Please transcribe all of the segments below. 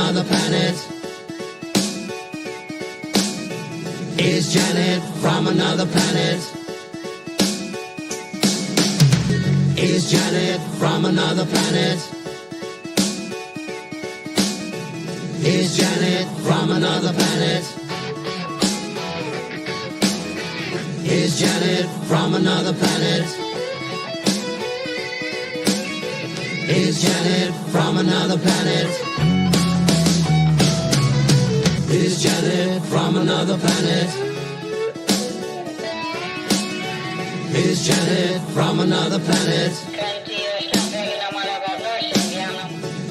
another planet? Is Janet from another planet? Is Janet from another planet? Is Janet from another planet? Is Janet from another planet? Is Janet from another planet? Is Janet from another planet? Is Janet from another planet?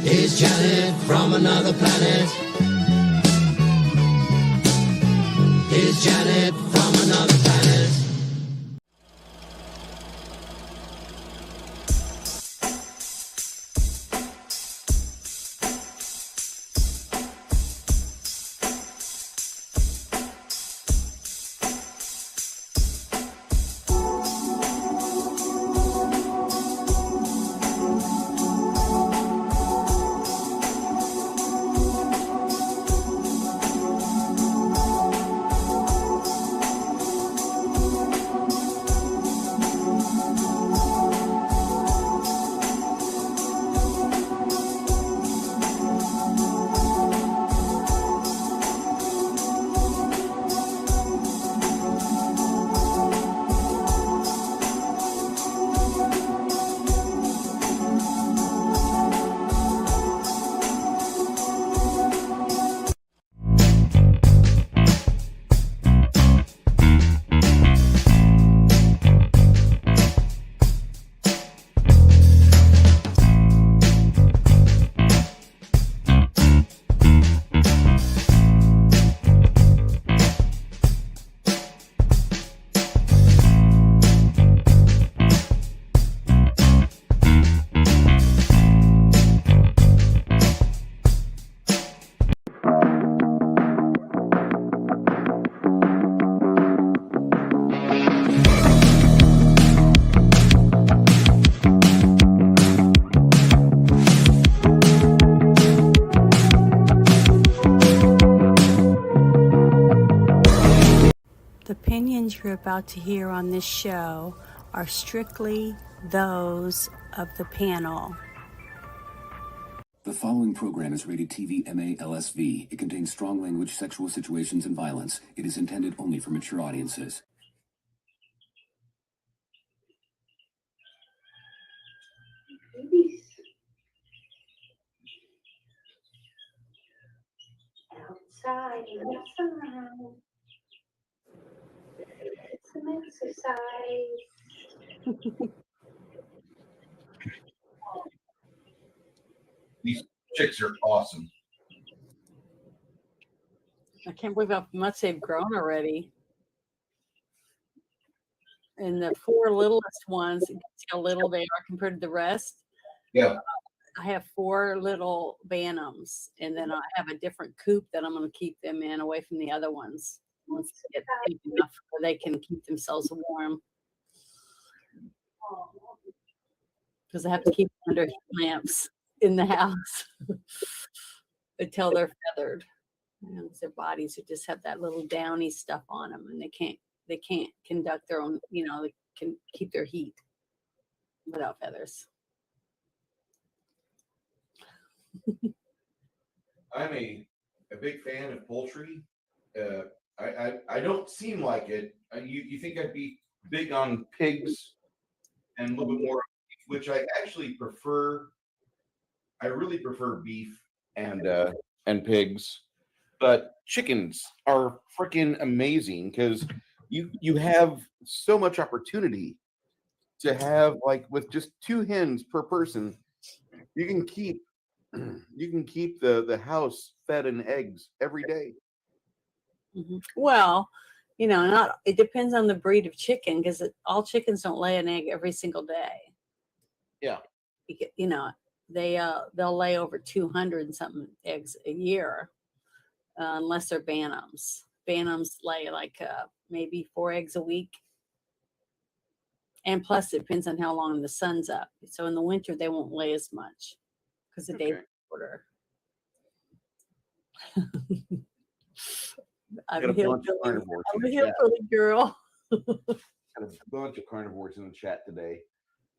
Is Janet from another planet? Is Janet from another planet? The opinions you're about to hear on this show are strictly those of the panel. The following program is rated TV MA-LSV. It contains strong language, sexual situations, and violence. It is intended only for mature audiences. Outside in the sun. Some exercise. These chicks are awesome. I can't believe how much they've grown already. And the four littlest ones, you can see how little they are compared to the rest. Yeah. I have four little Bantams, and then I have a different coop that I'm going to keep them in away from the other ones once they get big enough where they can keep themselves warm. Because I have to keep them under lamps in the house until they're feathered. And their bodies just have that little downy stuff on them, and they can't conduct their own, they can keep their heat without feathers. I'm a big fan of poultry. I don't seem like it. You think I'd be big on pigs and a little bit more, which I actually prefer. I really prefer beef and pigs, but chickens are freaking amazing because you have so much opportunity to have, like, with just 2 hens per person, you can keep the house fed in eggs every day. Mm-hmm. Well, it depends on the breed of chicken, because all chickens don't lay an egg every single day. Yeah. They'll lay over 200 and something eggs a year, unless they're Bantams. Bantams lay like maybe 4 eggs a week. And plus, it depends on how long the sun's up. So in the winter, they won't lay as much because the day is shorter. I'm Got a a bunch of hillbilly. carnivores I'm in a the chat. hillbilly girl. Got a bunch of carnivores in the chat today.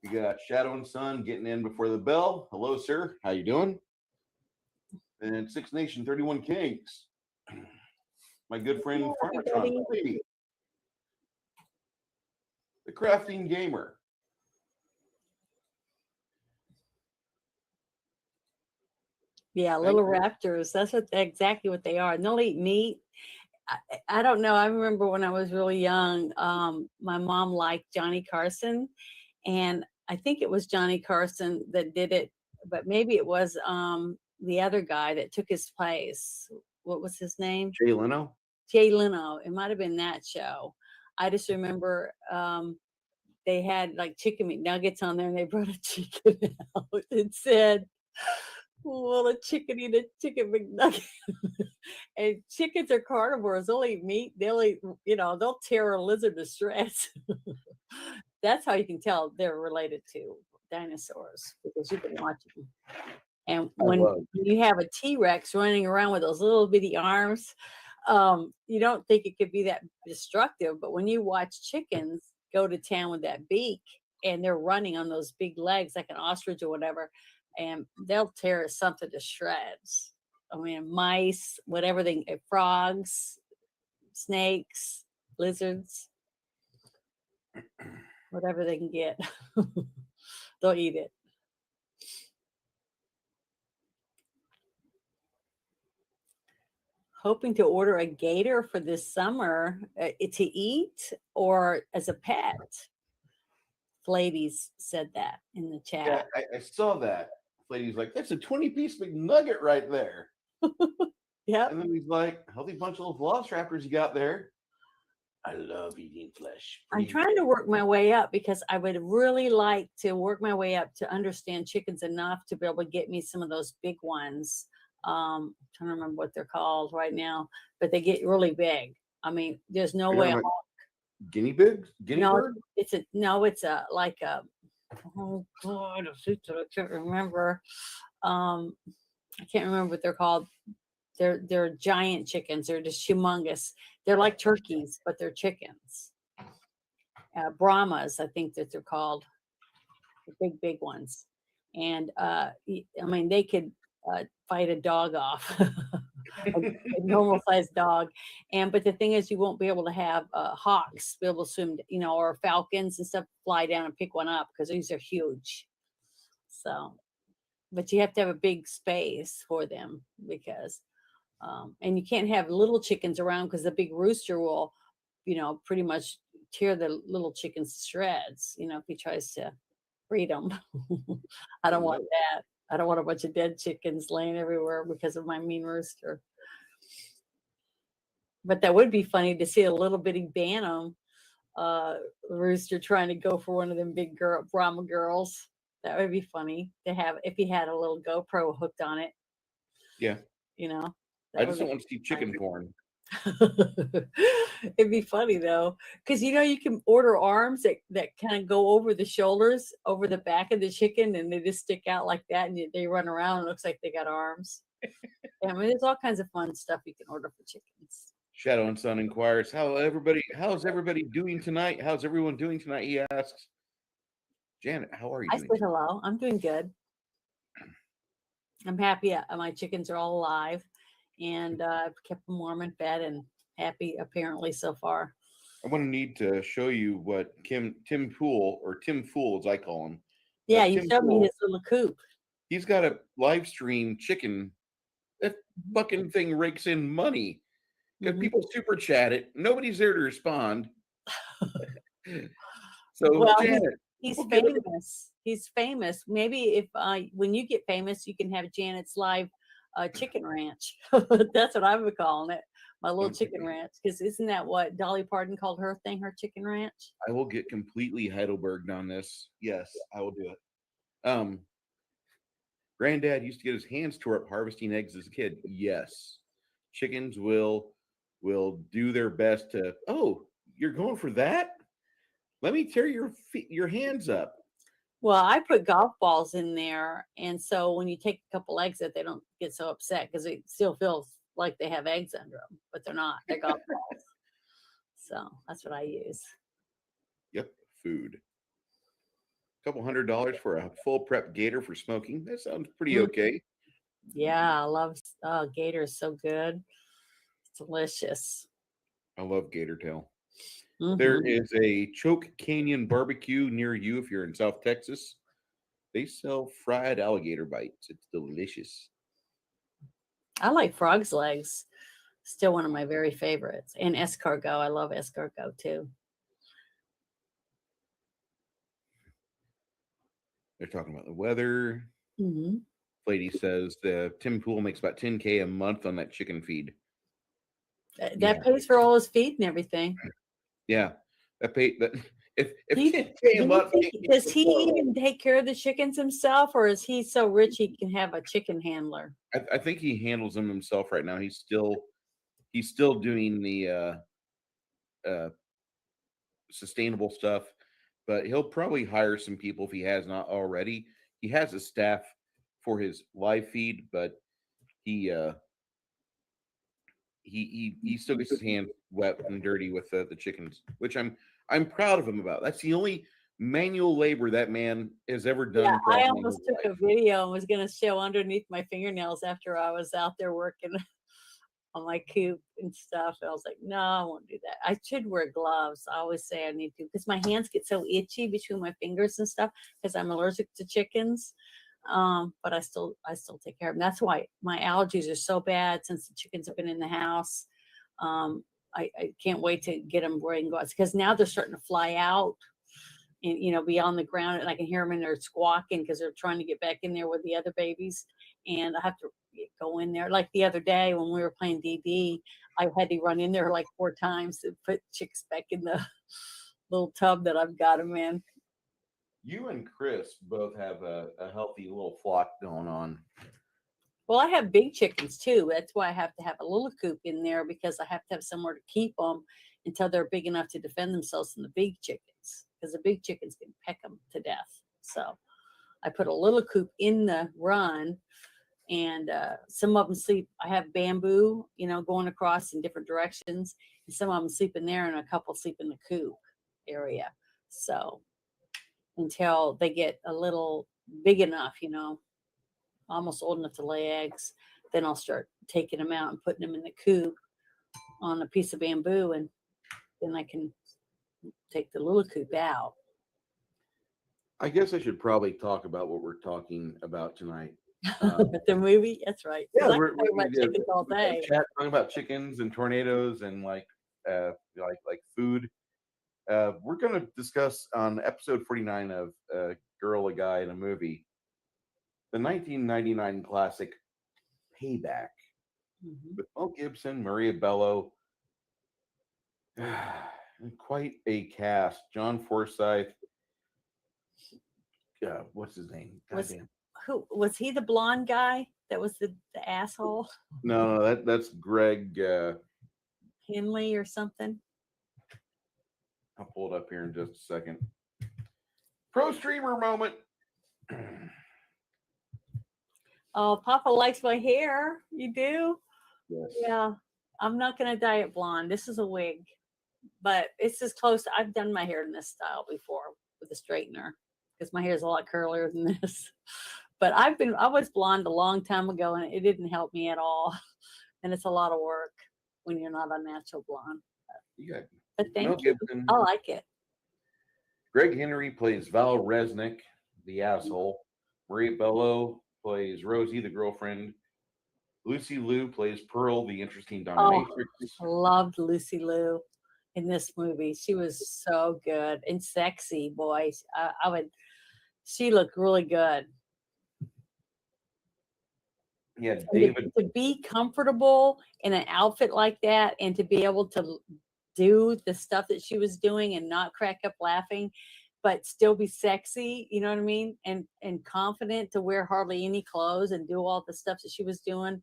We got Shadow and Sun getting in before the bell. Hello, sir. How you doing? And Six Nation 31 Kings. My good friend Hello, Farmatron everybody. Lady. The Crafting Gamer. Yeah, Thank little you. raptors. That's exactly what they are. And they'll eat meat. I don't know. I remember when I was really young, my mom liked Johnny Carson, and I think it was Johnny Carson that did it, but maybe it was the other guy that took his place. What was his name? Jay Leno. Jay Leno. It might have been that show. I just remember they had like chicken McNuggets on there, and they brought a chicken out and said, "Well, a chicken eat a chicken McNugget." And chickens are carnivores. They'll eat meat. They'll eat, they'll tear a lizard to shreds. That's how you can tell they're related to dinosaurs, because you can watch them. And when you have a T-Rex running around with those little bitty arms, you don't think it could be that destructive. But when you watch chickens go to town with that beak and they're running on those big legs like an ostrich or whatever, and they'll tear something to shreds. I mean, mice, whatever frogs, snakes, lizards, whatever they can get, they'll eat it. Hoping to order a gator for this summer to eat or as a pet. Ladies said that in the chat. Yeah, I saw that. Lady's like, that's a 20-piece McNugget right there. Yeah. And then he's like, healthy bunch of little velociraptors you got there. I love eating flesh. I'm trying to work my way up because I would really like to work my way up to understand chickens enough to be able to get me some of those big ones. I'm trying to remember what they're called right now, but they get really big. I mean, there's no way. Guinea pigs? Guinea bird? It's a oh God, I can't remember. I can't remember what they're called. They're giant chickens. They're just humongous. They're like turkeys, but they're chickens. Brahmas, I think that they're called. The big ones. And I mean, they could fight a dog off, a normal sized dog. But the thing is, you won't be able to have hawks be able to swim, or falcons and stuff fly down and pick one up because these are huge. So, but you have to have a big space for them because, and you can't have little chickens around because the big rooster will, pretty much tear the little chickens to shreds, if he tries to breed them. I don't want that. I don't want a bunch of dead chickens laying everywhere because of my mean rooster. But that would be funny to see a little bitty Bantam rooster trying to go for one of them big Brahma girls. That would be funny to have if he had a little GoPro hooked on it. Yeah. I just don't want to see chicken porn. It'd be funny though, because you can order arms that kind of go over the shoulders, over the back of the chicken, and they just stick out like that, and they run around and it looks like they got arms. I mean, there's all kinds of fun stuff you can order for chickens. Shadow and Sun inquires, how's everybody doing tonight? How's everyone doing tonight? He asks. Janet, how are you? I said hello. I'm doing good. I'm happy. My chickens are all alive, and I've kept them warm and fed and happy apparently so far. I'm going to need to show you what Tim Pool, or Tim Fool as I call him. Yeah, you showed me his little coop. He's got a live stream chicken. That fucking thing rakes in money because people super chat it. Nobody's there to respond. So well, Janet, he's famous. He's famous. Maybe if when you get famous, you can have Janet's live chicken ranch. That's what I'm calling it. My little chicken ranch. Because isn't that what Dolly Parton called her thing, her chicken ranch? I will get completely Heidelberged on this. Yes, I will do it. Granddad used to get his hands tore up harvesting eggs as a kid. Yes. Chickens will do their best to, oh, you're going for that? Let me tear your hands up. Well, I put golf balls in there. And so when you take a couple eggs out, they don't get so upset because it still feels like they have eggs under them, but they're not. They're golf balls. So that's what I use. Yep, food. Couple $100 for a full prep gator for smoking. That sounds pretty Mhm. okay. Yeah, I love gator is so good. It's delicious. I love gator tail. Mhm. There is a Choke Canyon barbecue near you if you're in South Texas. They sell fried alligator bites. It's delicious. I like frog's legs. Still one of my very favorites. And escargot. I love escargot too. They're talking about the weather. Mm-hmm. Lady says the Tim Pool makes about $10K a month on that chicken feed. That pays for all his feed and everything. Yeah, that pay that. If He- 10K a month, Does he even take care of the chickens himself, or is he so rich he can have a chicken handler? I think he handles them himself right now. He's still doing the sustainable stuff, but he'll probably hire some people if he has not already. He has a staff for his live feed, but he still gets his hands wet and dirty with the chickens, which I'm proud of him about. That's the only manual labor that man has ever done. Yeah, I probably in almost his took life. a video and was going to show underneath my fingernails after I was out there working on my coop and stuff. And I was like, no, I won't do that. I should wear gloves. I always say I need to because my hands get so itchy between my fingers and stuff because I'm allergic to chickens. But I still take care of them. That's why my allergies are so bad since the chickens have been in the house. I can't wait to get them where I can go out because now they're starting to fly out and be on the ground, and I can hear them in there squawking because they're trying to get back in there with the other babies. And I have to go in there. Like the other day when we were playing DD, I had to run in there like 4 times to put chicks back in the little tub that I've got them in. You and Chris both have a healthy little flock going on. Well, I have big chickens too. That's why I have to have a little coop in there because I have to have somewhere to keep them until they're big enough to defend themselves from the big chickens because the big chickens can peck them to death. So I put a little coop in the run and some of them sleep. I have bamboo, going across in different directions. And some of them sleep in there and a couple sleep in the coop area. So until they get a little big enough, almost old enough to lay eggs, then I'll start taking them out and putting them in the coop on a piece of bamboo, and then I can take the little coop out. I guess I should probably talk about what we're talking about tonight. The movie, that's right. Yeah, I we're can talk about chickens all day. talking about chickens and tornadoes and like food. We're going to discuss on episode 49 of Girl, a Guy, and a Movie, the 1999 classic Payback with Mel Gibson, Maria Bello. Quite a cast. John Forsythe. What's his name? Who was he? The blonde guy that was the asshole? No, that's Gregg Henry or something. I'll pull it up here in just a second. Pro streamer moment. Oh, Papa likes my hair. You do? Yes. Yeah. I'm not going to dye it blonde. This is a wig, but it's as close. I've done my hair in this style before with a straightener because my hair is a lot curlier than this. But I was blonde a long time ago and it didn't help me at all. And it's a lot of work when you're not a natural blonde. But thank you. Gibson. I like it. Gregg Henry plays Val Resnick, the asshole. Maria Bello plays Rosie, the girlfriend. Lucy Liu plays Pearl, the interesting dominatrix. I loved Lucy Liu in this movie. She was so good and sexy, boy. She looked really good. Yeah, David. To be comfortable in an outfit like that and to be able to do the stuff that she was doing and not crack up laughing, but still be sexy, you know what I mean? And confident to wear hardly any clothes and do all the stuff that she was doing.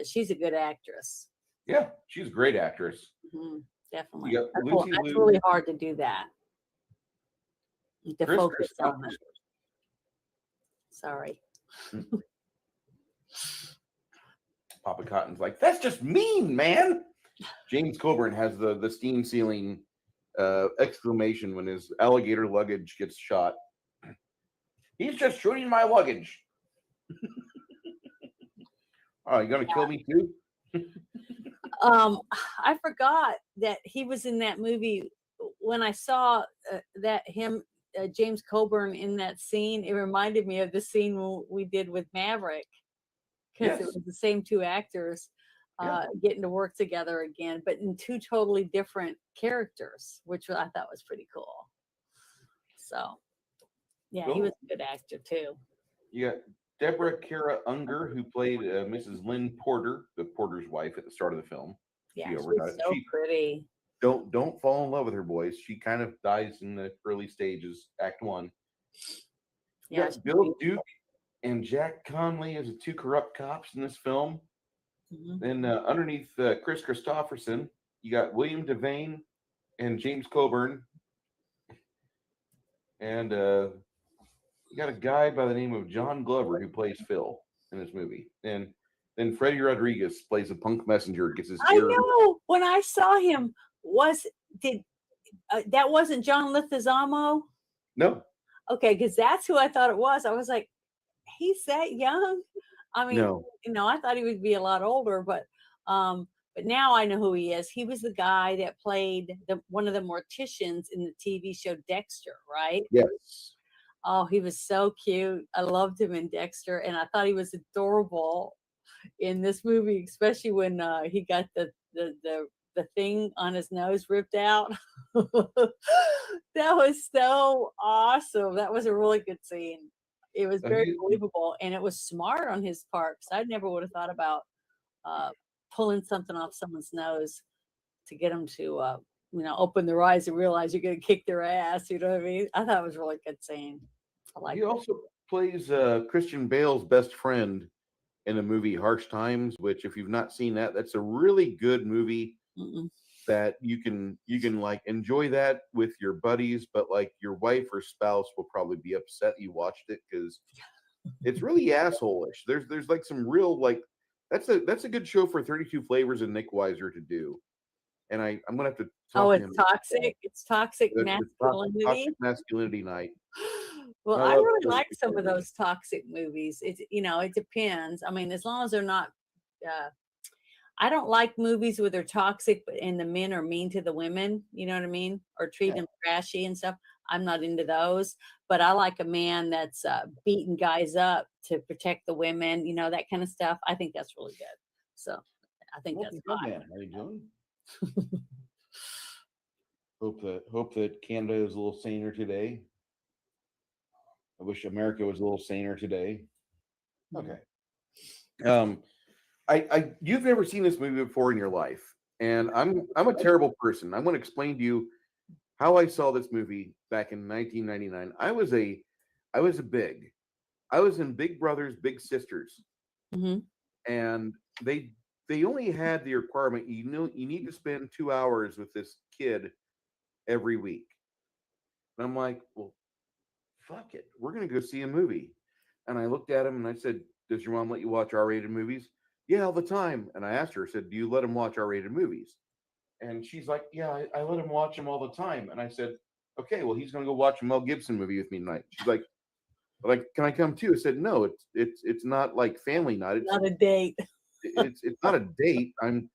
She's a good actress. Yeah, she's a great actress. Definitely. That's really hard to do that. To focus on it. Sorry. Papa Cotton's like, that's just mean, man. James Coburn has the steam ceiling exclamation when his alligator luggage gets shot. He's just shooting my luggage. Oh, you gonna kill me too? I forgot that he was in that movie. When I saw James Coburn in that scene, it reminded me of the scene we did with Maverick, because it was the same two actors getting to work together again, but in two totally different characters, which I thought was pretty cool. So, yeah, he was a good actor too. You got Deborah Kara Unger, who played Mrs. Lynn Porter, the Porter's wife at the start of the film. Yeah, she's so pretty. Don't fall in love with her, boys. She kind of dies in the early stages, Act 1. You got Bill Duke and Jack Conley as the two corrupt cops in this film. Then underneath Chris Christopherson, you got William Devane and James Coburn. And you got a guy by the name of John Glover who plays Phil in this movie. And then Freddie Rodriguez plays a punk messenger. Gets his ear. I know. When I saw him, that wasn't John Leguizamo? No. Okay, because that's who I thought it was. I was like, he's that young? I mean, no. I thought he would be a lot older, but now I know who he is. He was the guy that played one of the morticians in the TV show Dexter, right? Yes. Oh, he was so cute. I loved him in Dexter, and I thought he was adorable in this movie, especially when he got the thing on his nose ripped out. That was so awesome. That was a really good scene. It was very believable, and it was smart on his part, because I never would have thought about pulling something off someone's nose to get them to open their eyes and realize you're going to kick their ass. You know what I mean? I thought it was a really good scene. He also plays Christian Bale's best friend in the movie Harsh Times, which, if you've not seen that, that's a really good movie. That you can like enjoy that with your buddies, but like your wife or spouse will probably be upset you watched it, because it's really asshole-ish. There's like some real, like, that's a good show for 32 Flavors and Nick Weiser to do. And I'm gonna have to talk to him. Toxic. It's toxic masculinity. Toxic masculinity night. Well, I really like some of those toxic movies. It's it depends. I mean, as long as they're not. I don't like movies where they're toxic and the men are mean to the women. You know what I mean? Or treat them trashy and stuff. I'm not into those. But I like a man that's beating guys up to protect the women. That kind of stuff. I think that's really good. So I think that's fine. Man, how you doing? Hope that Canada is a little saner today. I wish America was a little saner today. Okay. You've never seen this movie before in your life, and I'm a terrible person. I'm going to explain to you how I saw this movie back in 1999. I was in Big Brothers Big Sisters, and they only had the requirement, you need to spend 2 hours with this kid every week. And I'm like, well, fuck it, we're going to go see a movie. And I looked at him and I said, does your mom let you watch R-rated movies? Yeah, all the time. And I asked her, I said, do you let him watch R-rated movies? And she's like, yeah, I let him watch them all the time. And I said, okay, well, he's going to go watch a Mel Gibson movie with me tonight. She's like, can I come too? I said, no, it's not like family night. It's not a date. it's not a date. I'm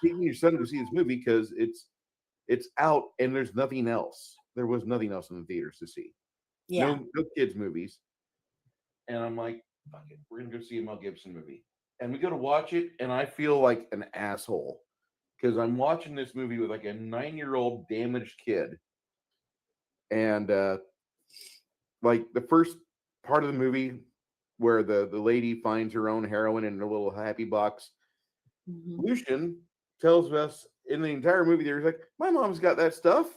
taking your son to see this movie because it's out and there's nothing else. There was nothing else in the theaters to see. Yeah. No kids movies. And I'm like, fuck it, we're gonna go see a Mel Gibson movie. And we go to watch it, and I feel like an asshole because I'm watching this movie with like a 9-year-old damaged kid. And like the first part of the movie where the lady finds her own heroin in her little happy box, Lucian tells us in the entire movie, there's like, my mom's got that stuff.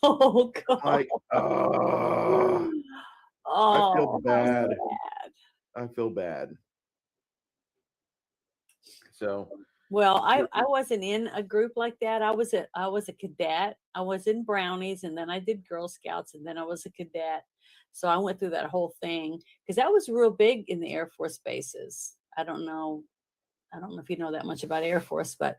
Oh God! Like, I feel bad. I feel bad. So, well, I wasn't in a group like that. I was a cadet. I was in Brownies, and then I did Girl Scouts, and then I was a cadet. So I went through that whole thing because that was real big in the Air Force bases. I don't know I don't know if you know that much about Air Force, but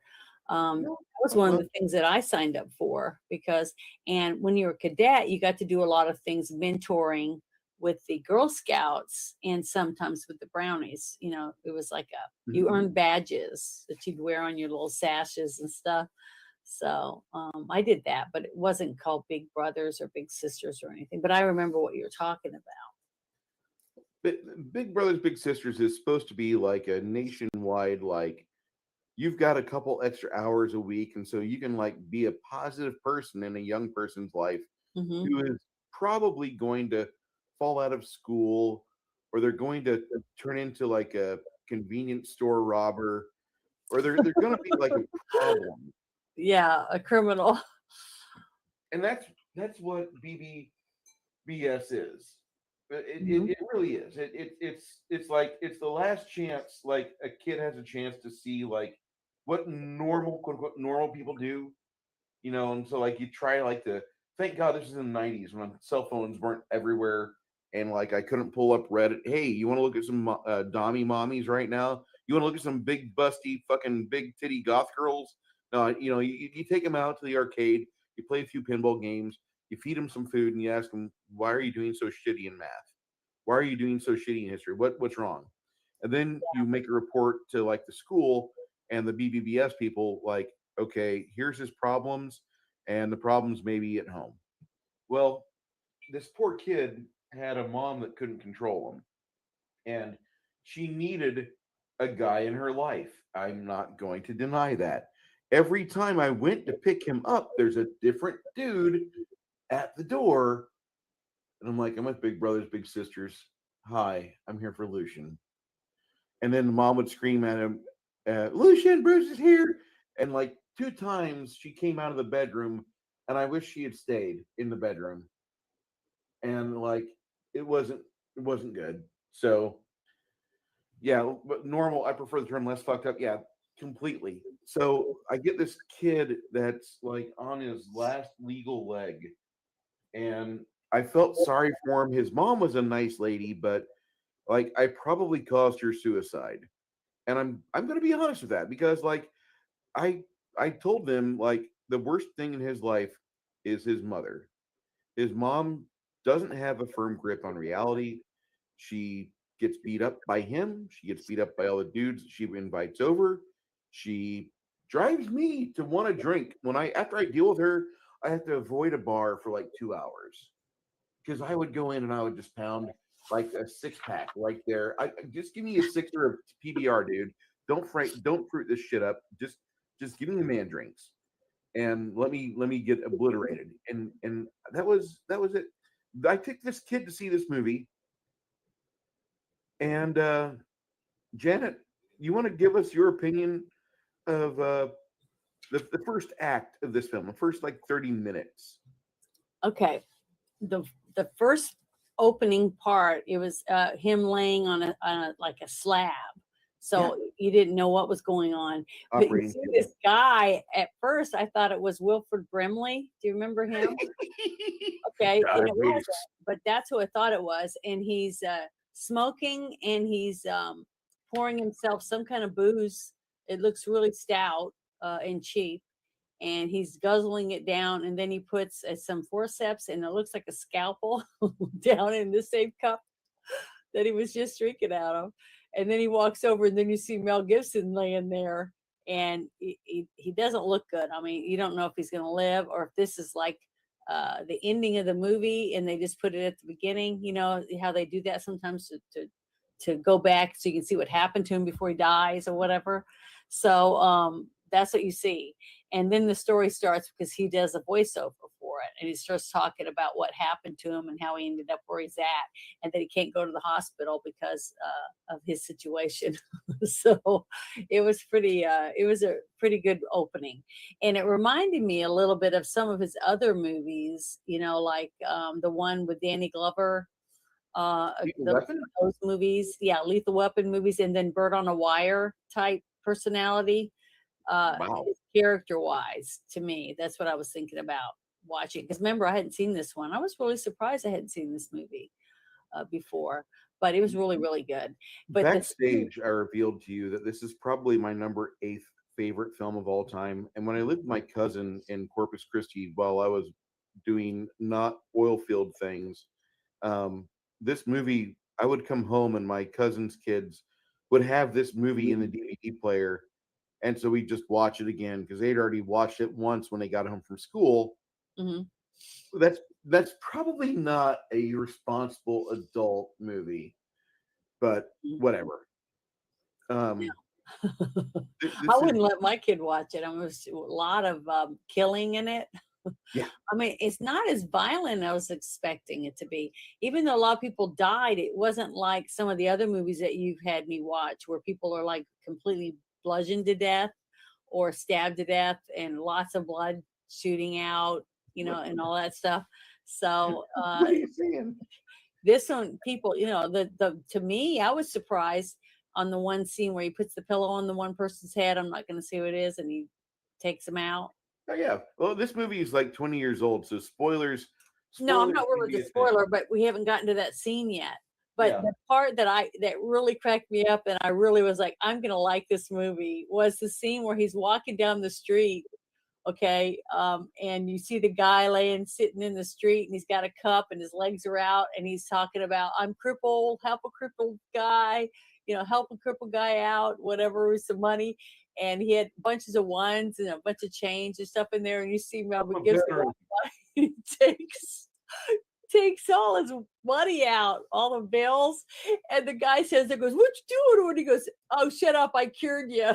that was one of the things that I signed up for because, and when you're a cadet, you got to do a lot of things, mentoring with the Girl Scouts and sometimes with the Brownies. You know, it was like you earned badges that you'd wear on your little sashes and stuff. So I did that, but it wasn't called Big Brothers or Big Sisters or anything. But I remember what you're talking about. But Big Brothers Big Sisters is supposed to be like a nationwide, like you've got a couple extra hours a week, and so you can like be a positive person in a young person's life who is probably going to fall out of school, or they're going to turn into like a convenience store robber, or they're going to be like a problem. Yeah, a criminal. And that's what BBBS is. It really is. It's like it's the last chance. Like a kid has a chance to see like what normal quote unquote normal people do, you know. And so like you try like to thank God this is in the 90s when cell phones weren't everywhere, and like I couldn't pull up Reddit. Hey, you want to look at some dommy mommies right now? You want to look at some big busty fucking big titty goth girls? No, you know you take them out to the arcade, you play a few pinball games. You feed them some food and you ask them, why are you doing so shitty in math? Why are you doing so shitty in history? What's wrong? And then you make a report to like the school and the BBBS people, like, okay, here's his problems, and the problems may be at home. Well, this poor kid had a mom that couldn't control him, and she needed a guy in her life. I'm not going to deny that. Every time I went to pick him up, there's a different dude at the door, and I'm like, I'm with Big Brothers Big Sisters. Hi, I'm here for Lucian. And then the mom would scream at him, Lucian, Bruce is here. And like 2 times she came out of the bedroom, and I wish she had stayed in the bedroom. And like it wasn't good. So yeah, but normal, I prefer the term less fucked up. Yeah, completely. So I get this kid that's like on his last legal leg, and I felt sorry for him. His mom was a nice lady, but like I probably caused her suicide. And I'm going to be honest with that, because like I I told them like the worst thing in his life is his mother. His mom doesn't have a firm grip on reality. She gets beat up by him. She gets beat up by all the dudes that she invites over. She drives me to want to drink. After I deal with her, I have to avoid a bar for like 2 hours, because I would go in and I would just pound like a 6-pack right there. I just give me a 6er of PBR, dude. Don't fruit this shit up. Just give me the man drinks and let me get obliterated. And that was it. I took this kid to see this movie, and Janet, you want to give us your opinion of the first act of this film, the first like 30 minutes? Okay. The first opening part, it was him laying on a like a slab, so you didn't know what was going on. But you see this guy, at first I thought it was Wilford Brimley. Do you remember him? Okay, and it wasn't, but that's who I thought it was. And he's smoking, and he's pouring himself some kind of booze. It looks really stout and cheap, and he's guzzling it down, and then he puts some forceps, and it looks like a scalpel down in the same cup that he was just drinking out of. And then he walks over, and then you see Mel Gibson laying there, and he doesn't look good. I mean, you don't know if he's going to live or if this is like the ending of the movie and they just put it at the beginning. You know how they do that sometimes to go back so you can see what happened to him before he dies or whatever. So that's what you see. And then the story starts because he does a voiceover for it, and he starts talking about what happened to him and how he ended up where he's at, and that he can't go to the hospital because of his situation. So it was it was a pretty good opening, and it reminded me a little bit of some of his other movies, you know, like the one with Danny Glover, those movies, Lethal Weapon movies, and then Bird on a Wire type personality. Wow. Character wise, to me, that's what I was thinking about watching. Because remember, I hadn't seen this one. I was really surprised I hadn't seen this movie before. but it was really, really good. But Backstage, I revealed to you that this is probably my number 8th favorite film of all time. And when I lived with my cousin in Corpus Christi while I was doing not oil field things, this movie, I would come home and my cousin's kids would have this movie in the DVD player. And so we just watch it again because they'd already watched it once when they got home from school. Mhm. That's probably not a responsible adult movie, but whatever. I wouldn't let my kid watch it. I mean, there's a lot of killing in it. Yeah. I mean, it's not as violent as I was expecting it to be. Even though a lot of people died, it wasn't like some of the other movies that you've had me watch where people are like completely bludgeoned to death or stabbed to death and lots of blood shooting out, and all that stuff. So What are you saying? this one, people, to me, I was surprised on the one scene where he puts the pillow on the one person's head. I'm not going to say who it is, and he takes him out. Oh yeah. Well, this movie is like 20 years old, so spoilers. No, I'm spoilers not can really be the a thing. spoiler, but we haven't gotten to that scene yet. But Yeah. the part that really cracked me up, and I really was like, I'm gonna like this movie, was the scene where he's walking down the street, okay, and you see the guy sitting in the street, and he's got a cup, and his legs are out, and he's talking about, I'm crippled, help a crippled guy, help a crippled guy out, whatever, with some money. And he had bunches of ones and a bunch of change and stuff in there, and you see Mel Gibson walking by, he takes all his money out, all the bills, and the guy says, "What you doing?" And he goes, "Oh, shut up! I cured you,"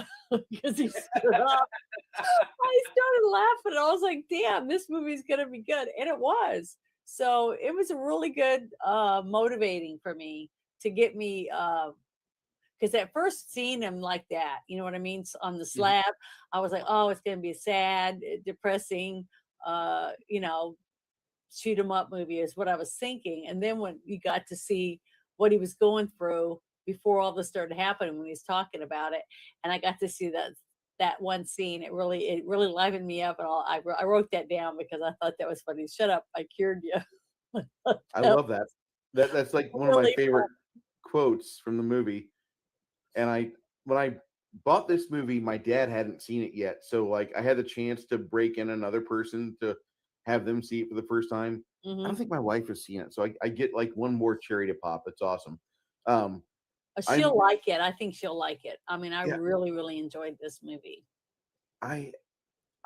because he stood up. I started laughing. I was like, "Damn, this movie's gonna be good," and it was. So it was a really good, motivating for me to get me. Because at first seeing him like that, you know what I mean, on the slab, I was like, "Oh, it's gonna be a sad, depressing, shoot 'em up movie," is what I was thinking. And then when you got to see what he was going through before all this started happening, when he's talking about it, and I got to see that one scene, it really livened me up, and I wrote that down because I thought that was funny. Shut up, I cured you. I love that. That's like one of my favorite quotes from the movie. And when I bought this movie, my dad hadn't seen it yet, so like I had the chance to break in another person to have them see it for the first time. I don't think my wife has seen it, so I get like one more cherry to pop. It's awesome. She'll like it. I think she'll like it. I mean, I Yeah. really, really enjoyed this movie. I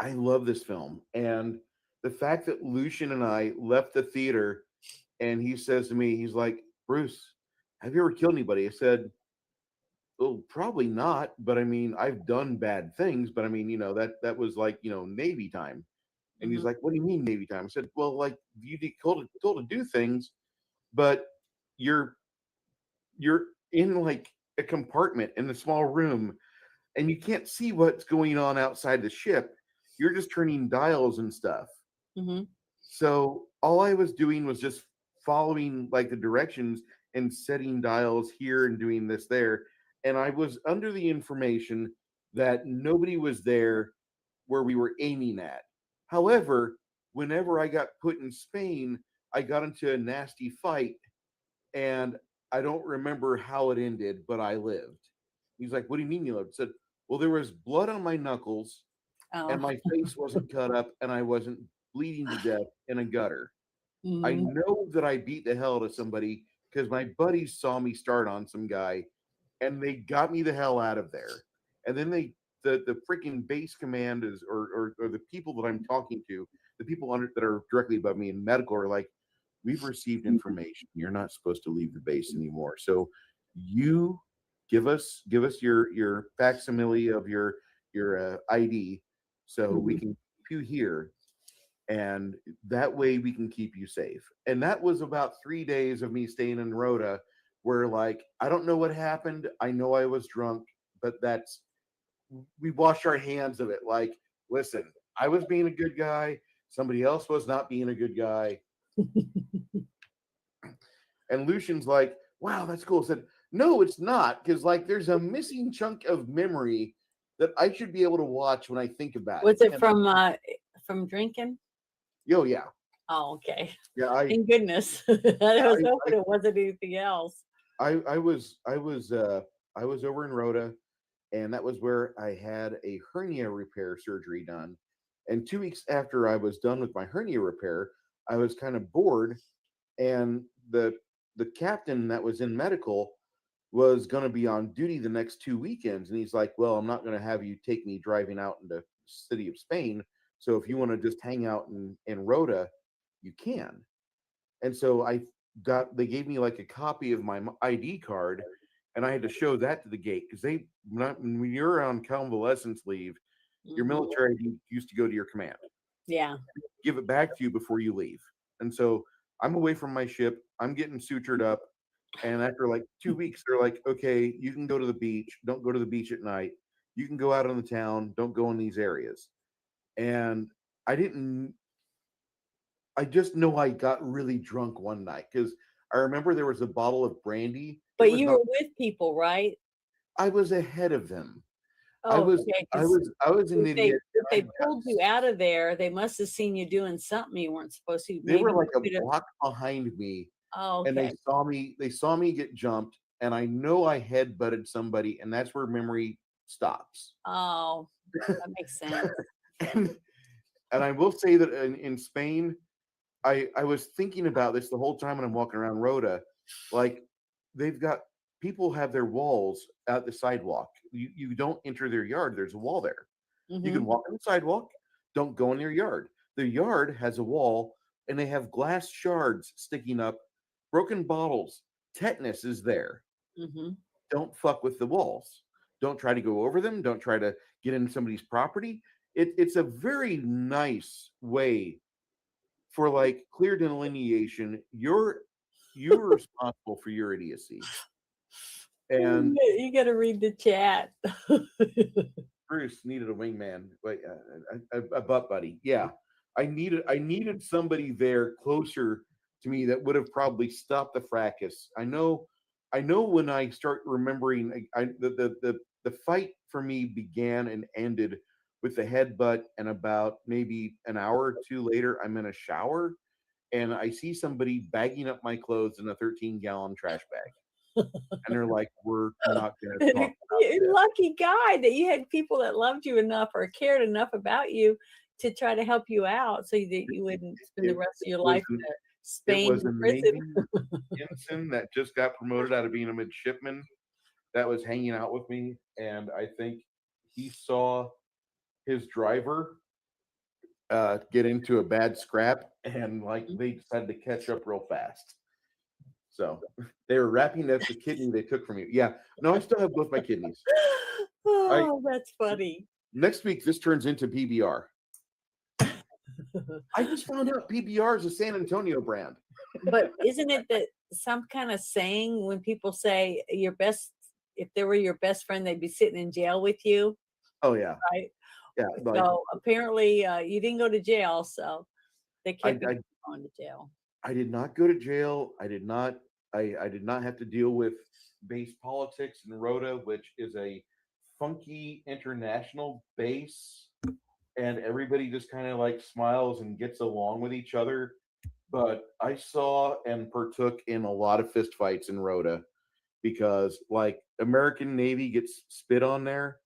love this film, and the fact that Lucian and I left the theater, and he says to me, he's like, "Bruce, have you ever killed anybody?" I said, "Well, probably not, but I mean, I've done bad things, but I mean, that was like, Navy time." And he's like, "What do you mean Navy time?" I said, "Well, like you get told to do things, but you're in like a compartment in a small room, and you can't see what's going on outside the ship. You're just turning dials and stuff." So all I was doing was just following like the directions and setting dials here and doing this there. And I was under the information that nobody was there where we were aiming at. However, whenever I got put in Spain, I got into a nasty fight, and I don't remember how it ended, but I lived. He's like, "What do you mean you lived?" I said, "Well, there was blood on my knuckles, and my face wasn't cut up, and I wasn't bleeding to death in a gutter. I know that I beat the hell out of somebody because my buddies saw me start on some guy, and they got me the hell out of there. And then the freaking base command is or the people that I'm talking to, the people that are directly above me in medical are like, we've received information. You're not supposed to leave the base anymore. So you give us your facsimile of your ID so we can keep you here, and that way we can keep you safe." And that was about 3 days of me staying in Rhoda, where like I don't know what happened. I know I was drunk, but we washed our hands of it. Like, listen, I was being a good guy. Somebody else was not being a good guy. And Lucian's like, "Wow, that's cool." I said, "No, it's not, because like there's a missing chunk of memory that I should be able to watch when I think about Was it." it from drinking? Oh yeah. Oh, okay. Yeah, Thank goodness. I was hoping it wasn't anything else. I was over in Rhoda, and that was where I had a hernia repair surgery done. And 2 weeks after I was done with my hernia repair, I was kind of bored, and the captain that was in medical was going to be on duty the next 2 weekends, and he's like, "Well, I'm not going to have you take me driving out into the city of Spain. So if you want to just hang out in Rhoda, you can." And so they gave me like a copy of my ID card, and I had to show that to the gate because when you're on convalescence leave, your Mhm. military ID used to go to your command, Yeah. give it back to you before you leave. And so I'm away from my ship, I'm getting sutured up, and after like 2 weeks, they're like, "Okay, you can go to the beach. Don't go to the beach at night. You can go out on the town. Don't go in these areas." And I didn't. I just know I got really drunk one night because I remember there was a bottle of brandy. It But was you not. were with people, right? I was ahead of them. I Oh, was. okay. I Because was. I was an if they idiot. if And they pulled you out of there, they must have seen you doing something you weren't supposed to. they were Maybe like you a could have. block behind me, Oh, and they okay. saw me. They saw me get jumped, and I know I head butted somebody, and that's where memory stops. Oh, that makes sense. and, and I will say that in Spain, I was thinking about this the whole time when I'm walking around Rhoda. Like, they've got people have their walls at the sidewalk. You don't enter their yard. There's a wall there. You can Hmm. walk on the sidewalk. Don't go in their yard. Their yard has a wall, and they have glass shards sticking up, broken bottles. Tetanus is there. Hmm. Don't fuck with the walls. Don't try to go over them. Don't try to get into somebody's property. It's a very nice way for like clear delineation. You're responsible for your idiocy. And You got to read the chat. Bruce needed a wingman, wait, a butt buddy. Yeah, I needed somebody there closer to me that would have probably stopped the fracas. I know when I start remembering, the fight for me began and ended with the headbutt, and about maybe an hour or two later, I'm in a shower and I see somebody bagging up my clothes in a 13-gallon trash bag, and they're like, "We're not going to talk about You're a this." lucky guy that you had people that loved you enough or cared enough about you to try to help you out so that you wouldn't spend the It, rest of it your was life in a it Spain was a prison. Navy ensign that just got promoted out of being a midshipman that was hanging out with me, and I think he saw his driver get into a bad scrap, and like they decided to catch up real fast. So they were wrapping up the kidney they took from you. Yeah, no, I still have both my kidneys. I Oh, that's funny. Next week this turns into PBR. I just found out PBR is a San Antonio brand. But isn't it that some kind of saying when people say your best, if they were your best friend, they'd be sitting in jail with you, Oh yeah, right? yeah. Like So apparently you didn't go to jail, so they I, can't be I going to jail. I did not go to jail. I did not have to deal with base politics in Rhoda, which is a funky international base, and everybody just kind of like smiles and gets along with each other. But I saw and partook in a lot of fistfights in Rhoda because like American Navy gets spit on there,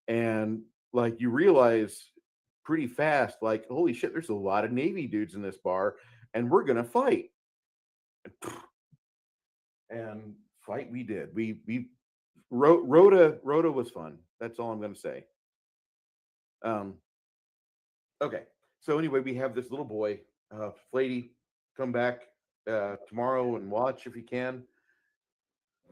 and like you realize pretty fast, like, holy shit, there's a lot of Navy dudes in this bar, and we're gonna fight. And fight we did. Rhoda was fun. That's all I'm gonna say. Um, okay. So anyway, we have this little boy, Flady, come back tomorrow and watch if you can.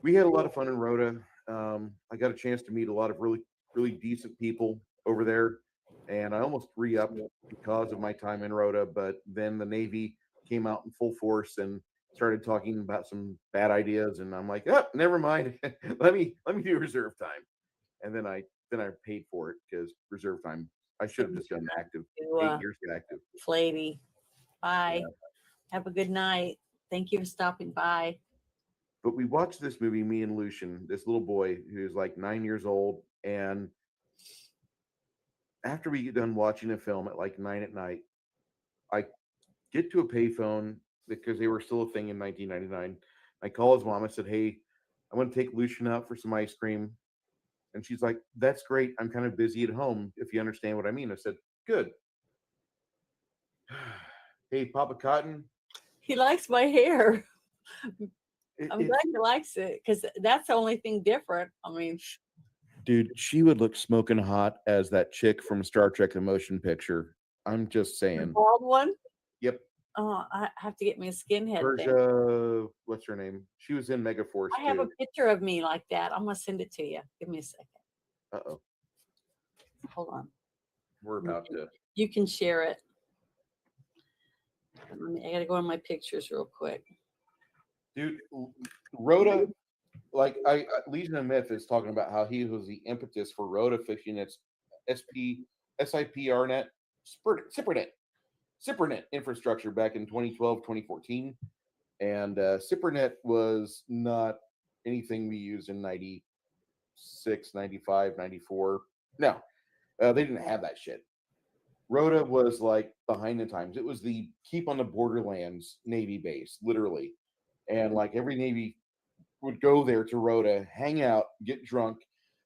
We had a lot of fun in Rhoda. I got a chance to meet a lot of really decent people over there, and I almost re-upped because of my time in Rhoda. But then the Navy came out in full force and started talking about some bad ideas, and I'm like, oh, never mind. let me do reserve time, and then I paid for it because reserve time. I should have just done active. To 8 years active. Flady. Bye. Yeah. Have a good night. Thank you for stopping by. But we watched this movie, me and Lucian, this little boy who's like 9 years old, and after we get done watching a film at like 9 at night, I get to a payphone because they were still a thing in 1999. I call his mom. I said, "Hey, I'm going to take Lucian out for some ice cream. And she's like, that's great. I'm kind of busy at home, if you understand what I mean. I said, good. Hey, Papa Cotton. He likes my hair. it- I'm it- glad he likes it because that's the only thing different. I mean, Dude, she would look smoking hot as that chick from Star Trek: The Motion Picture. I'm just the saying. bald one. Yep. Oh, I have to get me a skinhead thing. Persia, what's her name? She was in Megaforce I have a too. picture of me like that. I'm gonna send it to you. Give me a second. Uh-oh. Hold on. We're about to. You can share it. I gotta go on my pictures real quick. Dude, Rhoda, like Legion of Myth is talking about how he was the impetus for Rhoda fixing its SIPRNet, SIPRNet infrastructure back in 2012, 2014. And SIPRNet was not anything we used in 96, 95, 94. No, they didn't have that shit. Rhoda was like behind the times. It was the keep on the borderlands Navy base, literally. And like every Navy would go there to Rhoda, hang out, get drunk.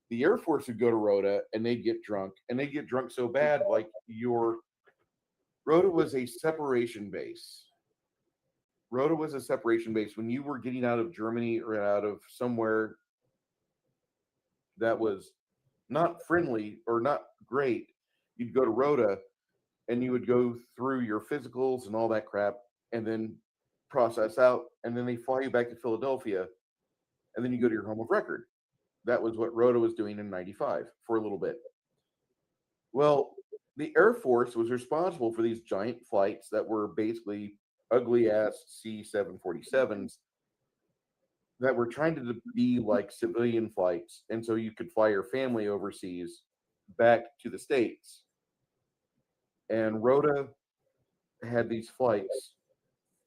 The Air Force would go to Rhoda and they'd get drunk. And they'd get drunk so bad, like Rhoda was a separation base. Rhoda was a separation base. When you were getting out of Germany or out of somewhere that was not friendly or not great, you'd go to Rhoda and you would go through your physicals and all that crap and then process out. And then they fly you back to Philadelphia and then you go to your home of record. That was what Rhoda was doing in 95 for a little bit. Well, the Air Force was responsible for these giant flights that were basically ugly ass C-747s that were trying to be like civilian flights. And so you could fly your family overseas back to the States. And Rhoda had these flights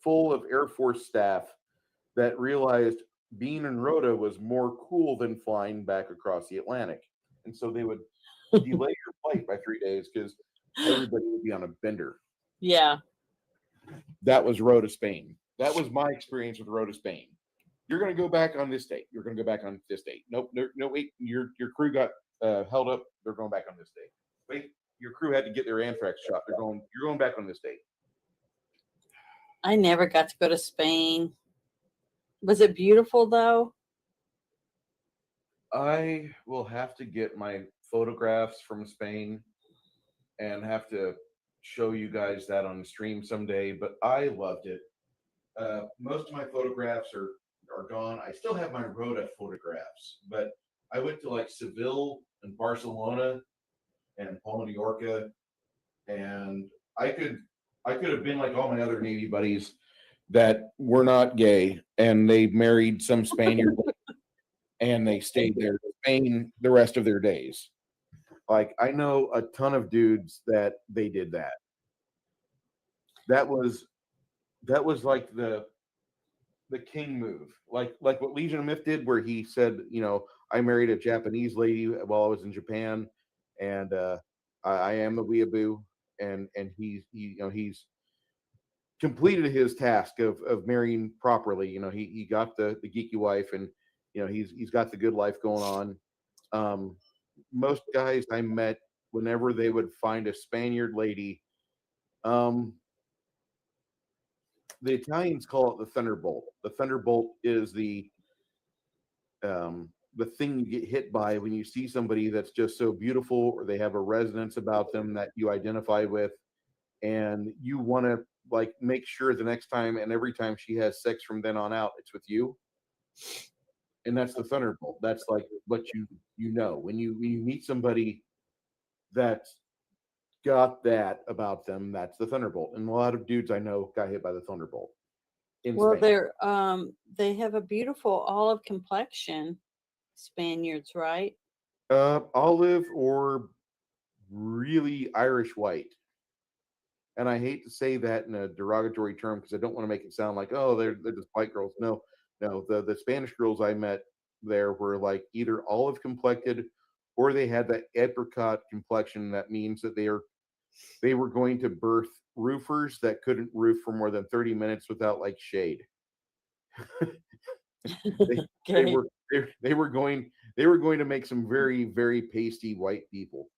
full of Air Force staff that realized being in Rhoda was more cool than flying back across the Atlantic. And so they would delay your flight by 3 days because everybody would be on a bender. Yeah. That was Rhoda, Spain. That was my experience with Rhoda, Spain. You're going to go back on this date. You're going to go back on this date. Nope, no, wait. Your crew got held up. They're going back on this date. Wait, your crew had to get their anthrax shot. You're going back on this date. I never got to go to Spain. Was it beautiful though? I will have to get my photographs from Spain and have to show you guys that on the stream someday, but I loved it. Most of my photographs are gone. I still have my Rhoda photographs, but I went to like Seville and Barcelona and Palma de Mallorca, and I could have been like all my other Navy buddies that were not gay, and they married some Spaniard and they stayed there in Spain the rest of their days. Like I know a ton of dudes that they did that. That was like the king move, like what Legion of Myth did, where he said, you know, I married a Japanese lady while I was in Japan, and I am a weeaboo, and he's completed his task of marrying properly. You know, he got the geeky wife, and you know he's got the good life going on. Most guys I met, whenever they would find a Spaniard lady, the Italians call it the thunderbolt. The thunderbolt is the thing you get hit by when you see somebody that's just so beautiful, or they have a resonance about them that you identify with, and you want to like make sure the next time and every time she has sex from then on out, it's with you. And that's the thunderbolt. That's like what you know when you meet somebody that's got that about them. That's the thunderbolt. And a lot of dudes I know got hit by the thunderbolt. Well, Spain. they have a beautiful olive complexion, Spaniards, right? Olive or really Irish white. And I hate to say that in a derogatory term because I don't want to make it sound like, oh, they're just white girls. No, the Spanish girls I met there were like either olive complected or they had that apricot complexion. That means that they were going to birth roofers that couldn't roof for more than 30 minutes without like shade. They they were going to make some very, very pasty white people,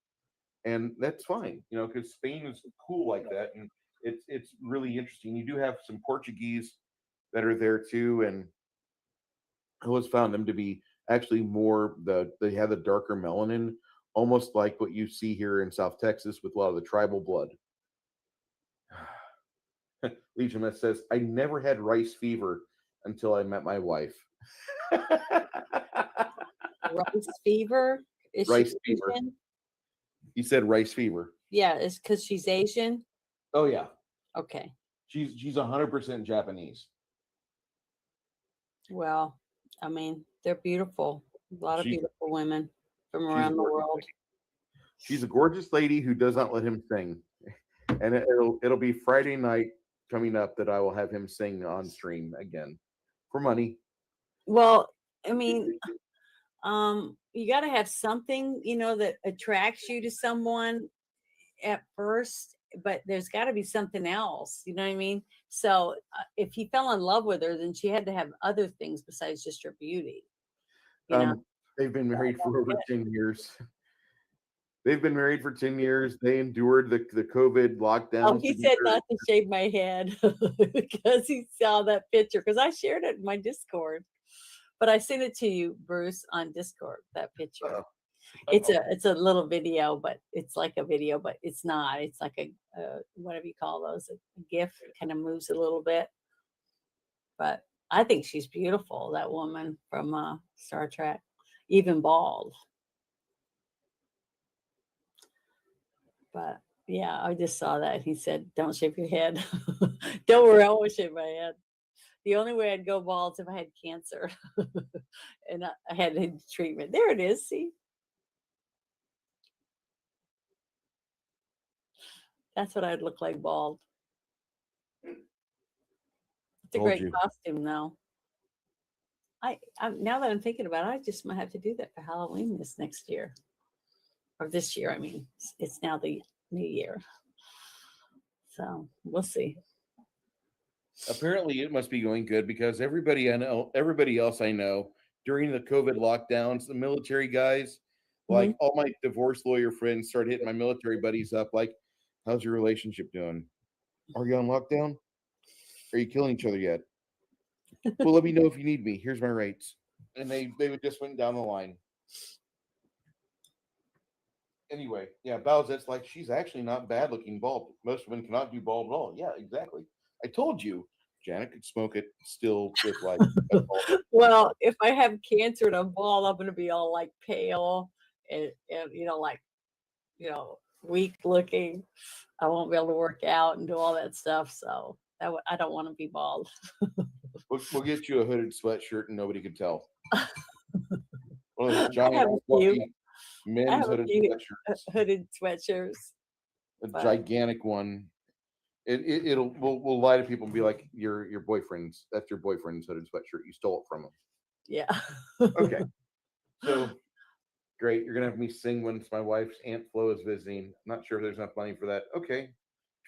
and that's fine, because Spain is cool like that, and it's really interesting. You do have some Portuguese that are there too, and I always found them to be actually they have the darker melanin, almost like what you see here in South Texas with a lot of the tribal blood. Legion that says, I never had rice fever until I met my wife. Rice fever? Is she Rice fever. Asian? He said rice fever. Yeah, it's because she's Asian. Oh yeah, Okay. she's 100% Japanese. Well, I mean, they're beautiful. A lot of She's- beautiful women from she's around the gorgeous world. lady. She's a gorgeous lady who does not let him sing, and it'll be Friday night coming up that I will have him sing on stream again for money. Well, I mean, you got to have something, that attracts you to someone at first, but there's got to be something else. You know what I mean? So if he fell in love with her, then she had to have other things besides just her beauty. They've been married for over 10 years. They've been married for 10 years. They endured the COVID lockdown. Oh, he said not to shave my head because he saw that picture. Because I shared it in my Discord, but I sent it to you, Bruce, on Discord. That picture. It's a little video, but it's like a video, but it's not. It's like a whatever you call those, a GIF. It kind of moves a little bit. But I think she's beautiful. That woman from Star Trek, even bald. But yeah, I just saw that. He said, "Don't shave your head." Don't worry, I won't shave my head. The only way I'd go bald is if I had cancer and I had treatment. There it is. See, that's what I'd look like bald. It's a great costume, though. I now that I'm thinking about it, I just might have to do that for Halloween this next year. Or this year, I mean. It's now the new year. So we'll see. Apparently it must be going good because everybody else I know during the COVID lockdowns, the military guys, like all my divorce lawyer friends started hitting my military buddies up like, how's your relationship doing? Are you on lockdown? Are you killing each other yet? Well, let me know if you need me. Here's my rates. And they would just went down the line. Anyway, yeah, Bowsette's like, she's actually not bad looking bald. Most women cannot do bald at all. Yeah, exactly. I told you, Janet could smoke it still with like. Well, if I have cancer and I'm bald, I'm going to be all like pale and weak looking. I won't be able to work out and do all that stuff. So I don't want to be bald. We'll get you a hooded sweatshirt and nobody can tell. One of those giant men's hooded sweatshirts. Hooded sweatshirts. A gigantic one. We'll lie to people and be like, your boyfriend's, that's your boyfriend's hooded sweatshirt. You stole it from him. Yeah. Okay. So great. You're gonna have me sing when my wife's Aunt Flo is visiting. Not sure if there's enough money for that. Okay.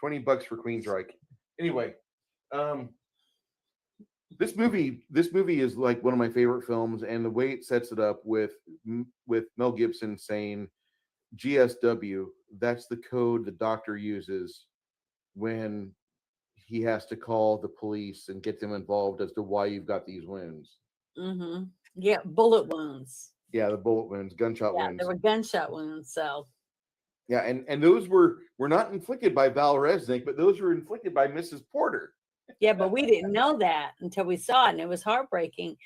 $20 for Queensryche. Anyway, this movie is like one of my favorite films, and the way it sets it up with Mel Gibson saying GSW, that's the code the doctor uses when he has to call the police and get them involved as to why you've got these wounds. Mm-hmm. Yeah, bullet wounds. Yeah, the bullet wounds, gunshot wounds. There were gunshot wounds. So. Yeah, and those were not inflicted by Val Resnick, but those were inflicted by Mrs. Porter. Yeah, but we didn't know that until we saw it, and it was heartbreaking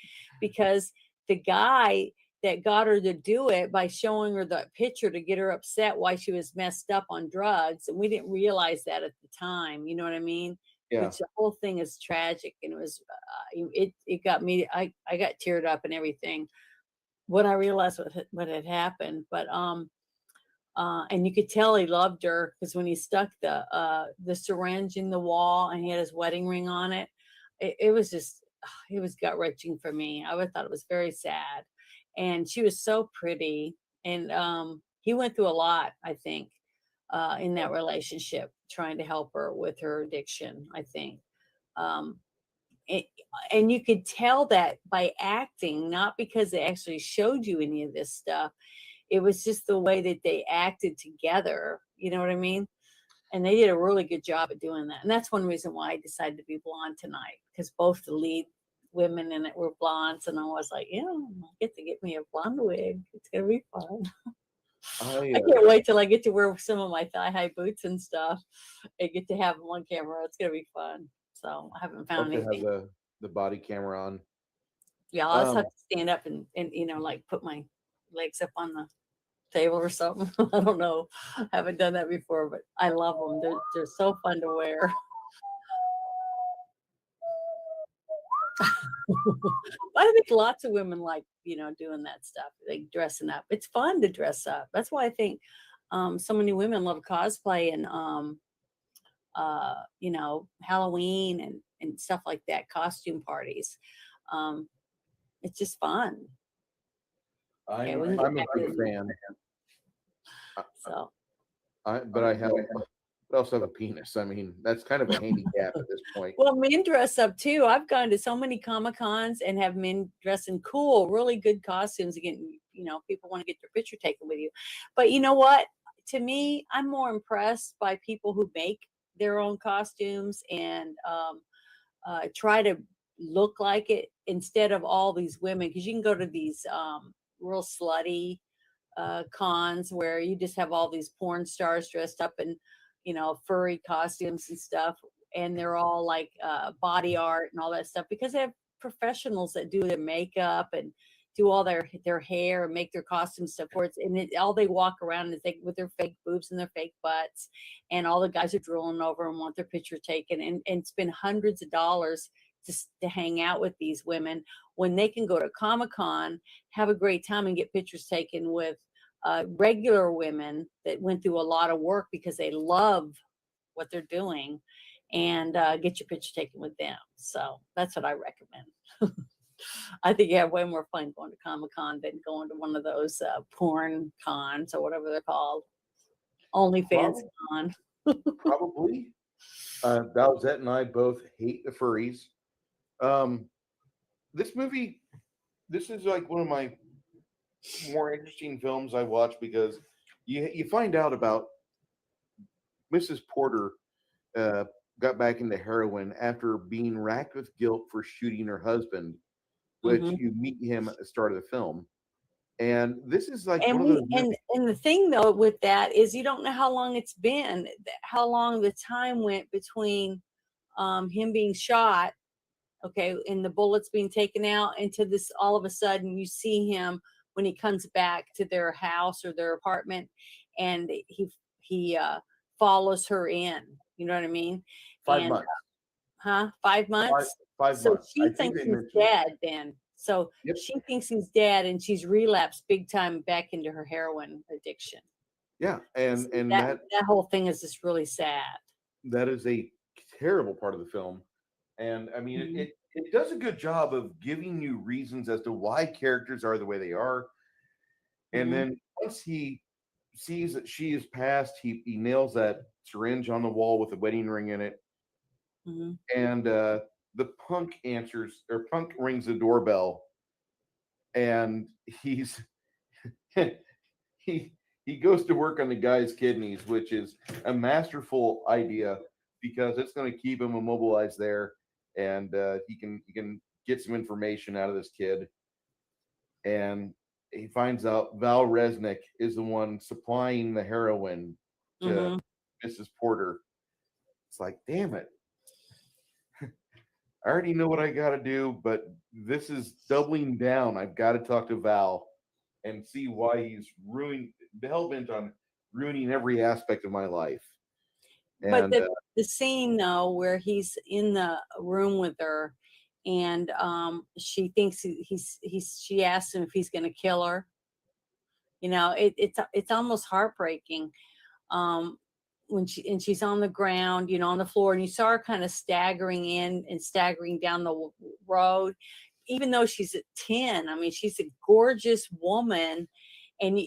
because the guy that got her to do it by showing her the picture to get her upset why she was messed up on drugs, and we didn't realize that at the time. You know what I mean? Yeah. Which the whole thing is tragic, and it was it got me. I got teared up and everything when I realized what had happened. But and you could tell he loved her because when he stuck the syringe in the wall and he had his wedding ring on it, it was gut wrenching for me. I thought it was very sad. And she was so pretty. And he went through a lot, I think, in that relationship, trying to help her with her addiction, I think. and you could tell that by acting, not because they actually showed you any of this stuff. It was just the way that they acted together. You know what I mean? And they did a really good job at doing that. And that's one reason why I decided to be blonde tonight, because both the lead women in it were blondes, and I was like, yeah, I get to get me a blonde wig. It's gonna be fun. I can't wait till I get to wear some of my thigh-high boots and stuff and get to have them on camera. It's gonna be fun. So I haven't found to have anything. the body camera on. Yeah, I'll just have to stand up and like put my legs up on the table or something. I don't know. I haven't done that before, but I love them. They're so fun to wear. I think lots of women like, doing that stuff, like dressing up. It's fun to dress up. That's why I think so many women love cosplay and Halloween and stuff like that, costume parties. It's just fun. I'm a big fan. So, but I also have a penis. I mean, that's kind of a handicap at this point. well, men dress up too. I've gone to so many Comic-Cons and have men dress in cool, really good costumes. Again, people want to get their picture taken with you. But you know what? To me, I'm more impressed by people who make their own costumes and try to look like it instead of all these women. Because you can go to these real slutty cons where you just have all these porn stars dressed up in furry costumes and stuff, and they're all like body art and all that stuff, because they have professionals that do their makeup and do all their hair and make their costume stuff for it. And all they walk around is with their fake boobs and their fake butts, and all the guys are drooling over and want their picture taken and spend hundreds of dollars just to hang out with these women, when they can go to Comic-Con, have a great time and get pictures taken with regular women that went through a lot of work because they love what they're doing, and get your picture taken with them. So that's what I recommend. I think you have way more fun going to Comic-Con than going to one of those porn cons or whatever they're called. OnlyFans con. Probably. Dowsette and I both hate the furries. This movie, this is like one of my more interesting films I watch, because you find out about Mrs. Porter got back into heroin after being racked with guilt for shooting her husband, which you meet him at the start of the film. And this is like one of those movies. And the thing though with that is you don't know how long it's been, how long the time went between him being shot, okay, and the bullets being taken out, into this, all of a sudden you see him when he comes back to their house or their apartment, and he follows her in. You know what I mean? 5 and, months. 5 months? 5 So months. she thinks he's dead then. So she thinks he's dead, and she's relapsed big time back into her heroin addiction. Yeah, and that whole thing is just really sad. That is a terrible part of the film. And I mean, it does a good job of giving you reasons as to why characters are the way they are. And then once he sees that she is passed, he nails that syringe on the wall with a wedding ring in it. And the punk rings the doorbell, and he goes to work on the guy's kidneys, which is a masterful idea, because it's going to keep him immobilized there, and he can get some information out of this kid. And he finds out Val Resnick is the one supplying the heroin to Mrs. Porter. It's like, damn it. I already know what I got to do, but this is doubling down. I've got to talk to Val and see why he's hell-bent on ruining every aspect of my life. And, but the scene though, where he's in the room with her, and she thinks she asks him if he's going to kill her. It's almost heartbreaking. When she's on the ground, on the floor, and you saw her kind of staggering in and staggering down the road, even though she's at 10. I mean, she's a gorgeous woman, and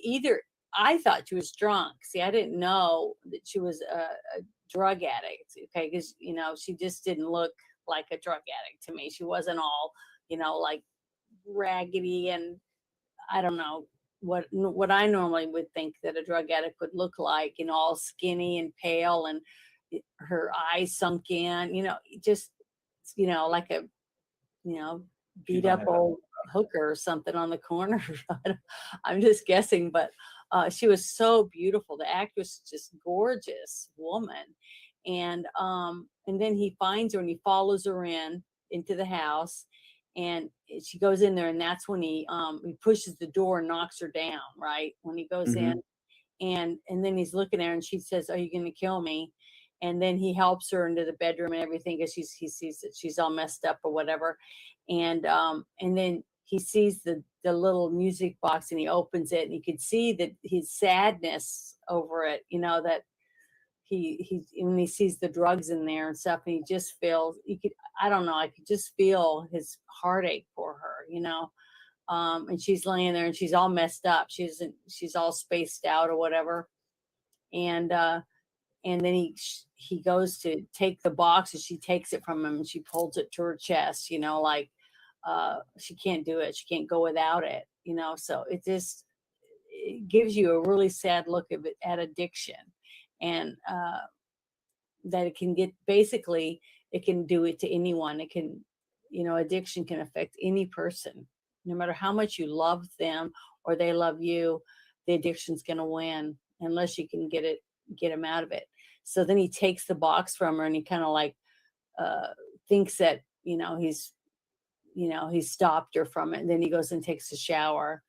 I thought she was drunk. See, I didn't know that she was a drug addict. Okay, because she just didn't look like a drug addict to me. She wasn't all, like raggedy, and I don't know what I normally would think that a drug addict would look like, all skinny and pale, and her eyes sunk in, just, like a, beat up old hooker or something on the corner. I'm just guessing, but she was so beautiful. The actress, just gorgeous woman. And then he finds her and he follows her into the house, and she goes in there, and that's when he pushes the door and knocks her down, right when he goes in. And then he's looking at her, and she says, "Are you going to kill me?" And then he helps her into the bedroom and everything, because he sees that she's all messed up or whatever. And then he sees the little music box, and he opens it, and you could see that his sadness over it, that he when he sees the drugs in there and stuff, and he just feels, I don't know, I could just feel his heartache for her. And she's laying there, and she's all messed up. She's all spaced out or whatever. And then he goes to take the box, and she takes it from him, and she pulls it to her chest, like she can't do it. She can't go without it, so it gives you a really sad look at addiction, and that it can get, basically it can do it to anyone. It can, addiction can affect any person, no matter how much you love them or they love you. The addiction's going to win unless you can get them out of it. So then he takes the box from her, and he kind of like thinks that he's stopped her from it. And then he goes and takes a shower,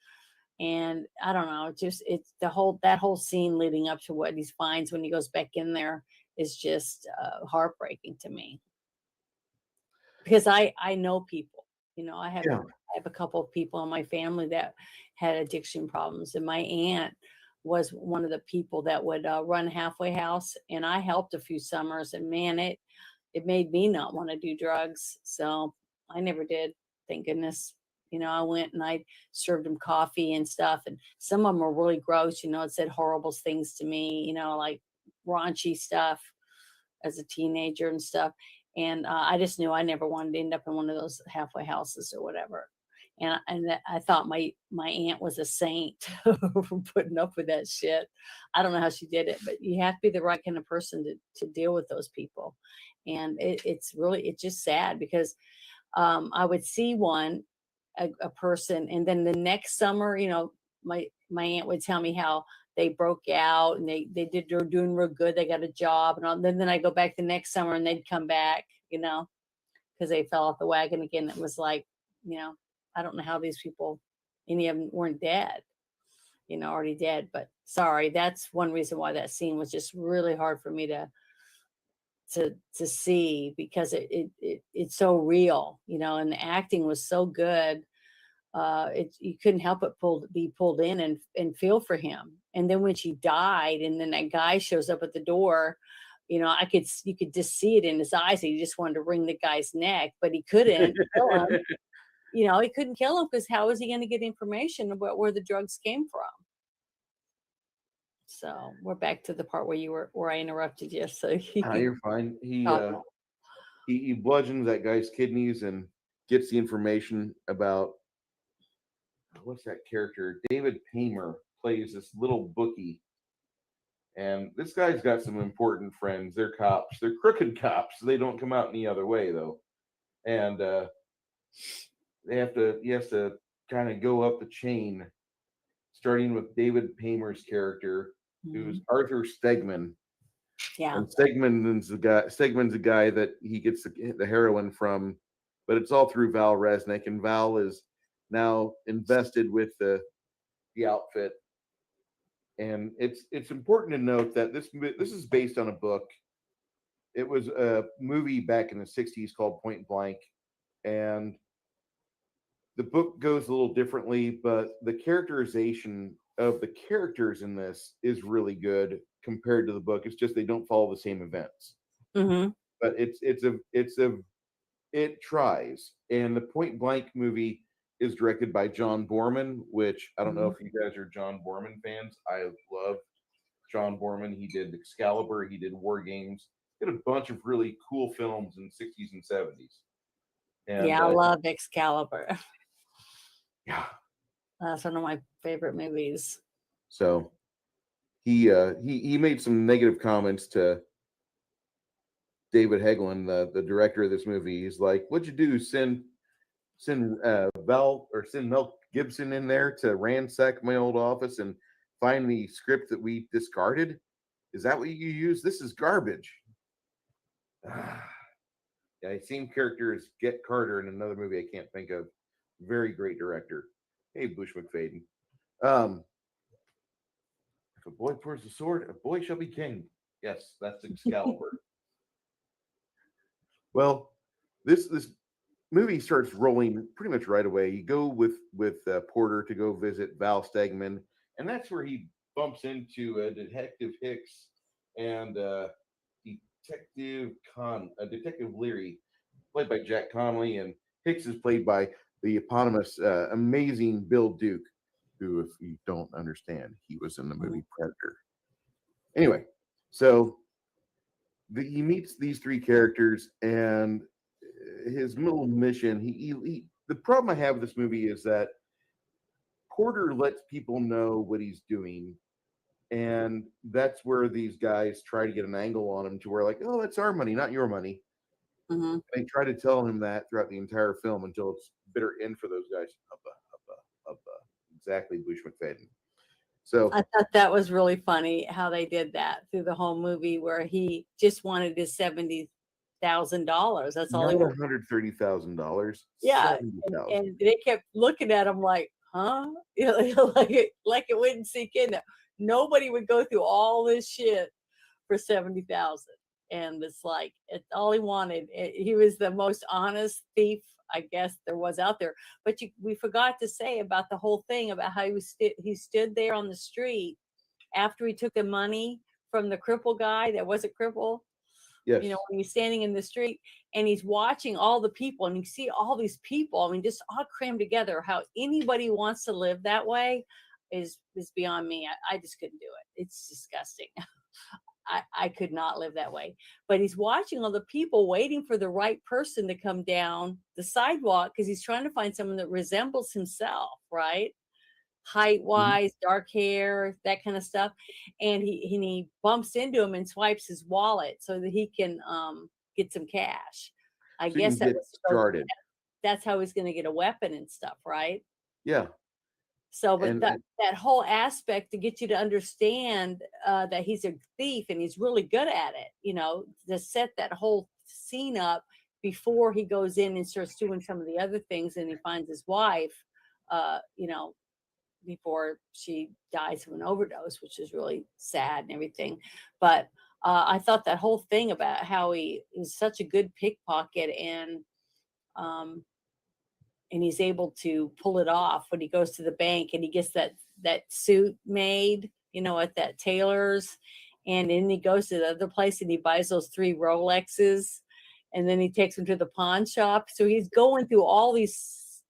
and I don't know, it's that whole scene leading up to what he finds when he goes back in there is just heartbreaking to me, because I know people, I have a couple of people in my family that had addiction problems, and my aunt was one of the people that would run Halfway House, and I helped a few summers, and man, it made me not want to do drugs. So I never did, thank goodness. I went and I served them coffee and stuff, and some of them were really gross. It said horrible things to me, like raunchy stuff as a teenager and stuff. And I just knew I never wanted to end up in one of those halfway houses or whatever. And I thought my aunt was a saint for putting up with that shit. I don't know how she did it, but you have to be the right kind of person to deal with those people. And it's just sad, because I would see a person, and then the next summer, my aunt would tell me how they broke out, and they're doing real good. They got a job, and all. Then I go back the next summer, and they'd come back, because they fell off the wagon again. It was like, I don't know how these people, any of them weren't dead, already dead. But sorry, that's one reason why that scene was just really hard for me to see, because it's so real, and the acting was so good. You couldn't help but be pulled in and feel for him. And then when she died, and then that guy shows up at the door, you could just see it in his eyes. He just wanted to wring the guy's neck, but he couldn't kill him. He couldn't kill him, because how was he going to get information about where the drugs came from? So we're back to the part where I interrupted you. So you're fine. He bludgeons that guy's kidneys and gets the information about, what's that character? David Paymer plays this little bookie. And this guy's got some important friends. They're cops. They're crooked cops. They don't come out any other way, though. And he has to kind of go up the chain, starting with David Paymer's character, who's Arthur Stegman. Yeah. And Stegman's the guy that he gets the heroin from, but it's all through Val Resnick, and Val is now invested with the outfit. And it's important to note that this is based on a book. It was a movie back in the 60s called Point Blank, and the book goes a little differently, but the characterization of the characters in this is really good compared to the book. It's just they don't follow the same events. Mm-hmm. But it tries. And the Point Blank movie is directed by John Borman, which I don't know if you guys are John Borman fans. I love John Borman. He did Excalibur. He did War Games. did a bunch of really cool films in the 60s and 70s. And Yeah, I love Excalibur. yeah, That's one of my favorite movies. so he made some negative comments to David Hegland, the director of this movie. He's like, "What'd you do? Send Mel Gibson in there to ransack my old office and find the script that we discarded? Is that what you use? This is garbage." Yeah, same character as Get Carter in another movie I can't think of. Very great director. Hey, Bush McFadden. If a boy pours the sword, a boy shall be king. Yes, that's Excalibur. Well, this movie starts rolling pretty much right away. You go with Porter to go visit Val Stegman, and that's where he bumps into Detective Hicks and Detective Leary, played by Jack Connolly, and Hicks is played by the eponymous, amazing Bill Duke, who, if you don't understand, he was in the movie Predator. Anyway, so he meets these three characters, and his middle mission. The problem I have with this movie is that Porter lets people know what he's doing, and that's where these guys try to get an angle on him to where, like, oh, that's our money, not your money. Mm-hmm. They try to tell him that throughout the entire film until it's bitter end for those guys. Exactly, Bush McFadden. So I thought that was really funny how they did that through the whole movie, where he just wanted his $70,000. That's all he not wanted. $130,000. Yeah, $70,000. and they kept looking at him like, huh? You know, like it wouldn't sink in. Nobody would go through all this shit for 70,000. And it's like, it's all he wanted. He was the most honest thief, I guess, there was out there. But we forgot to say about the whole thing about how he stood there on the street after he took the money from the cripple guy that wasn't crippled. Yes. You know, when he's standing in the street and he's watching all the people, and you see all these people, I mean, just all crammed together. How anybody wants to live that way is beyond me. I just couldn't do it. It's disgusting. I could not live that way. But he's watching all the people waiting for the right person to come down the sidewalk, because he's trying to find someone that resembles himself, right? Height wise, dark hair, that kind of stuff. And he bumps into him and swipes his wallet so that he can get some cash. I guess that was started. That's how he's going to get a weapon and stuff, right? Yeah. So, but that whole aspect to get you to understand that he's a thief and he's really good at it, you know, to set that whole scene up before he goes in and starts doing some of the other things, and he finds his wife, you know, before she dies of an overdose, which is really sad and everything. But I thought that whole thing about how he is such a good pickpocket, and he's able to pull it off when he goes to the bank and he gets that suit made, you know, at that tailor's, and then he goes to the other place and he buys those 3 Rolexes, and then he takes them to the pawn shop. So he's going through all these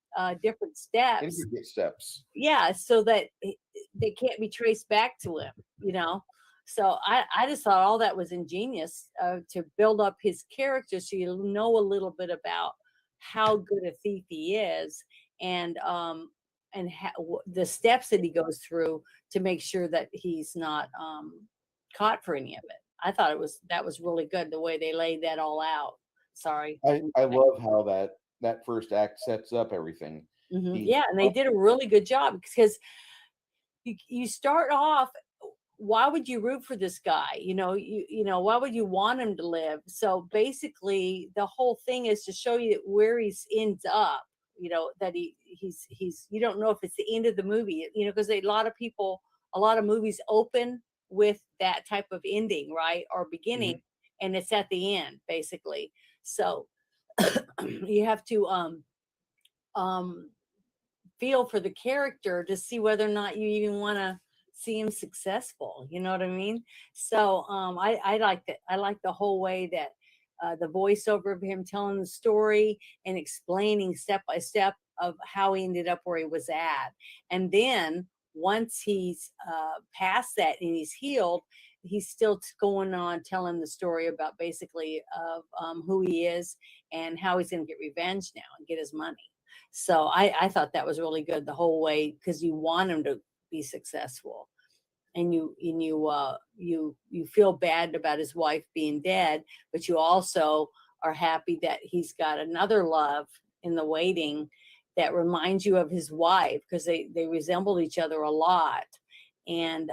different steps. Intricate steps. Yeah, so that they can't be traced back to him, you know. So I just thought all that was ingenious to build up his character, so you know a little bit about how good a thief he is, and the steps that he goes through to make sure that he's not caught for any of it. I thought that was really good, the way they laid that all out. Sorry. I love how that first act sets up everything. Mm-hmm. Yeah, and they did a really good job, because you start off, why would you root for this guy? You know, why would you want him to live? So basically, the whole thing is to show you where he ends up. You know, that he's you don't know if it's the end of the movie. You know, because a lot of movies open with that type of ending, right, or beginning, and it's at the end basically. So you have to feel for the character to see whether or not you even want to see him successful. You know what I mean? So I like that. I like the whole way that the voiceover of him telling the story and explaining step by step of how he ended up where he was at. And then once he's past that and he's healed, he's still going on telling the story about basically of who he is and how he's going to get revenge now and get his money. So I thought that was really good the whole way, because you want him to be successful, and you feel bad about his wife being dead, but you also are happy that he's got another love in the waiting that reminds you of his wife, because they resembled each other a lot. And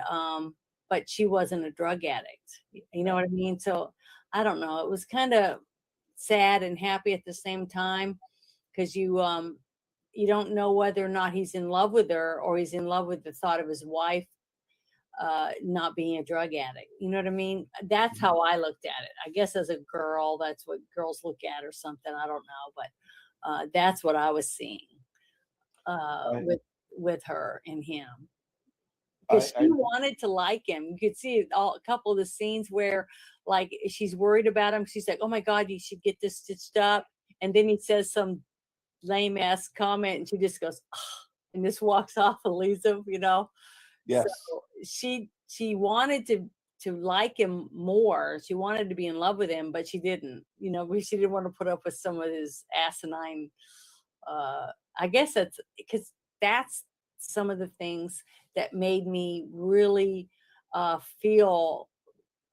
but she wasn't a drug addict, you know what I mean? So I don't know, it was kind of sad and happy at the same time, because you don't know whether or not he's in love with her, or he's in love with the thought of his wife not being a drug addict. You know what I mean? That's how I looked at it. I guess as a girl, that's what girls look at or something. I don't know, but that's what I was seeing with her and him. Because she wanted to like him. You could see a couple of the scenes where, like, she's worried about him. She's like, "Oh my God, you should get this stitched up." And then he says some lame ass comment, and she just goes, "Ugh," and just walks off and leaves him. Yes. So she wanted to like him more. She wanted to be in love with him, but she didn't. She didn't want to put up with some of his asinine. I guess that's because that's some of the things that made me really feel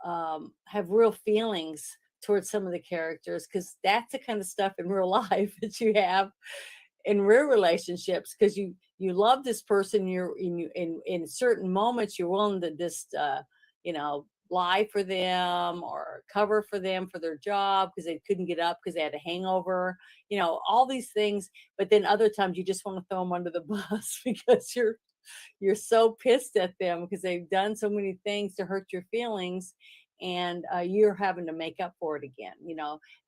have real feelings towards some of the characters, because that's the kind of stuff in real life that you have in real relationships, because you love this person, you're in certain moments you're willing to just lie for them or cover for them for their job because they couldn't get up because they had a hangover, all these things. But then other times you just want to throw them under the bus because you're so pissed at them because they've done so many things to hurt your feelings, and you're having to make up for it again.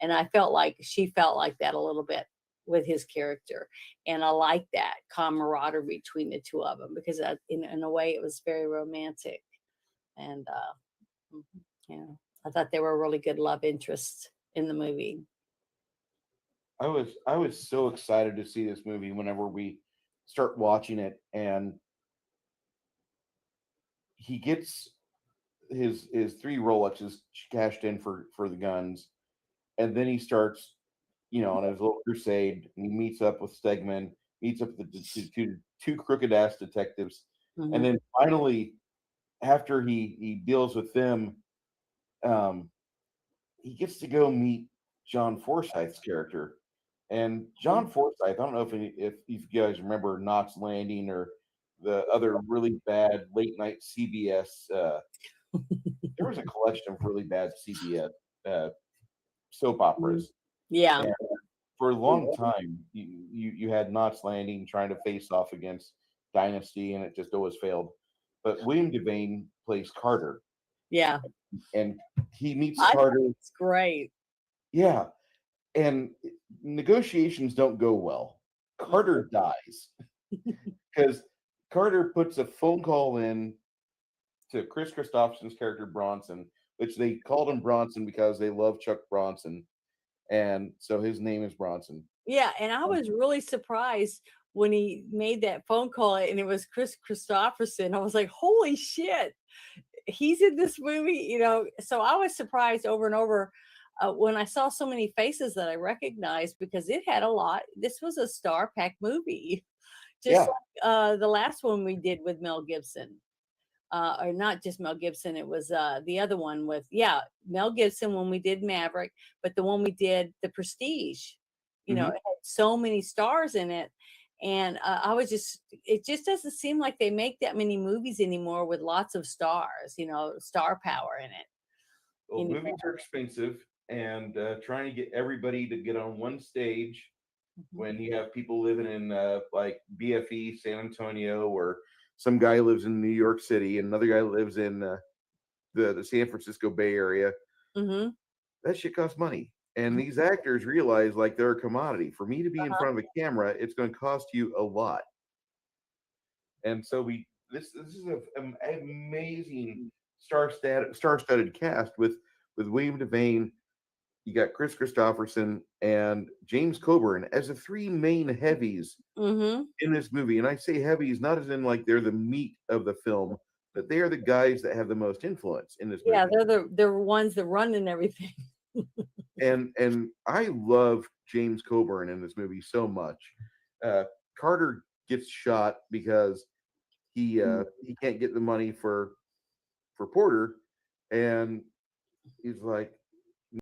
And I felt like she felt like that a little bit with his character, and I like that camaraderie between the two of them, because in a way it was very romantic. And I thought they were a really good love interest in the movie. I was so excited to see this movie whenever we start watching it, and he gets his 3 Rolexes cashed in for the guns, and then he starts on his little crusade, and he meets up with Stegman, meets up with the two crooked ass detectives, and then finally, after he deals with them, he gets to go meet John Forsythe's character. And John Forsythe, I don't know if you guys remember Knots Landing or the other really bad late night CBS. There was a collection of really bad CBS soap operas. Yeah. And for a long time, you had Knots Landing trying to face off against Dynasty, and it just always failed. But William Devane plays Carter. Yeah. And he meets Carter. It's great. Yeah. And negotiations don't go well. Carter dies because Carter puts a phone call in to Chris Christopherson's character Bronson, which they called him Bronson because they love Chuck Bronson, and so his name is Bronson. Yeah, and I was really surprised when he made that phone call and it was Chris Christopherson. I was like, holy shit, he's in this movie, So I was surprised over and over when I saw so many faces that I recognized, because it had a lot. This was a star-packed movie, just like the last one we did with Mel Gibson. Or not just Mel Gibson, it was the other one with Mel Gibson when we did Maverick, but the one we did, The Prestige, it had so many stars in it. And it just doesn't seem like they make that many movies anymore with lots of stars, star power in it. Well, movies are expensive, and trying to get everybody to get on one stage when you have people living in like BFE, San Antonio, or some guy lives in New York City, and another guy lives in the San Francisco Bay Area. That shit costs money. And these actors realize like they're a commodity. For me to be in front of a camera, it's going to cost you a lot. And so this is an amazing star-studded cast with William Devane. You got Chris Christopherson and James Coburn as the 3 main heavies in this movie. And I say heavies not as in like they're the meat of the film, that they are the guys that have the most influence in this movie. Yeah, they're ones that run and everything. And I love James Coburn in this movie so much. Carter gets shot because he can't get the money for Porter, and he's like,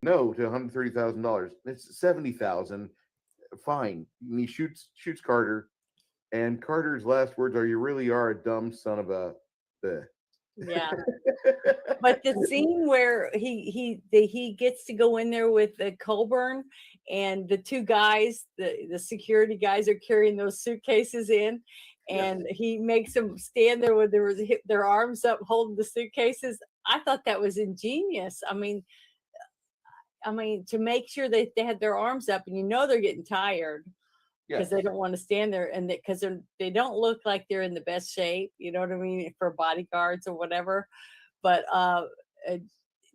no to $130,000. It's $70,000. Fine. And he shoots Carter, and Carter's last words are, "You really are a dumb son of a." Yeah. But the scene where he gets to go in there with the Colburn, and the two guys, the security guys, are carrying those suitcases in, and he makes them stand there with their arms up holding the suitcases. I thought that was ingenious. I mean, to make sure that they had their arms up, and they're getting tired because they don't want to stand there, and because they don't look like they're in the best shape, you know what I mean, for bodyguards or whatever. But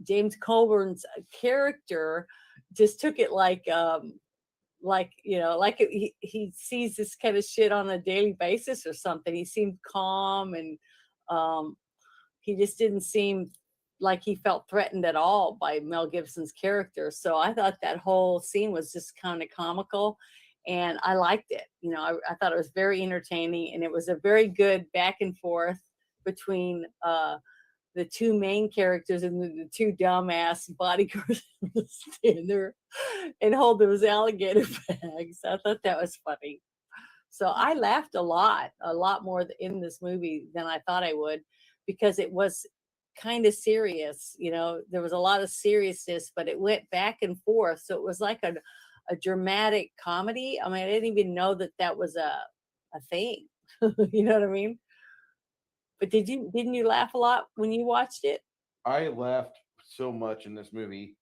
James Colburn's character just took it like he sees this kind of shit on a daily basis or something. He seemed calm, and he just didn't seem like he felt threatened at all by Mel Gibson's character. So I thought that whole scene was just kind of comical, and I liked it. I thought it was very entertaining, and it was a very good back and forth between the two main characters and the two dumbass bodyguards stand there and hold those alligator bags. I thought that was funny. So I laughed a lot more in this movie than I thought I would, because it was kind of serious. There was a lot of seriousness, but it went back and forth. So it was like a dramatic comedy. I mean, I didn't even know that was a thing. You know what I mean? But didn't you laugh a lot when you watched it? I laughed so much in this movie,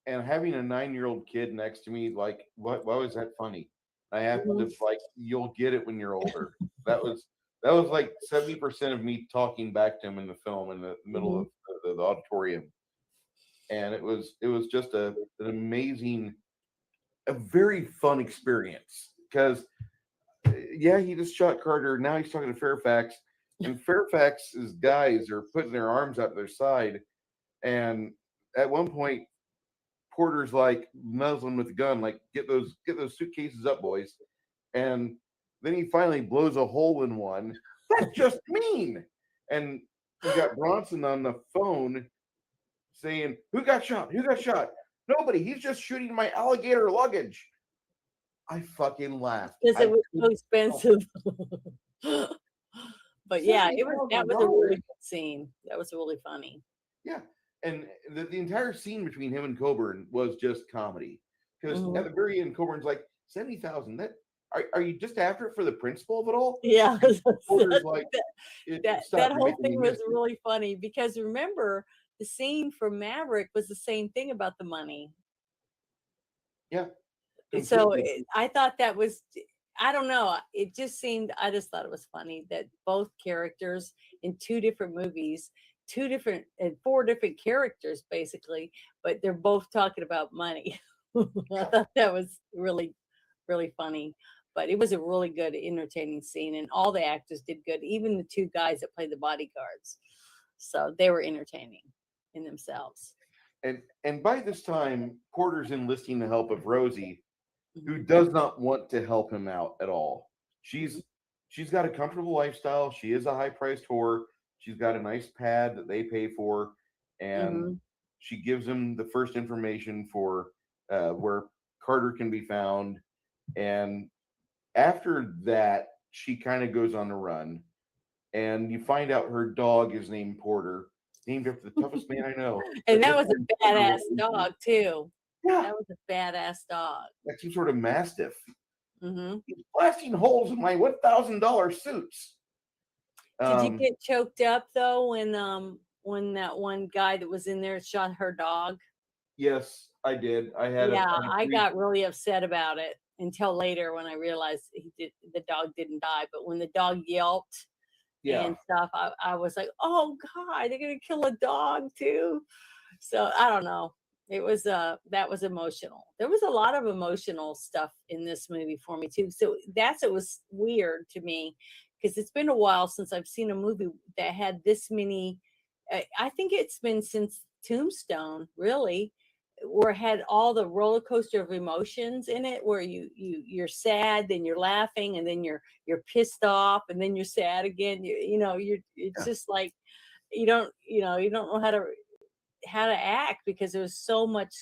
and having a 9-year-old kid next to me, like, why was that funny? I have to, like, you'll get it when you're older. That was like 70% of me talking back to him in the film in the middle of the auditorium, and it was just an amazing, a very fun experience, because he just shot Carter. Now he's talking to Fairfax. And Fairfax's guys are putting their arms up their side, and at one point, Porter's like nuzzling with the gun, like, get those suitcases up, boys. And then he finally blows a hole in one. That's just mean. And we got Bronson on the phone saying, "Who got shot? Who got shot? Nobody. He's just shooting my alligator luggage." I fucking laughed because it was so expensive. But yeah, that was a really good scene. That was really funny. Yeah, and the entire scene between him and Coburn was just comedy. Because at the very end, Coburn's like, 70,000. That are you just after it for the principle of it all? Yeah, like, that whole thing was really funny, because remember, the scene from Maverick was the same thing about the money. Yeah. So I thought that was. I don't know. It just seemed, I just thought it was funny that both characters in two different movies, four different characters basically, but they're both talking about money. I thought that was really, really funny. But it was a really good, entertaining scene, and all the actors did good, even the two guys that played the bodyguards. So they were entertaining in themselves. And by this time, Porter's enlisting the help of Rosie, who does not want to help him out at all. She's got a comfortable lifestyle. She is a high-priced whore. She's got a nice pad that they pay for, and she gives him the first information for where Carter can be found. And after that, she kind of goes on the run, and you find out her dog is named Porter, named after the toughest man I know. And that was a badass dog too. Yeah. That was a badass dog. Like some sort of mastiff. Mm-hmm. He's blasting holes in my $1,000 suits. Did you get choked up though when that one guy that was in there shot her dog? Yes, I did. I got really upset about it until later when I realized the dog didn't die. But when the dog yelped and stuff, I was like, oh God, they're gonna kill a dog too. So I don't know. It was that was emotional. There was a lot of emotional stuff in this movie for me too. So it was weird to me, because it's been a while since I've seen a movie that had this many. I think it's been since Tombstone, really, where it had all the roller coaster of emotions in it, where you're sad, then you're laughing, and then you're pissed off, and then you're sad again. It's just like you don't know how to act, because there was so much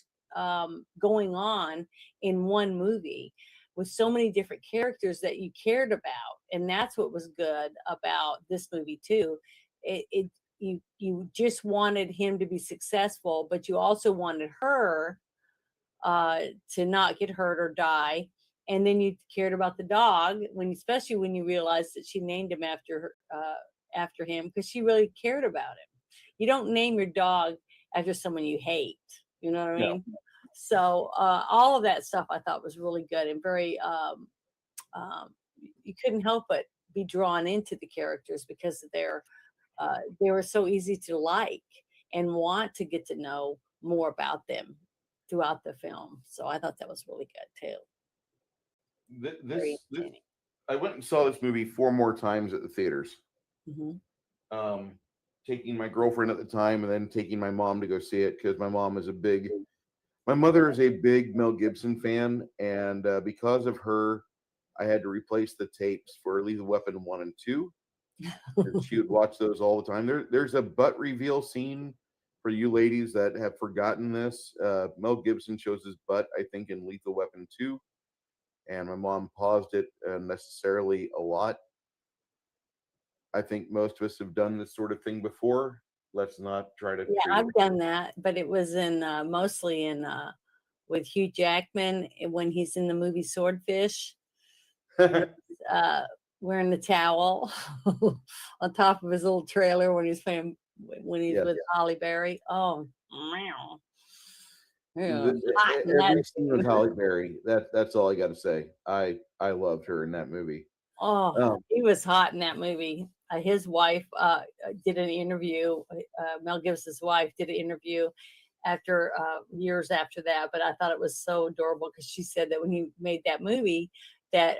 going on in one movie with so many different characters that you cared about. And that's what was good about this movie too. You just wanted him to be successful, but you also wanted her to not get hurt or die. And then you cared about the dog, especially when you realized that she named him after him, because she really cared about him. You don't name your dog after someone you hate. You know what I mean? So all of that stuff I thought was really good and very. You couldn't help but be drawn into the characters because they were so easy to like and want to get to know more about them throughout the film. So I thought that was really good too. Very entertaining. I went and saw this movie 4 more times at the theaters. Mhm. Taking my girlfriend at the time, and then taking my mom to go see it, because my mother is a big Mel Gibson fan, and because of her, I had to replace the tapes for Lethal Weapon 1 and 2. She would watch those all the time. There's a butt reveal scene for you ladies that have forgotten this. Mel Gibson shows his butt, I think, in Lethal Weapon 2, and my mom paused it unnecessarily a lot. I think most of us have done this sort of thing before. Let's not try to. Yeah, I've done that, but it was mostly with Hugh Jackman when he's in the movie Swordfish, wearing the towel on top of his little trailer when he's with Holly Berry. Oh, meow. Yeah, Every scene with Holly Berry. That's all I got to say. I loved her in that movie. Oh, he was hot in that movie. His wife did an interview. Mel Gibson's wife did an interview after years after that, but I thought it was so adorable because she said that when he made that movie, that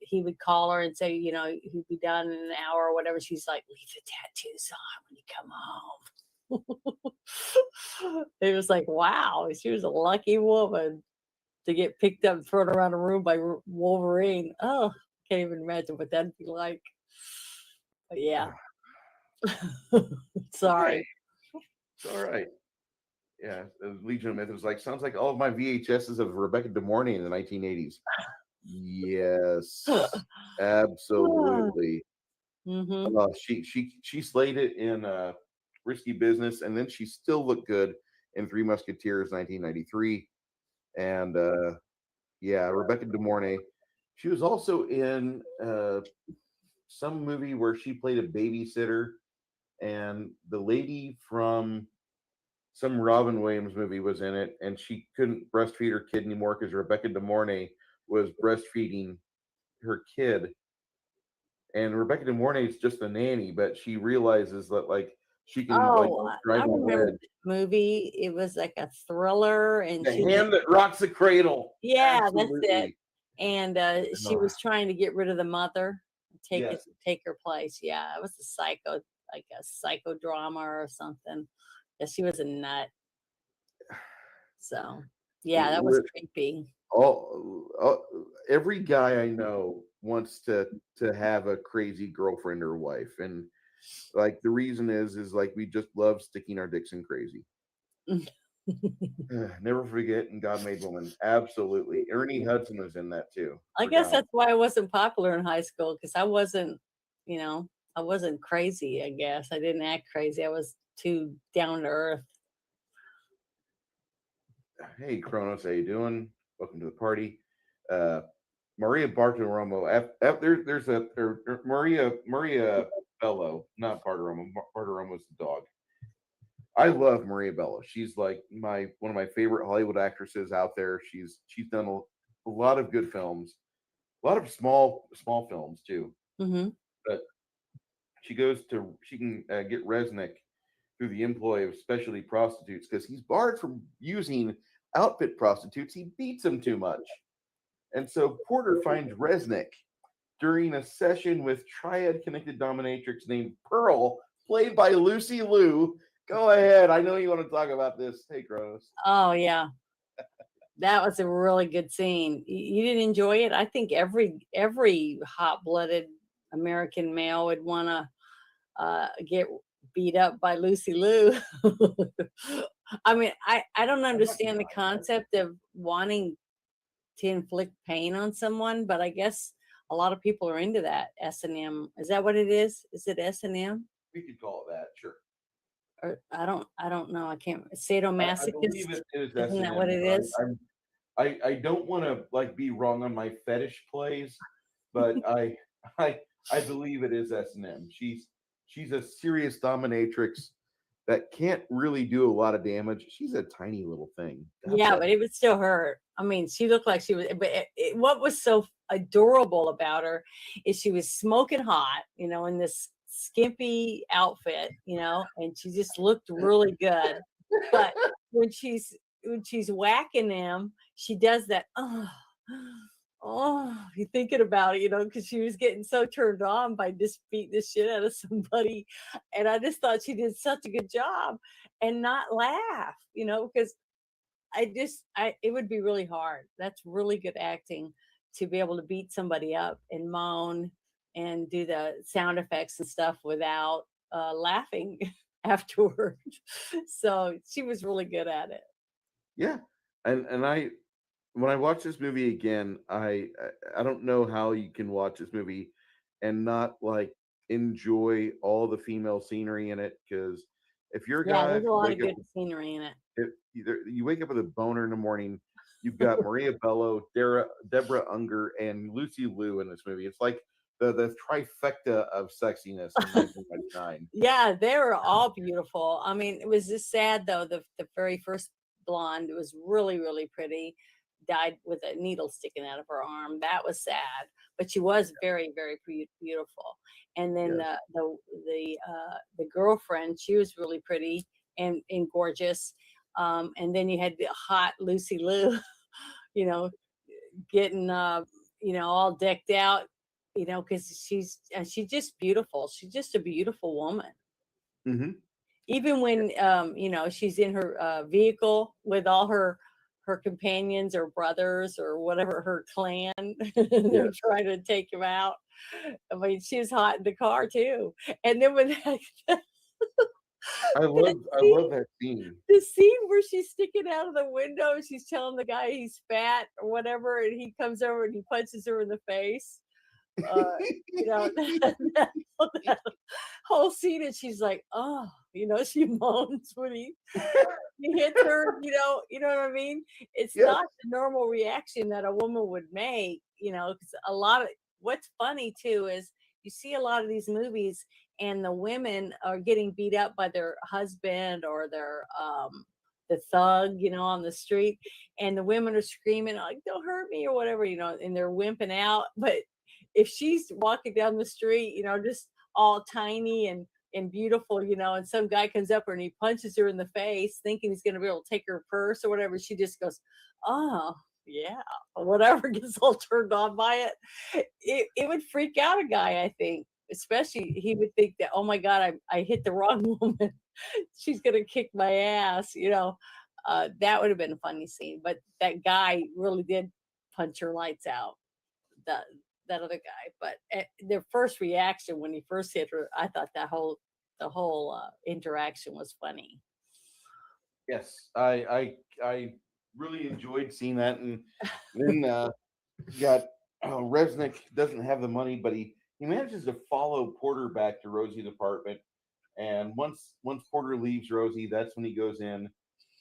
he would call her and say, he'd be done in an hour or whatever. She's like, leave the tattoos on when you come home. It was like, wow, she was a lucky woman to get picked up and thrown around a room by Wolverine. Oh, can't even imagine what that'd be like. But yeah. Sorry. It's all right. Yeah, Legion of Myth was like, sounds like all of my VHSs of Rebecca De Mornay in the 1980s. Yes, absolutely. She slayed it in Risky Business, and then she still looked good in Three Musketeers 1993. And Rebecca De Mornay. She was also in some movie where she played a babysitter, and the lady from some Robin Williams movie was in it, and she couldn't breastfeed her kid anymore because Rebecca De Mornay was breastfeeding her kid. And Rebecca De Mornay is just a nanny, but she realizes that she can drive I remember the movie. It was like a thriller, and The Hand That Rocks the Cradle. Yeah, absolutely. That's it. And she was trying to get rid of the mother, take her place. Yeah, it was a psychodrama or something. Yeah, she was a nut. So yeah, that was creepy. Every guy I know wants to have a crazy girlfriend or wife, and the reason is we just love sticking our dicks in crazy. Never forget, and God Made Woman. Absolutely. Ernie Hudson was in that too. I guess that's why I wasn't popular in high school, because I wasn't crazy. I guess I didn't act crazy. I was too down to earth. Hey, Kronos, how you doing? Welcome to the party. Maria Bartiromo. There's Maria Bello, not Bartiromo. Bartiromo's the dog. I love Maria Bello. She's like one of my favorite Hollywood actresses out there. She's done a lot of good films, a lot of small films too. Mm-hmm. But she can get Resnick through the employ of specialty prostitutes because he's barred from using outfit prostitutes. He beats them too much, and so Porter finds Resnick during a session with triad-connected dominatrix named Pearl, played by Lucy Liu. Go ahead. I know you want to talk about this. Hey, Gross. Oh yeah, that was a really good scene. You didn't enjoy it? I think every hot-blooded American male would want to get beat up by Lucy Liu. I mean, I don't understand the concept of wanting to inflict pain on someone, but I guess a lot of people are into that. S&M. Is that what it is? Is it S&M? We could call it that, sure. Or I don't know. I can't. I believe Sadomasochist. it is Isn't S&M. that what it is? I don't want to like be wrong on my fetish plays, but I believe it is S&M. She's a serious dominatrix that can't really do a lot of damage. She's a tiny little thing. God Yeah, bless but it would still hurt. I mean, she looked like she was, but what was so adorable about her is she was smoking hot, in this skimpy outfit, and she just looked really good. But when she's whacking them, she does that. Oh, you're thinking about it, because she was getting so turned on by just beating the shit out of somebody, and I just thought she did such a good job, and not laugh, because it would be really hard. That's really good acting to be able to beat somebody up and moan and do the sound effects and stuff without laughing afterward. So she was really good at it. Yeah, and when I watch this movie again, I don't know how you can watch this movie and not like enjoy all the female scenery in it, because if you're a Yeah, guy, there's a lot of wake good scenery in it. if you wake up with a boner in the morning, you've got Maria Bello, Deborah Unger, and Lucy Liu in this movie. It's like the trifecta of sexiness in 1999. Yeah, they were all beautiful. I mean, it was just sad though. The very first blonde was really, really pretty. Died with a needle sticking out of her arm. That was sad, but she was very, very beautiful. And then Yes. the girlfriend, she was really pretty and gorgeous. And then you had the hot Lucy Liu, getting all decked out, because she's just beautiful. She's just a beautiful woman. Mm-hmm. Even when she's in her vehicle with all her companions or brothers or whatever, her clan, they're Yes. trying to take him out. I mean, she was hot in the car too. And then when I love that scene. the scene where she's sticking out of the window, she's telling the guy he's fat or whatever, and he comes over and he punches her in the face. That whole scene, and she's like, oh, she moans when he hits her, you know what I mean? It's Yes. not the normal reaction that a woman would make, because what's funny too is you see a lot of these movies and the women are getting beat up by their husband or their the thug, on the street, and the women are screaming like, don't hurt me or whatever, and they're wimping out. But if she's walking down the street, just all tiny and beautiful, and some guy comes up her and he punches her in the face thinking he's going to be able to take her purse or whatever, she just goes, oh yeah, or whatever, gets all turned on by it would freak out a guy, I think. Especially he would think that, oh my God, I hit the wrong woman. She's going to kick my ass, that would have been a funny scene. But that guy really did punch her lights out, that other guy. But their first reaction when he first hit her, I thought the whole interaction was funny. Yes, I really enjoyed seeing that, and then got Resnick doesn't have the money, but he manages to follow Porter back to Rosie's apartment, and once Porter leaves Rosie, that's when he goes in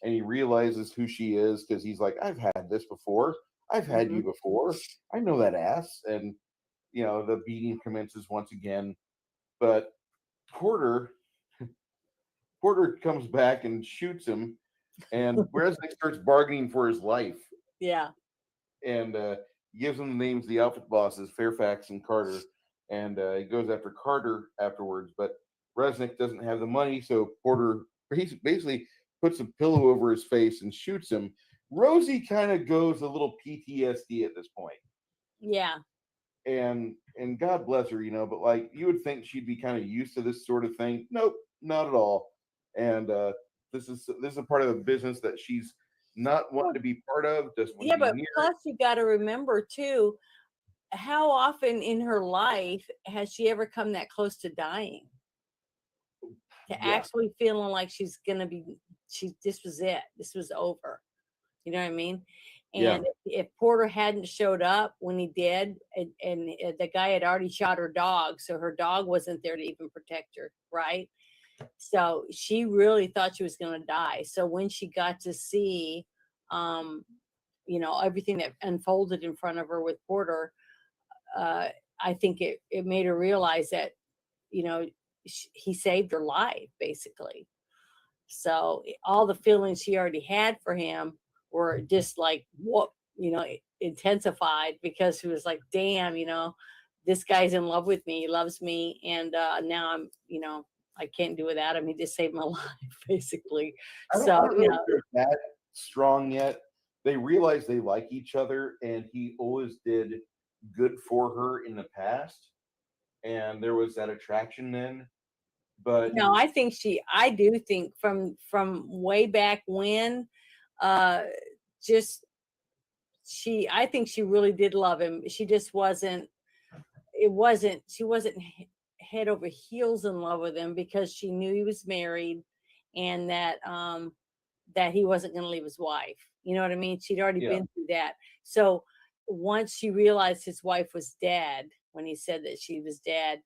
and he realizes who she is, because he's like, I've had this before, I've had you before, I know that ass, and the beating commences once again, but Porter comes back and shoots him, and Resnick starts bargaining for his life. Yeah. And gives him the names of the outfit bosses, Fairfax and Carter, and he goes after Carter afterwards. But Resnick doesn't have the money, so Porter basically puts a pillow over his face and shoots him. Rosie kind of goes a little PTSD at this point. Yeah. and God bless her, but like you would think she'd be kind of used to this sort of thing. Nope, not at all. And this is a part of the business that she's not wanting to be part of, just want Yeah, to be but near. plus you got to remember too, how often in her life has she ever come that close to dying? To Yeah. actually feeling like this was it. This was over. You know what I mean? Yeah. And if Porter hadn't showed up when he did, and the guy had already shot her dog, so her dog wasn't there to even protect her, right? So she really thought she was going to die. So when she got to see, everything that unfolded in front of her with Porter, I think it made her realize that, he saved her life, basically. So all the feelings she already had for him were just like, what, intensified, because she was like, damn, this guy's in love with me, he loves me. And now I'm, I can't do without him. He just saved my life, basically. I don't know if they're that strong yet. They realize they like each other, and he always did good for her in the past, and there was that attraction then. But no, I do think from way back when, I think she really did love him. She just she wasn't head over heels in love with him, because she knew he was married, and that he wasn't going to leave his wife. You know what I mean? She'd already been through that. So once she realized his wife was dead, when he said that she was dead,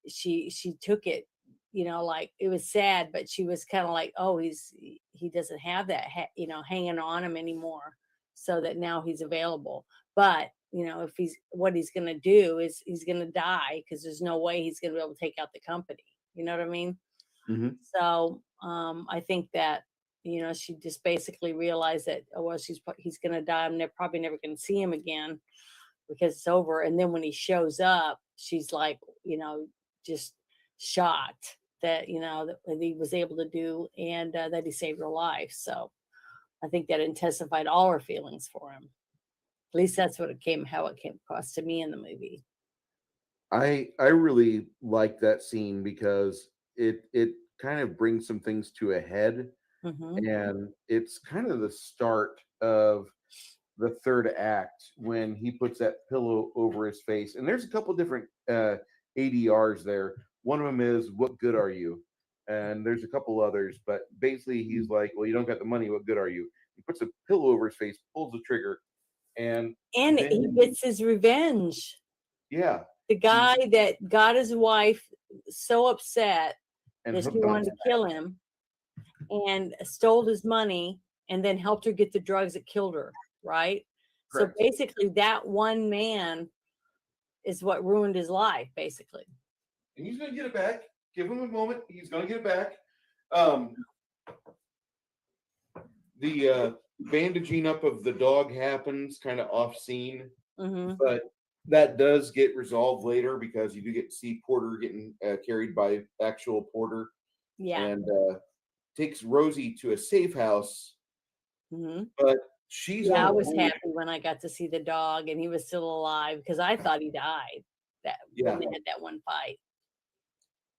she took it, like it was sad, but she was kind of like, oh, he doesn't have that, hanging on him anymore, so that now he's available. But if what he's going to do is he's going to die, because there's no way he's going to be able to take out the company. You know what I mean? Mhm. So I think that, she just basically realized that, oh, well, he's going to die. I'm probably never going to see him again, because it's over. And then when he shows up, she's like, just shocked that, that he was able to do, and that he saved her life. So I think that intensified all her feelings for him. At least that's how it came across to me in the movie. I really like that scene because it kind of brings some things to a head, Mm-hmm. and it's kind of the start of the third act when he puts that pillow over his face. And there's a couple different ADRs there. One of them is "What good are you?" and there's a couple others, but basically he's like, "Well, you don't got the money. What good are you?" He puts a pillow over his face, pulls the trigger, and And then he gets his revenge. yeah, The guy that got his wife so upset and that she hooked on wanted to kill him, and stole his money, and then helped her get the drugs that killed her, right? Correct. So basically that one man is what ruined his life, basically. And he's going to get it back. Give him a moment. He's going to get it back. The bandaging up of the dog happens kind of off scene, Mm-hmm. but that does get resolved later, because you do get to see Porter getting carried by actual Porter, Yeah. and takes Rosie to a safe house. Mm-hmm. But she's Yeah, I on was hold. happy when I got to see the dog and he was still alive, because I thought he died when they had that one fight.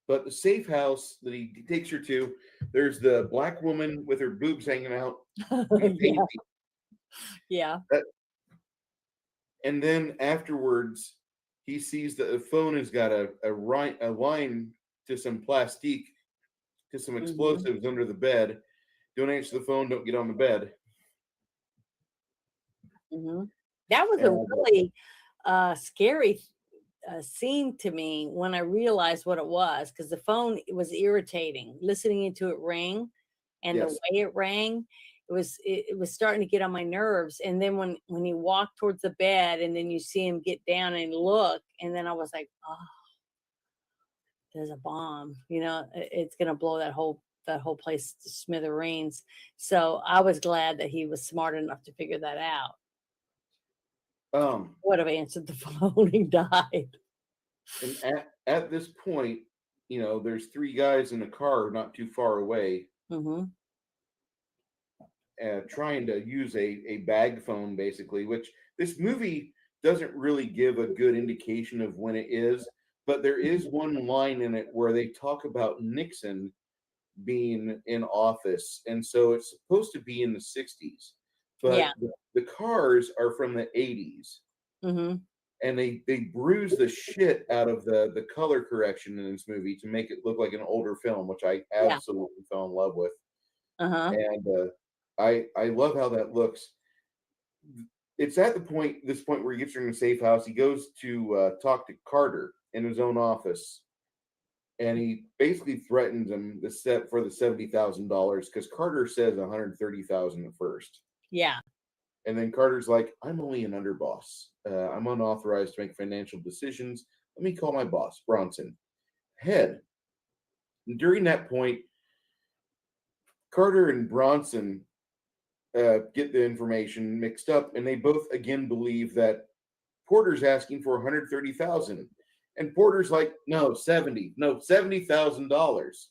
But the safe house that he takes her to, there's the black woman with her boobs hanging out. Yeah. Yeah. And then afterwards, he sees that the phone has got a line to some plastique, to some explosives under the bed. Don't answer the phone. Don't get on the bed. Mm-hmm. That was a really scary scene to me when I realized what it was, because the phone, it was irritating listening into it ring, and the way it rang, it was starting to get on my nerves. And then when he walked towards the bed, and then you see him get down and look, and then I was like, oh, there's a bomb, it's gonna blow that whole place to smithereens. So I was glad that he was smart enough to figure that out. Would have answered the phone, he died. And at this point, there's three guys in a car not too far away, trying to use a bag phone, basically, which this movie doesn't really give a good indication of when it is, but there is one line in it where they talk about Nixon being in office, and so it's supposed to be in the 60s, but Yeah. the cars are from the 80s, Mm-hmm. and they bruise the shit out of the color correction in this movie to make it look like an older film, which I Yeah. absolutely fell in love with. Uh-huh. And I love how that looks. It's at this point where he gets her in a safe house. He goes to talk to Carter in his own office, and he basically threatens him for the $70,000 because Carter says 130,000 at first. Yeah. And then Carter's like, I'm only an underboss. I'm unauthorized to make financial decisions. Let me call my boss, Bronson. Head. And during that point, Carter and Bronson get the information mixed up, and they both again believe that Porter's asking for 130,000, and Porter's like, no, $70,000.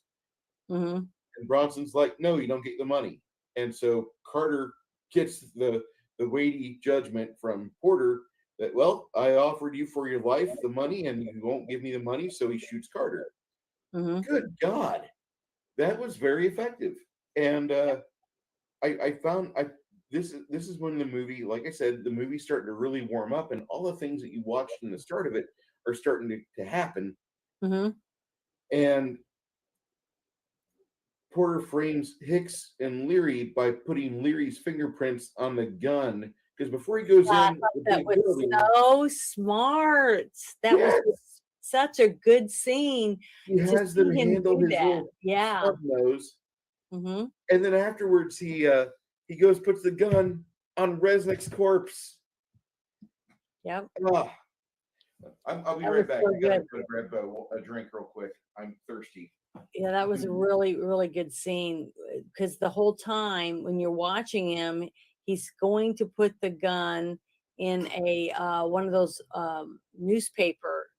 Mm-hmm. And Bronson's like, no, you don't get the money. And so Carter gets the weighty judgment from Porter that, well, I offered you for your life the money, and you won't give me the money, so he shoots Carter. Mm-hmm. Good God, that was very effective. And I found this is when the movie, like I said, the movie's starting to really warm up, and all the things that you watched in the start of it are starting to happen. Mm-hmm. And Porter frames Hicks and Leary by putting Leary's fingerprints on the gun, because before he goes I in thought the that big was building, so smart. That was yes, such a good scene he to has them see him handle do his that. little Yeah. snub nose, Mm-hmm. and then afterwards he goes puts the gun on Resnick's corpse. Yep. Ah, I'll be That right was back. so I gotta good. go grab a drink real quick. I'm thirsty. Yeah, that was a really, really good scene because the whole time when you're watching him, he's going to put the gun in a one of those newspaper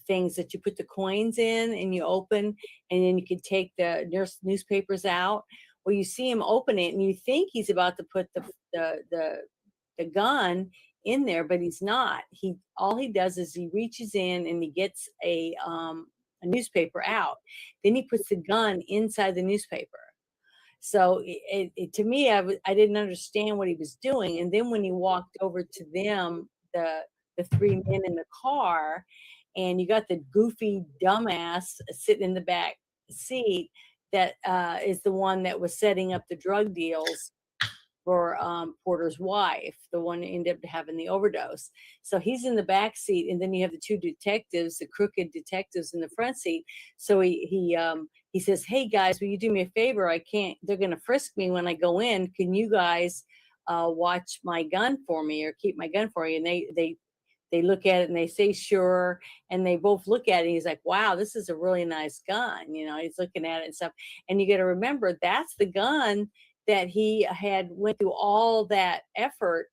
things that you put the coins in and you open, and then you can take the newspapers out. Well, you see him open it, and you think he's about to put the gun in there, but he's not. All he does is he reaches in and he gets a newspaper out. Then he puts the gun inside the newspaper. So to me, I didn't understand what he was doing. And then when he walked over to them, the three men in the car, and you got the goofy dumbass sitting in the back seat that is the one that was setting up the drug deals for Porter's wife, the one who ended up having the overdose. So he's in the back seat, and then you have the two detectives, the crooked detectives, in the front seat. So he says, "Hey guys, will you do me a favor? They're gonna frisk me when I go in. Can you guys watch my gun for me, or keep my gun for you?" And they look at it and they say, "Sure." And they both look at it. And he's like, "Wow, this is a really nice gun." He's looking at it and stuff. And you got to remember, that's the gun that he had went through all that effort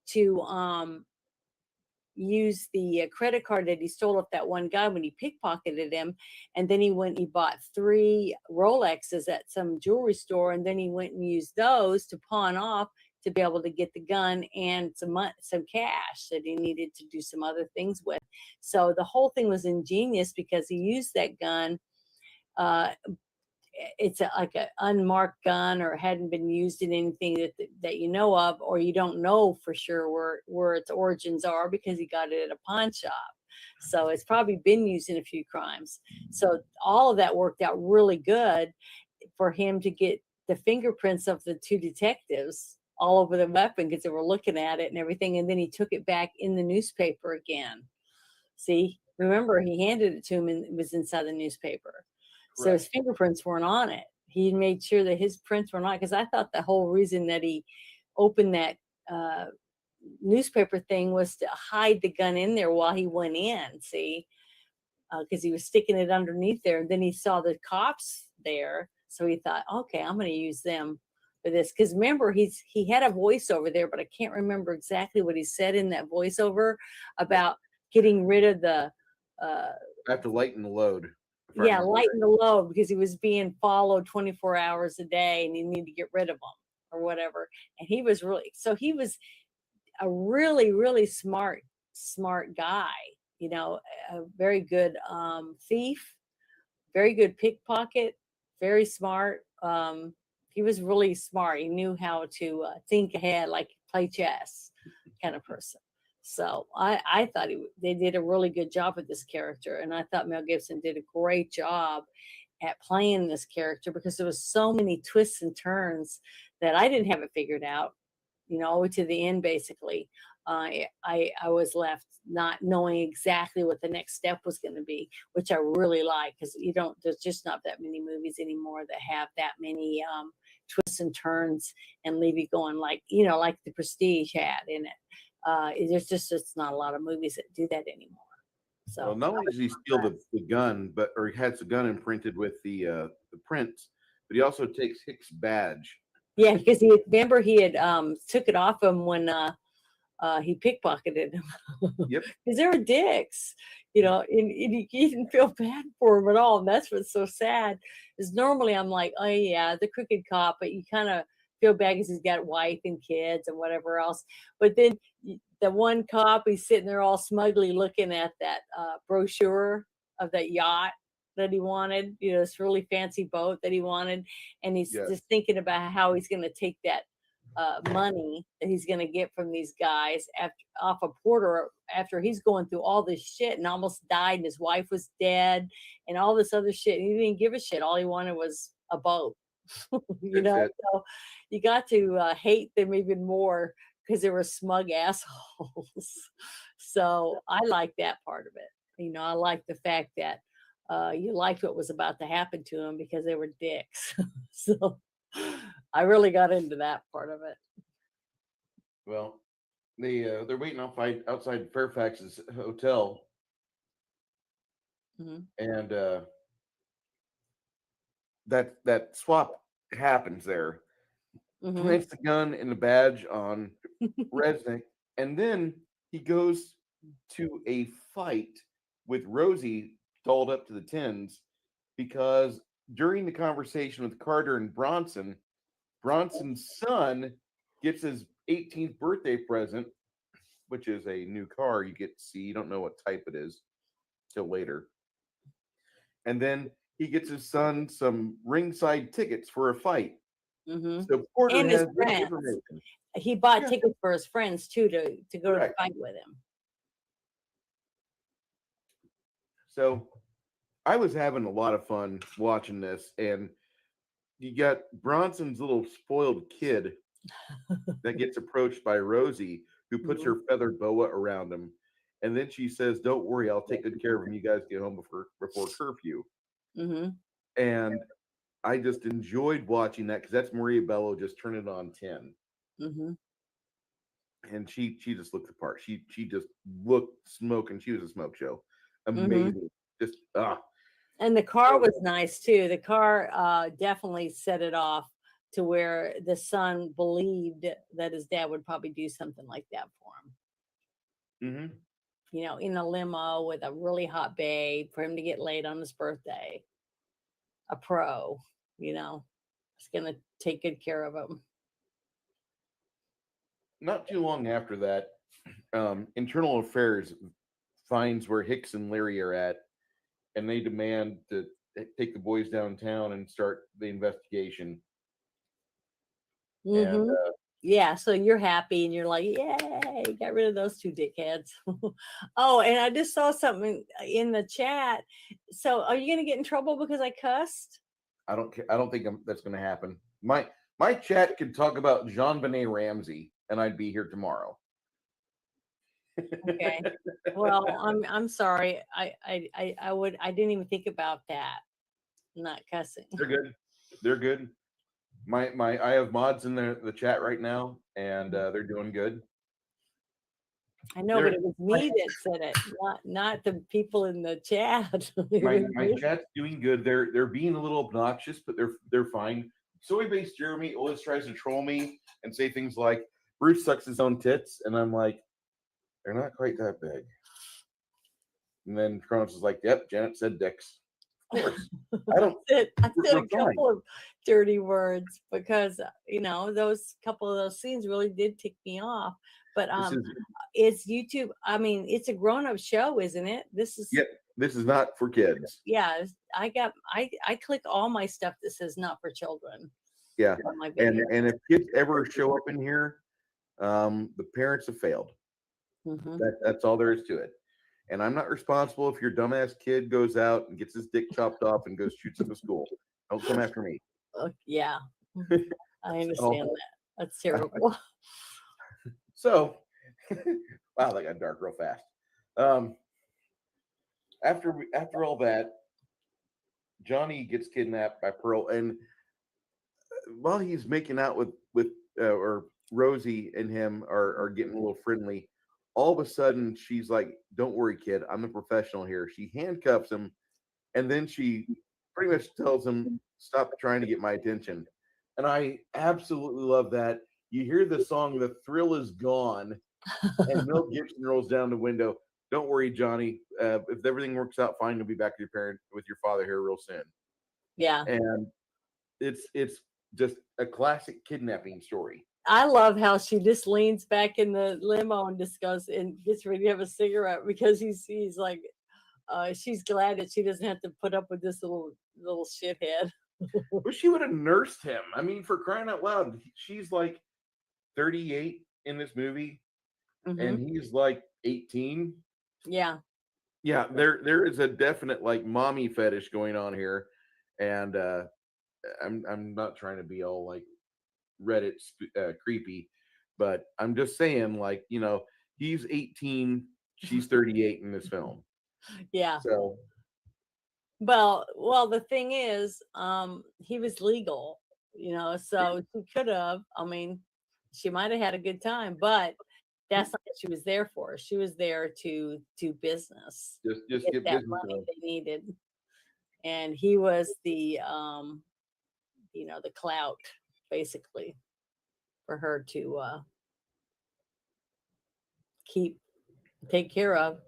to use the credit card that he stole off that one guy when he pickpocketed him. And then he bought 3 Rolexes at some jewelry store. And then he went and used those to pawn off to be able to get the gun and some cash that he needed to do some other things with. So the whole thing was ingenious because he used that gun. It's like an unmarked gun, or hadn't been used in anything that you know of, or you don't know for sure where its origins are, because he got it at a pawn shop. So it's probably been used in a few crimes. So all of that worked out really good for him to get the fingerprints of the 2 detectives all over the weapon, because they were looking at it and everything. And then he took it back in the newspaper again. See, remember, he handed it to him and it was inside the newspaper. So his fingerprints weren't on it. He made sure that his prints were not, because I thought the whole reason that he opened that newspaper thing was to hide the gun in there while he went in, see, because he was sticking it underneath there. And then he saw the cops there. So he thought, okay, I'm going to use them for this. Because remember, he had a voiceover there, but I can't remember exactly what he said in that voiceover about getting rid of the. I have to lighten the load. Yeah, lighten the load, because he was being followed 24 hours a day and you need to get rid of them or whatever. And he was a really, really smart smart guy, a very good thief, very good pickpocket, very smart. He was really smart. He knew how to think ahead, like play chess kind of person. So I thought they did a really good job with this character. And I thought Mel Gibson did a great job at playing this character because there was so many twists and turns that I didn't have it figured out, to the end, basically. I was left not knowing exactly what the next step was going to be, which I really like because there's just not that many movies anymore that have that many twists and turns and leave you going like The Prestige had in it. It's not a lot of movies that do that anymore. So Well, not only does he steal the gun, or he has the gun imprinted with the prints, but he also takes Hick's badge. yeah, because he had took it off him when he pickpocketed him. Yep. Because they were dicks, and you didn't feel bad for him at all. And that's what's so sad. Is normally I'm like, oh yeah, the crooked cop, but you kind of feel bad because he's got wife and kids and whatever else. But then the one cop, he's sitting there all smugly looking at that brochure of that yacht that he wanted, this really fancy boat that he wanted. And he's just thinking about how he's going to take that money that he's going to get from these guys off a porter after he's going through all this shit and almost died and his wife was dead and all this other shit. And he didn't give a shit. All he wanted was a boat. So you got to hate them even more because they were smug assholes. So I like that part of it. I like the fact that you liked what was about to happen to them because they were dicks. So I really got into that part of it. Well, they're waiting outside Fairfax's hotel, and that swap happens there. Plants the gun and the badge on Resnick, and then he goes to a fight with Rosie dolled up to the tins because during the conversation with Carter and Bronson, Bronson's son gets his 18th birthday present, which is a new car you get to see. You don't know what type it is till later. And then he gets his son some ringside tickets for a fight. So Porter and has his friends. information. He bought tickets for his friends too to go to the fight with him. So I was having a lot of fun watching this, and you got Bronson's little spoiled kid that gets approached by Rosie, who puts her feathered boa around him, and then she says, "Don't worry, I'll take good care of him. You guys get home before curfew." And I just enjoyed watching that because that's Maria Bello just turning it on 10. And she just looked the part. She just looked smoking. She was a smoke show. Amazing. Just And the car was nice too. The car definitely set it off to where the son believed that his dad would probably do something like that for him. In a limo with a really hot babe for him to get laid on his birthday. A pro, is going to take good care of him. Not too long after that, Internal Affairs finds where Hicks and Larry are at, and they demand to take the boys downtown and start the investigation. And, yeah, so you're happy and you're like, yay, got rid of those two dickheads. Oh, and I just saw something in the chat. So are you going to get in trouble because I cussed? I don't care. I don't think that's going to happen. My chat could talk about Jean-Benet Ramsey, and I'd be here tomorrow. Okay. Well, I'm sorry. I didn't even think about that. Not cussing. They're good. I have mods in the chat right now, and they're doing good. I know, but it was me that said it, not the people in the chat. my chat's doing good. They're being a little obnoxious, but they're fine. Soy-based Jeremy always tries to troll me and say things like Bruce sucks his own tits, and I'm like, they're not quite that big. And then Kronos is like, yep, Janet said dicks. Of course. I said a couple of dirty words because those couple of those scenes really did tick me off. But it's YouTube. I mean, it's a grown-up show, isn't it? This is Yep. This is not for kids. yeah. I click all my stuff that says not for children Yeah. on my And video. if kids ever show up in here, the parents have failed. Mhm. That's all there is to it. And I'm not responsible if your dumbass kid goes out and gets his dick chopped off and goes shoots up a school. Don't come after me. Yeah, I understand Oh. that. That's terrible. So, wow, that got dark real fast. After all that, Johnny gets kidnapped by Pearl, and while he's making out with or Rosie and him are getting a little friendly, all of a sudden she's like, "Don't worry, kid, I'm the professional here." She handcuffs him, and then she pretty much tells him, "Stop trying to get my attention." And I absolutely love that. You hear the song "The Thrill Is Gone," and Mel Gibson rolls down the window. "Don't worry, Johnny. If everything works out fine, you'll be back with your father here real soon." Yeah, And it's just a classic kidnapping story. I love how she just leans back in the limo and gets ready to have a cigarette because he's like, she's glad that she doesn't have to put up with this little shithead. Well, she would have nursed him. I mean, for crying out loud, she's like 38 in this movie, Mhm. and he's like 18. Yeah, Yeah, there is a definite like mommy fetish going on here, and I'm not trying to be all like Reddit creepy, but I'm just saying, like, he's 18, she's 38 in this film. yeah. So Well, the thing is, he was legal, so she could have. I mean, she might have had a good time, but that's not what she was there for. She was there to do business, just get get that business money done. they needed, and he was the the clout basically for her to take care of.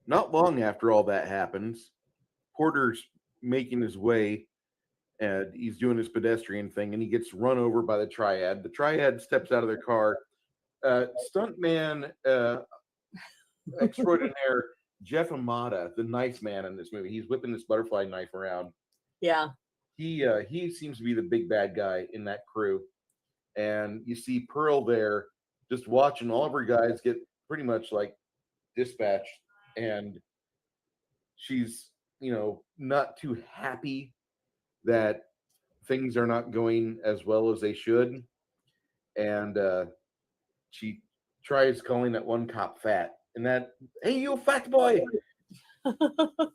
Not long after all that happens, Porter's making his way and he's doing his pedestrian thing and he gets run over by the triad. The triad steps out of their car. Stuntman extraordinaire Jeff Amata, the nice man in this movie, he's whipping this butterfly knife around. Yeah, He seems to be the big bad guy in that crew. And you see Pearl there just watching all of her guys get pretty much like dispatched. And she's, not too happy that things are not going as well as they should. And she tries calling that one cop fat. And that, "Hey, you fat boy." I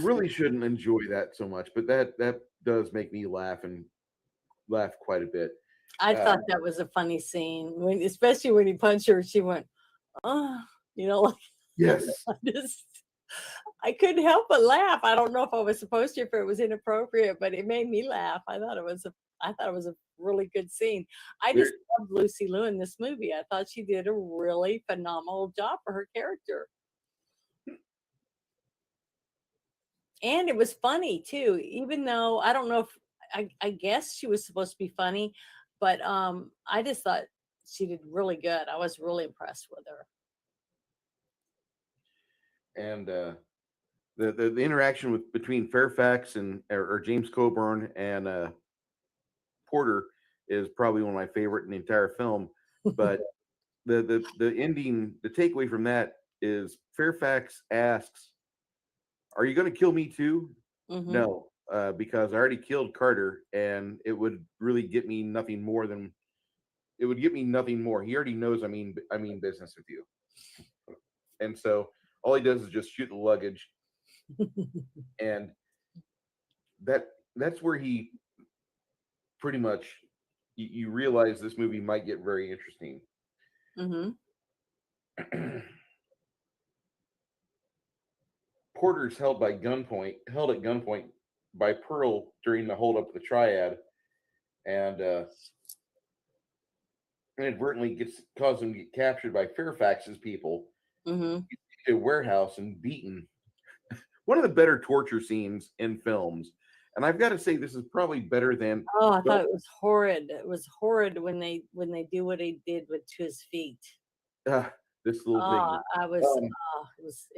really shouldn't enjoy that so much, but that does make me laugh quite a bit. I thought that was a funny scene especially when he punched her. She went, "Oh," like Yes. I couldn't help but laugh. I don't know if I was supposed to, if it was inappropriate, but it made me laugh. I thought it was a really good scene. I There, just loved Lucy Liu in this movie. I thought she did a really phenomenal job for her character. And it was funny too, even though I don't know if I guess she was supposed to be funny, but I just thought she did really good. I was really impressed with her. and the interaction between Fairfax and or James Coburn and Porter is probably one of my favorite in the entire film. But the ending, the takeaway from that is Fairfax asks, "Are you going to kill me too?" Mhm. No, because I already killed Carter, and it would really get me nothing more than it would get me nothing more. He already knows I mean business with you, and so all he does is just shoot the luggage, and that's where he pretty much you realize this movie might get very interesting. Mhm. Porter's held at gunpoint by Pearl during the holdup of the triad, and inadvertently caused him to get captured by Fairfax's people, Mhm. a warehouse, and beaten. One of the better torture scenes in films. And I've got to say, this is probably better than. Oh, I thought it was horrid. It was horrid when they do what he did with to his feet. This little Oh, thing.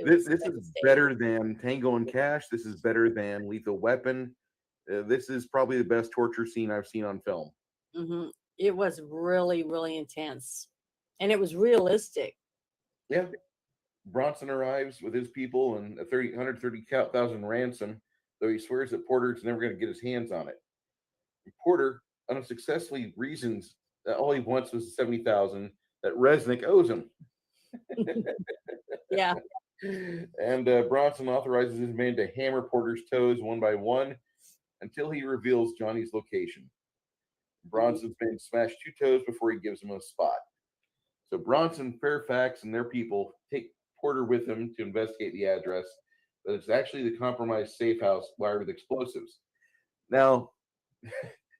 This is better than Tango and Cash. This is better than Lethal Weapon. This is probably the best torture scene I've seen on film. Mm-hmm. It was really, really intense, and it was realistic. Yeah. Bronson arrives with his people and a 130,000 ransom, though he swears that Porter's never going to get his hands on it. And Porter unsuccessfully reasons that all he wants was 70,000 that Resnick owes him. Yeah. And Bronson authorizes his men to hammer Porter's toes one by one until he reveals Johnny's location. Bronson's men smash 2 toes before he gives him a spot. So Bronson, Fairfax, and their people take Porter with them to investigate the address, but it's actually the compromised safe house wired with explosives. Now,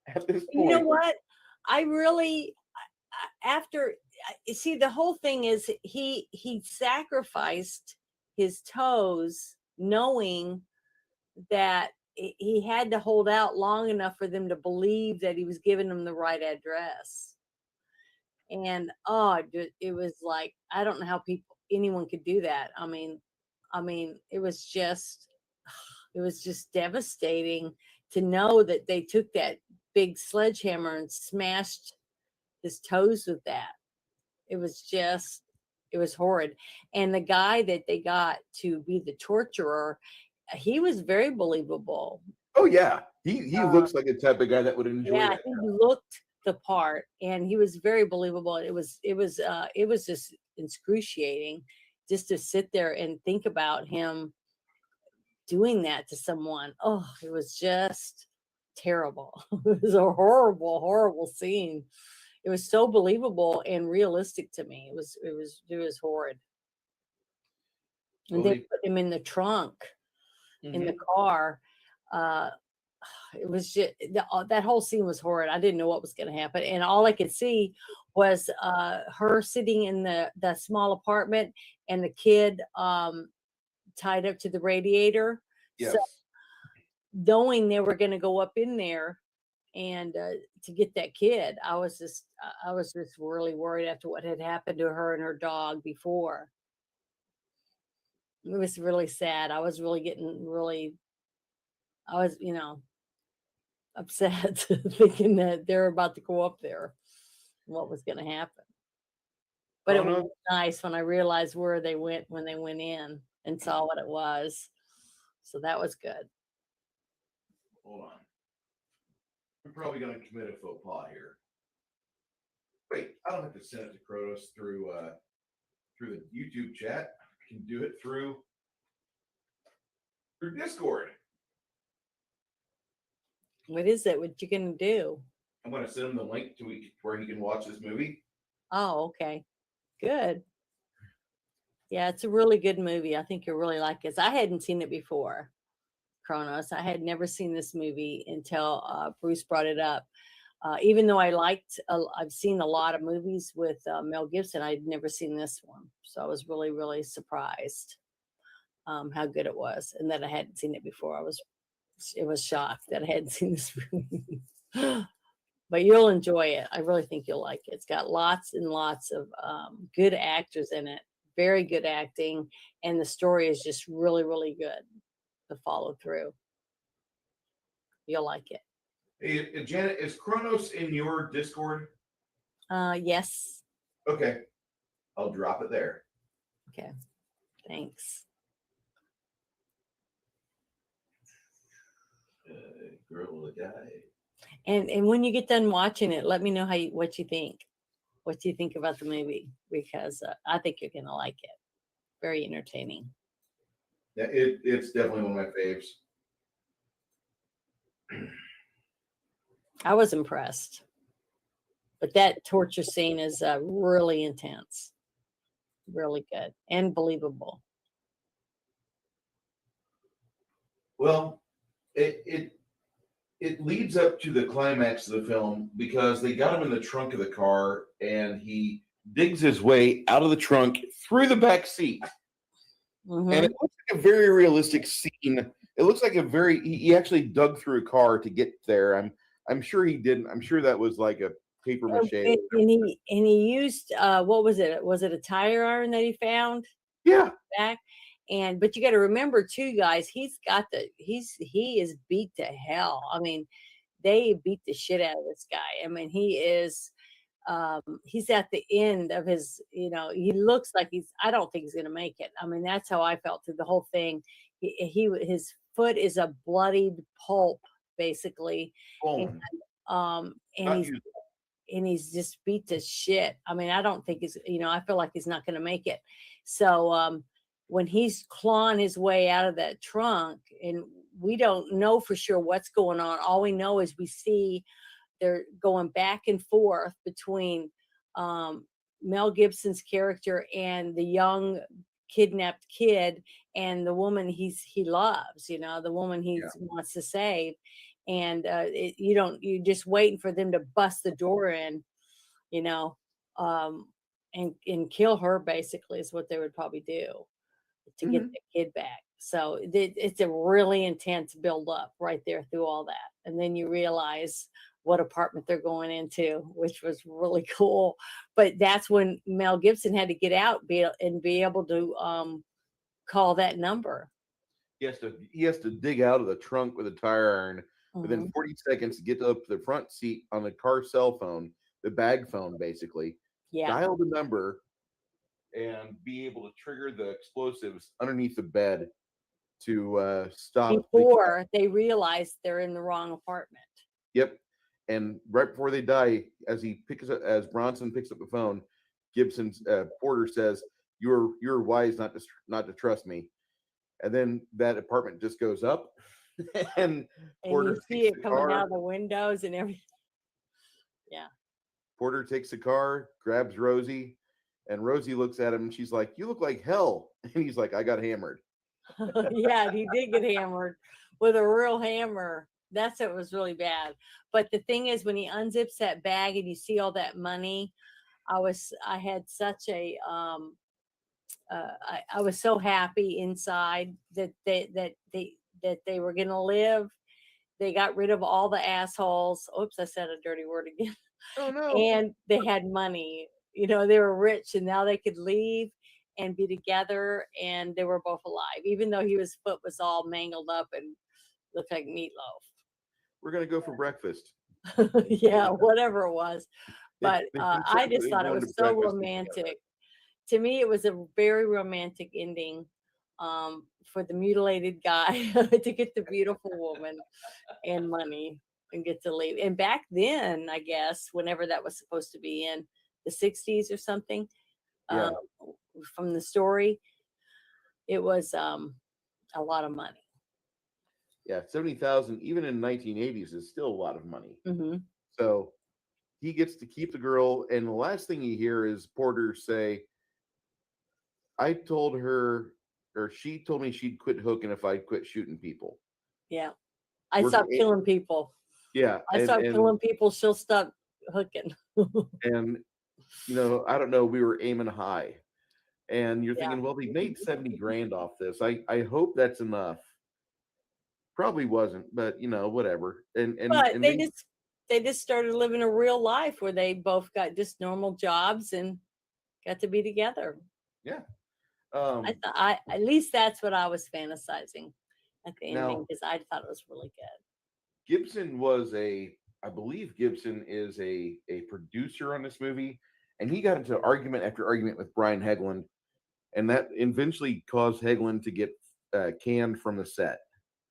at this point, You know what? I really, after, see, the whole thing is he sacrificed his toes knowing that he had to hold out long enough for them to believe that he was giving them the right address. And it was like, I don't know how anyone could do that. I mean, it was just devastating to know that they took that big sledgehammer and smashed his toes with that. It was horrid. And the guy that they got to be the torturer, he was very believable. Oh yeah, he looks like the type of guy that would enjoy. Yeah, that. he looked the part, and he was very believable. It was just excruciating just to sit there and think about him doing that to someone. Oh, it was just terrible. It was a horrible, horrible scene. It was so believable and realistic to me. It was horrid. And they put him in the trunk in the car. It was just that whole scene was horrid. I didn't know what was going to happen, and all I could see was her sitting in the small apartment and the kid tied up to the radiator. Yes. So, knowing they were going to go up in there and to get that kid, I was just really worried after what had happened to her and her dog before. It was really sad. I was really upset thinking that they're about to go up there and what was going to happen. But it was nice when I realized where they went when they went in and saw what it was. So that was good. Hold on. I'm probably going to commit a faux pas here. Wait, I don't have to send it to Kronos through the YouTube chat. I can do it through Discord. What is it? What you gonna do? I'm going to send him the link to where he can watch this movie. Oh, okay. Good. Yeah, it's a really good movie. I think you'll really like it. I hadn't seen it before, Kronos. I had never seen this movie until Bruce brought it up. Even though I've seen a lot of movies with Mel Gibson, I'd never seen this one. So I was really, really surprised how good it was, and that I hadn't seen it before. It was shocked that I hadn't seen this movie. But you'll enjoy it. I really think you'll like it. It's got lots and lots of good actors in it, very good acting, and the story is just really, really good to follow through. You'll like it. Hey, Janet, is Kronos in your Discord? Yes. Okay. I'll drop it there. Okay. Thanks. Girl or guy. And when you get done watching it, let me know what you think. What do you think about the movie? Because I think you're gonna like it. Very entertaining. Yeah, it's definitely one of my faves. I was impressed, but that torture scene is really intense, really good and believable. Well, it leads up to the climax of the film because they got him in the trunk of the car and he digs his way out of the trunk through the back seat. Mm-hmm. And it looks like a very realistic scene It looks like he actually dug through a car to get there. I'm sure he didn't. I'm sure that was like a paper mache. And he used what was it? Was it a tire iron that he found? Yeah. Back. But you got to remember too, guys, he is beat to hell. I mean, they beat the shit out of this guy. I mean, he's at the end of his, he looks like I don't think he's going to make it. I mean, that's how I felt through the whole thing. His foot is a bloodied pulp, basically. And he's just beat to shit. I mean, I don't think I feel like he's not going to make it. So, when he's clawing his way out of that trunk, and we don't know for sure what's going on. All we know is we see they're going back and forth between Mel Gibson's character and the young kidnapped kid and the woman he loves, the woman he wants to save. And you're just waiting for them to bust the door in, and kill her, basically, is what they would probably do to get the kid back. So it's a really intense build up right there through all that. And then you realize what apartment they're going into, which was really cool. But that's when Mel Gibson had to get out and be able to call that number. He has to dig out of the trunk with a tire iron within 40 seconds to get up to the front seat on the car cell phone, the bag phone, basically. Yeah. Dial the number and be able to trigger the explosives underneath the bed to stop before they realize they're in the wrong apartment. Yep. And right before they die, as Bronson picks up the phone, Gibson's Porter says, "You're wise not to trust me." And then that apartment just goes up, and Porter you see it coming out of the windows and everything. Yeah. Porter takes the car, grabs Rosie, and Rosie looks at him and she's like, "You look like hell." And he's like, "I got hammered." Yeah, he did get hammered with a real hammer. That's what was really bad. But the thing is, when he unzips that bag and you see all that money, I had such a I was so happy inside that they were going to live. They got rid of all the assholes. Oops, I said a dirty word again. Oh no. And they had money. They were rich, and now they could leave and be together, and they were both alive, even though his foot was all mangled up and looked like meatloaf. We're going to go for breakfast. Yeah, whatever it was. But I just thought it was so romantic. To me, it was a very romantic ending for the mutilated guy to get the beautiful woman and money and get to leave. And back then, I guess, whenever that was supposed to be in the 60s or something, from the story, it was a lot of money. Yeah, 70,000 even in 1980s is still a lot of money. Mm-hmm. So he gets to keep the girl, and the last thing you hear is Porter say, "I told her, or she told me she'd quit hooking if I'd quit shooting people." Yeah, I stopped killing people. Yeah, I start killing people, she'll stop hooking. And I don't know, we were aiming high, and you're thinking, well, they made 70 grand off this. I hope that's enough. Probably wasn't, but whatever. But they just started living a real life where they both got just normal jobs and got to be together. Yeah. At least that's what I was fantasizing at the ending, because I thought it was really good. Gibson I believe Gibson is a producer on this movie, and he got into argument after argument with Brian Hegland, and that eventually caused Hegland to get canned from the set.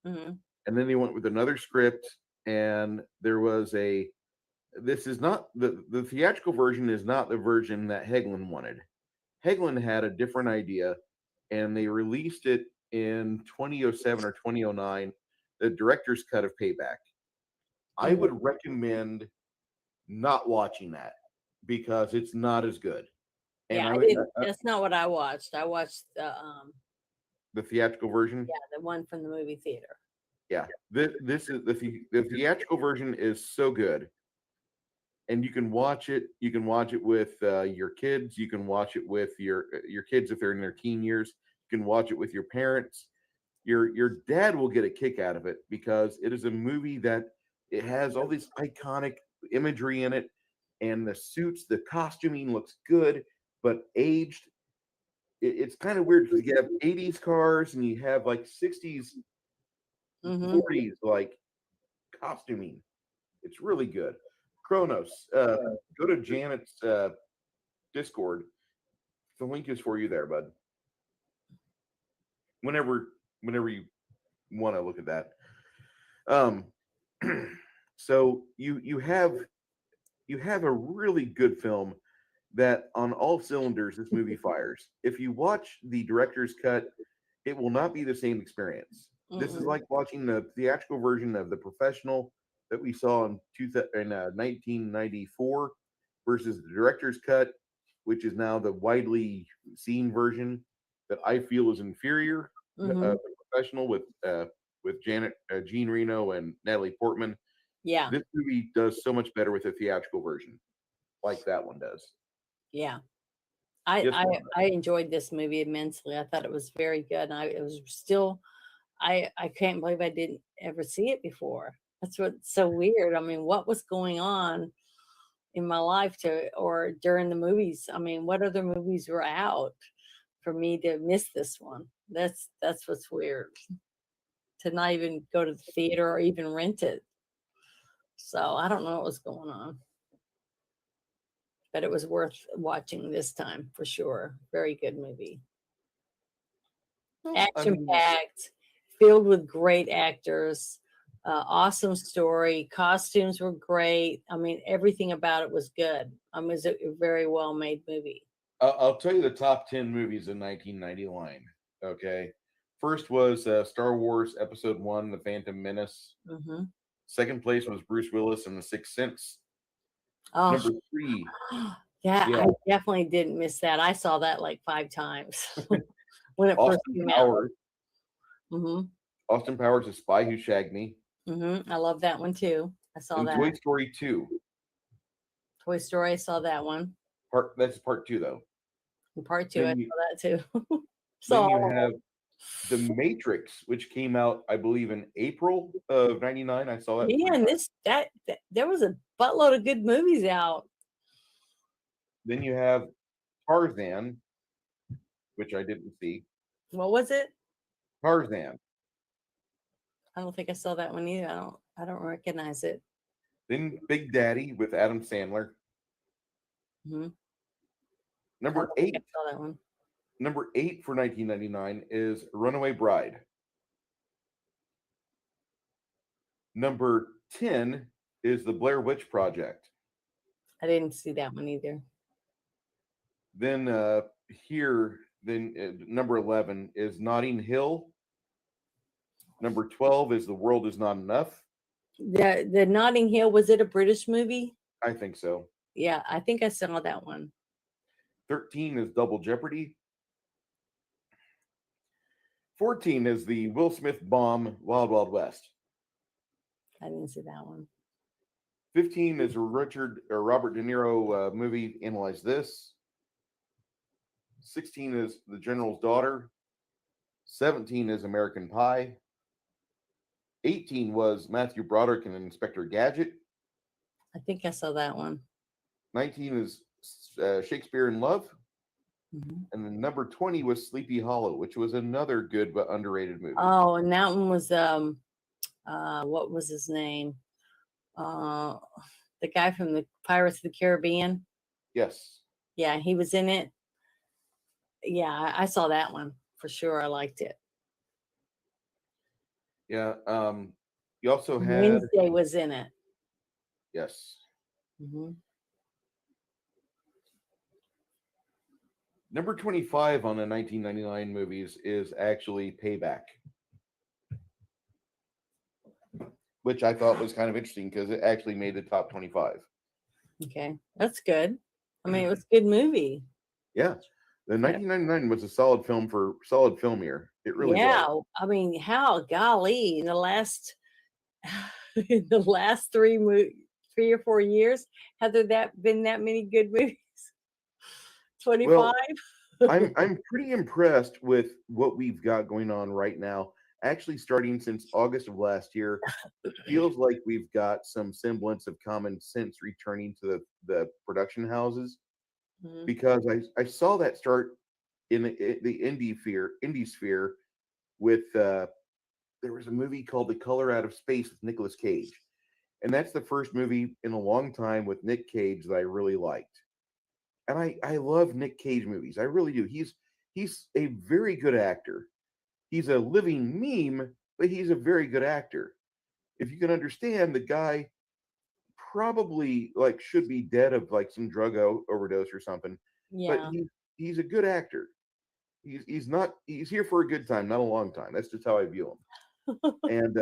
Mm-hmm. And then they went with another script, and there was this is not the theatrical version is not the version that Hegland wanted. Hegland had a different idea, and they released it in 2007 or 2009, the director's cut of Payback. I would recommend not watching that because it's not as good. And that's not what I watched. I watched the theatrical version. Yeah, the one from the movie theater. Yeah, this is the theatrical version is so good, and you can watch it. You can watch it with your kids. You can watch it with your kids if they're in their teen years. You can watch it with your parents. your dad will get a kick out of it because it is a movie that it has all this iconic imagery in it, and the suits, the costuming looks good, but aged. It's kind of weird because you have 80s cars and you have like 60s, Mm-hmm. 40s like costuming. It's really good. Kronos, go to Janet's Discord. The link is for you there, bud. Whenever you want to look at that. So you have a really good film that on all cylinders this movie fires. If you watch the director's cut, it will not be the same experience. This is like watching the theatrical version of The Professional that we saw in 1994 versus the director's cut, which is now the widely seen version that I feel is inferior. The Professional with Jean Reno and Natalie Portman. Yeah. This movie does so much better with a theatrical version, like that one does. Yeah. Yes, I enjoyed this movie immensely. I thought it was very good. And it was still, I can't believe I didn't ever see it before. That's what's so weird. I mean, what was going on in my life or during the movies? I mean, what other movies were out for me to miss this one? That's what's weird. To not even go to the theater or even rent it. So I don't know what was going on. But it was worth watching this time for sure. Very good movie. Action packed, filled with great actors, awesome story. Costumes were great. I mean, everything about it was good. It was a very well made movie. I'll tell you the top 10 movies in 1999. Okay. First was Star Wars Episode 1, The Phantom Menace. Second place was Bruce Willis and The Sixth Sense. Oh, Number 3. yeah, I definitely didn't miss that. I saw that like 5 times when it first came out. Austin Powers, The Spy Who Shagged Me. I love that one too. I saw that. Toy Story 2. Toy Story, I saw that one. That's part 2 though. And part 2, I saw that too. Then you have The Matrix, which came out, I believe, in April of '99. I saw it. Yeah, and there was a buttload of good movies out. Then you have Tarzan, which I didn't see. What was it? Tarzan. I don't think I saw that one either. I don't recognize it. Then Big Daddy with Adam Sandler. Number 8. I saw that one. Number 8 for 1999 is Runaway Bride. Number 10 is The Blair Witch Project. I didn't see that one either. Then number 11 is Notting Hill. Number 12 is The World Is Not Enough. The Notting Hill, was it a British movie? I think so. Yeah, I think I saw that one. 13 is Double Jeopardy. 14 is the Will Smith bomb Wild Wild West. I didn't see that one. 15 is a Robert De Niro movie, Analyze This. 16 is The General's Daughter. 17 is American Pie. 18 was Matthew Broderick and Inspector Gadget. I think I saw that one. 19 is Shakespeare in Love. And then number 20 was Sleepy Hollow, which was another good but underrated movie. Oh, and that one was what was his name? The guy from the Pirates of the Caribbean. Yes. Yeah, he was in it. Yeah, I saw that one for sure. I liked it. Yeah. You also had Wednesday was in it. Yes. Number 25 on the 1999 movies is actually Payback, which I thought was kind of interesting because it actually made the top 25. Okay, that's good. I mean, it was a good movie. Yeah. The 1999 was a solid film year. It really was. I mean, golly, in the last 3 or 4 years, have there been that many good movies? 25. Well, I'm pretty impressed with what we've got going on right now actually starting since August of last year, feels like we've got some semblance of common sense returning to the production houses, Mhm. because I saw that start in the indie sphere with there was a movie called The Color Out of Space with Nicolas Cage, and that's the first movie in a long time with Nick Cage that I really liked. And I love Nick Cage movies. I really do. He's a very good actor. He's a living meme, but he's a very good actor. If you can understand, the guy probably like should be dead of like some drug overdose or something, but Yeah. he's a good actor. He's here for a good time, not a long time. That's just how I view him. And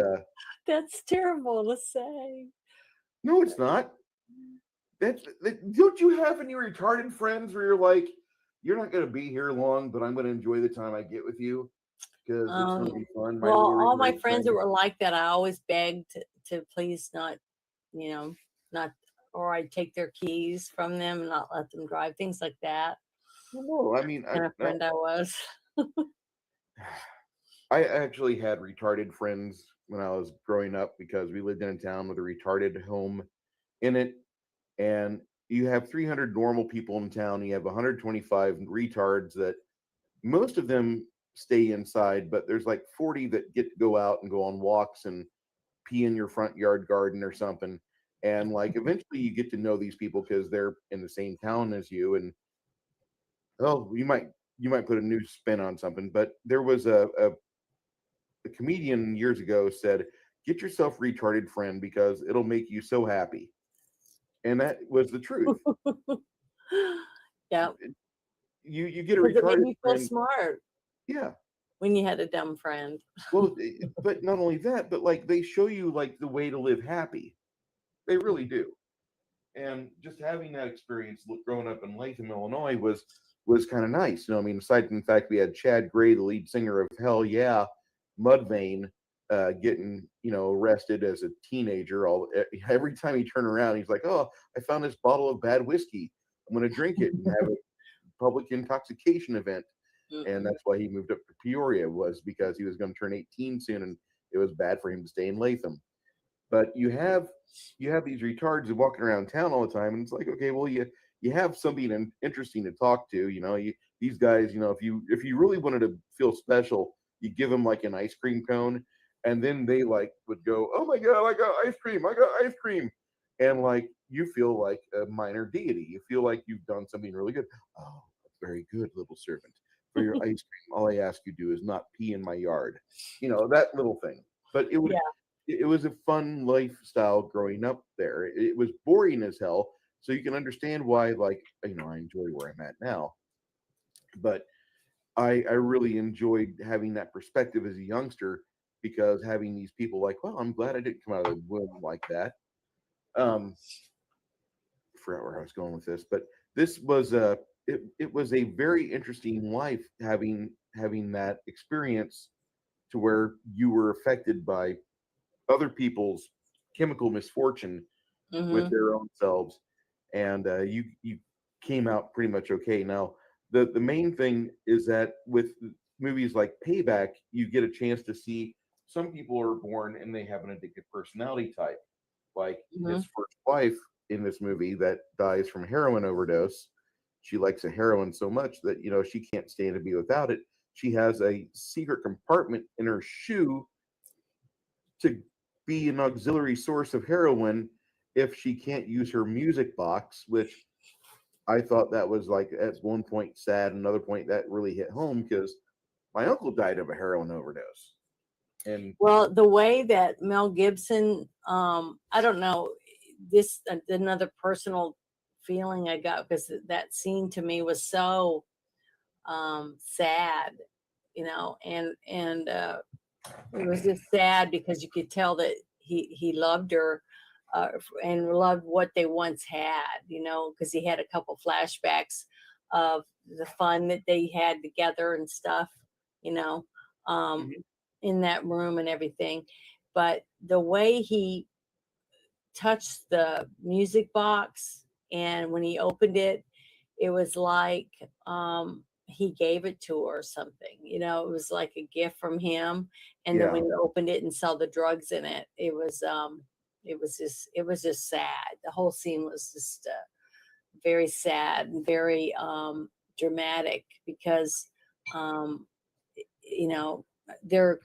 That's terrible to say. no, it's not. Don't you have any retarded friends where you're like, you're not going to be here long, but I'm going to enjoy the time I get with you because it's going to be fun. My Well, little all my retarded friends friend. that were like that, I always begged to please not, not, or I'd take their keys from them and not let them drive, things like that. No, I mean, Kind of friend I was. I actually had retarded friends when I was growing up because we lived in a town with a retarded home in it, and you have 300 normal people in town. You have 125 retards that most of them stay inside, but there's like 40 that get to go out and go on walks and pee in your front yard garden or something. And like eventually you get to know these people because they're in the same town as you. And oh, you might put a new spin on something, but there was a comedian years ago said, "Get yourself retarded friend because it'll make you so happy," and that was the truth. Yeah, You get a because it made retarded me feel friend, smart yeah. when you had a dumb friend. Well, but not only that, but like they show you like the way to live happy. They really do. And just having that experience growing up in Latham, Illinois was kind of nice. I mean, aside from the fact we had Chad Gray, the lead singer of Hell Yeah, Mudvayne, getting arrested as a teenager. Every time he turned around, he's like, "Oh, I found this bottle of bad whiskey. I'm going to drink it and have a public intoxication event." And that's why he moved up to Peoria, was because he was going to turn 18 soon, and it was bad for him to stay in Latham. But you have these retards who walking around town all the time, and it's like, okay, well, you have something interesting to talk to. These guys, if you really wanted to feel special, you give them like an ice cream cone, and then they like would go, "Oh my god, I got ice cream! I got ice cream!" And like you feel like a minor deity. You feel like you've done something really good. "Oh, very good, little servant. For your ice cream, all I ask you do is not pee in my yard." That little thing. But Yeah. it was a fun lifestyle growing up there. It was boring as hell, so you can understand why, like, I enjoy where I'm at now. But I really enjoyed having that perspective as a youngster, because having these people like, well, I'm glad I didn't come out of the womb like that. I forgot where I was going with this, but this was it was a very interesting life, having that experience to where you were affected by other people's chemical misfortune with Hmm. their own selves, and you came out pretty much okay. Now, the main thing is that with movies like Payback, you get a chance to see some people are born and they have an addictive personality type, like Hmm. his first wife in this movie that dies from heroin overdose. She likes a heroin so much that she can't stand to be without it. She has a secret compartment in her shoe to be an auxiliary source of heroin if she can't use her music box, which I thought that was like at one point sad, another point that really hit home because my uncle died of a heroin overdose. And Well, the way that Mel Gibson, I don't know, this another personal feeling I got, because that scene to me was so sad, and it was just sad because you could tell that he loved her, and loved what they once had, because he had a couple flashbacks of the fun that they had together and stuff, you know, um, Mhm. in that room and everything. But the way he touched the music box, and when he opened it, it was like he gave it to her or something. You know, it was like a gift from him. And then when you opened it and saw the drugs in it, it was just sad. The whole scene was just very sad and very dramatic because you know, their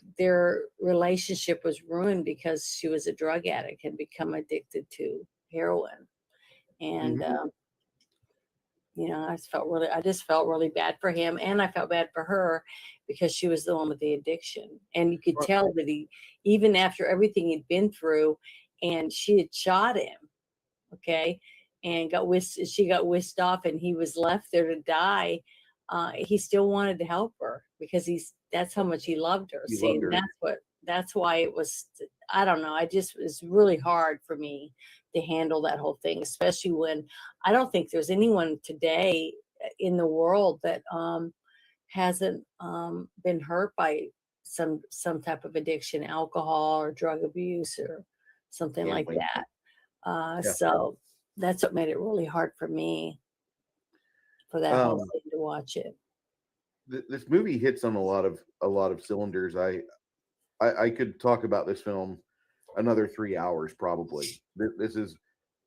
relationship was ruined because she was a drug addict and become addicted to heroin. And you know, I just felt really bad for him, and I felt bad for her because she was the one with the addiction. And you could tell that even after everything he'd been through, and she had shot him, okay, and she got whisked off, and he was left there to die. He still wanted to help her because that's how much he loved her. And that's why it was. I don't know. It's really hard for me to handle that whole thing, especially when I don't think there's anyone today in the world that hasn't been hurt by some type of addiction, alcohol or drug abuse or something like that. So that's what made it really hard for me for that whole thing to watch it. This movie hits on a lot of cylinders. I could talk about this film another 3 hours probably. This is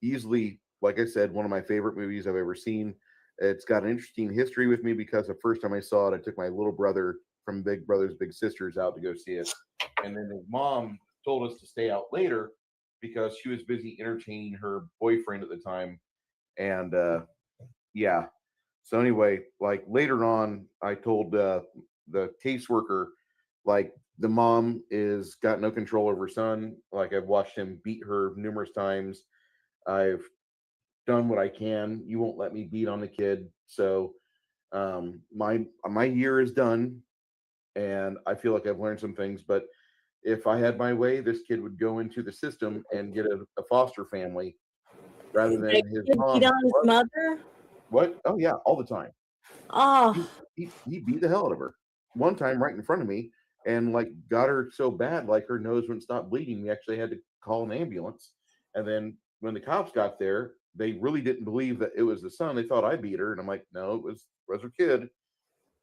easily, like I said, one of my favorite movies I've ever seen. It's got an interesting history with me because the first time I saw it, I took my little brother from Big Brothers Big Sisters out to go see it, and then his mom told us to stay out later because she was busy entertaining her boyfriend at the time. And yeah, so anyway, like later on, I told the caseworker, like, the mom is got no control over her son. Like, I've watched him beat her numerous times. I've done what I can. You won't let me beat on the kid. So my year is done, and I feel like I've learned some things. But if I had my way, this kid would go into the system and get a foster family rather than his mom. Beat on his mother? What? Oh yeah, all the time. Oh, he beat the hell out of her. One time right in front of me, and like got her so bad, like her nose wouldn't stop bleeding. We actually had to call an ambulance. And then when the cops got there, they really didn't believe that it was the son. They thought I beat her, and I'm like, no, it was her kid.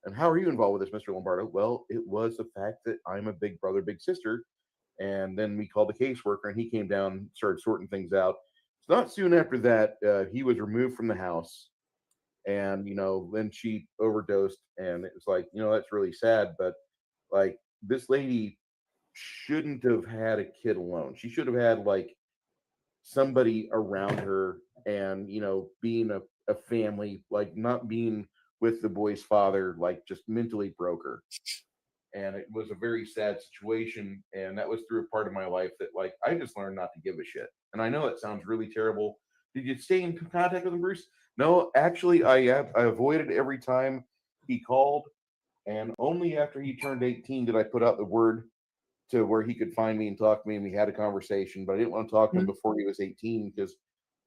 And how are you involved with this, Mr. Lombardo? Well, it was the fact that I'm a big brother, big sister. And then we called the caseworker, and he came down and started sorting things out. It's not soon after that, he was removed from the house. And, you know, then she overdosed, and it was like, you know, that's really sad. But like, this lady shouldn't have had a kid alone. She should have had like somebody around her, and, you know, being a family, like not being with the boy's father, like just mentally broke her. And it was a very sad situation. And that was through a part of my life that, like, I just learned not to give a shit. And I know it sounds really terrible. Did you stay in contact with him, Bruce? No, actually, I avoided every time he called. And only after he turned 18 did I put out the word to where he could find me and talk to me, and we had a conversation. But I didn't want to talk to him before he was 18 because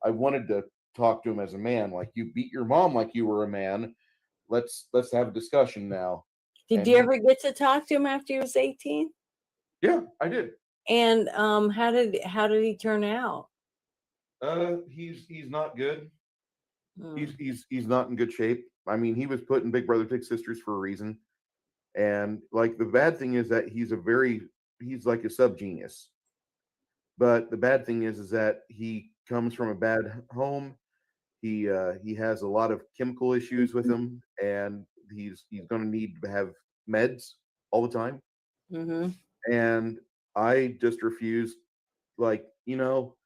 I wanted to talk to him as a man. Like, you beat your mom like you were a man. Let's have a discussion now. Did you ever get to talk to him after he was 18? Yeah, I did. And how did he turn out? He's not good. He's not in good shape. I mean, he was put in Big Brother Big Sisters for a reason. And like, the bad thing is that he's like a sub-genius. But the bad thing is that he comes from a bad home. He has a lot of chemical issues with him, and he's going to need to have meds all the time. And I just refuse. Like, you know,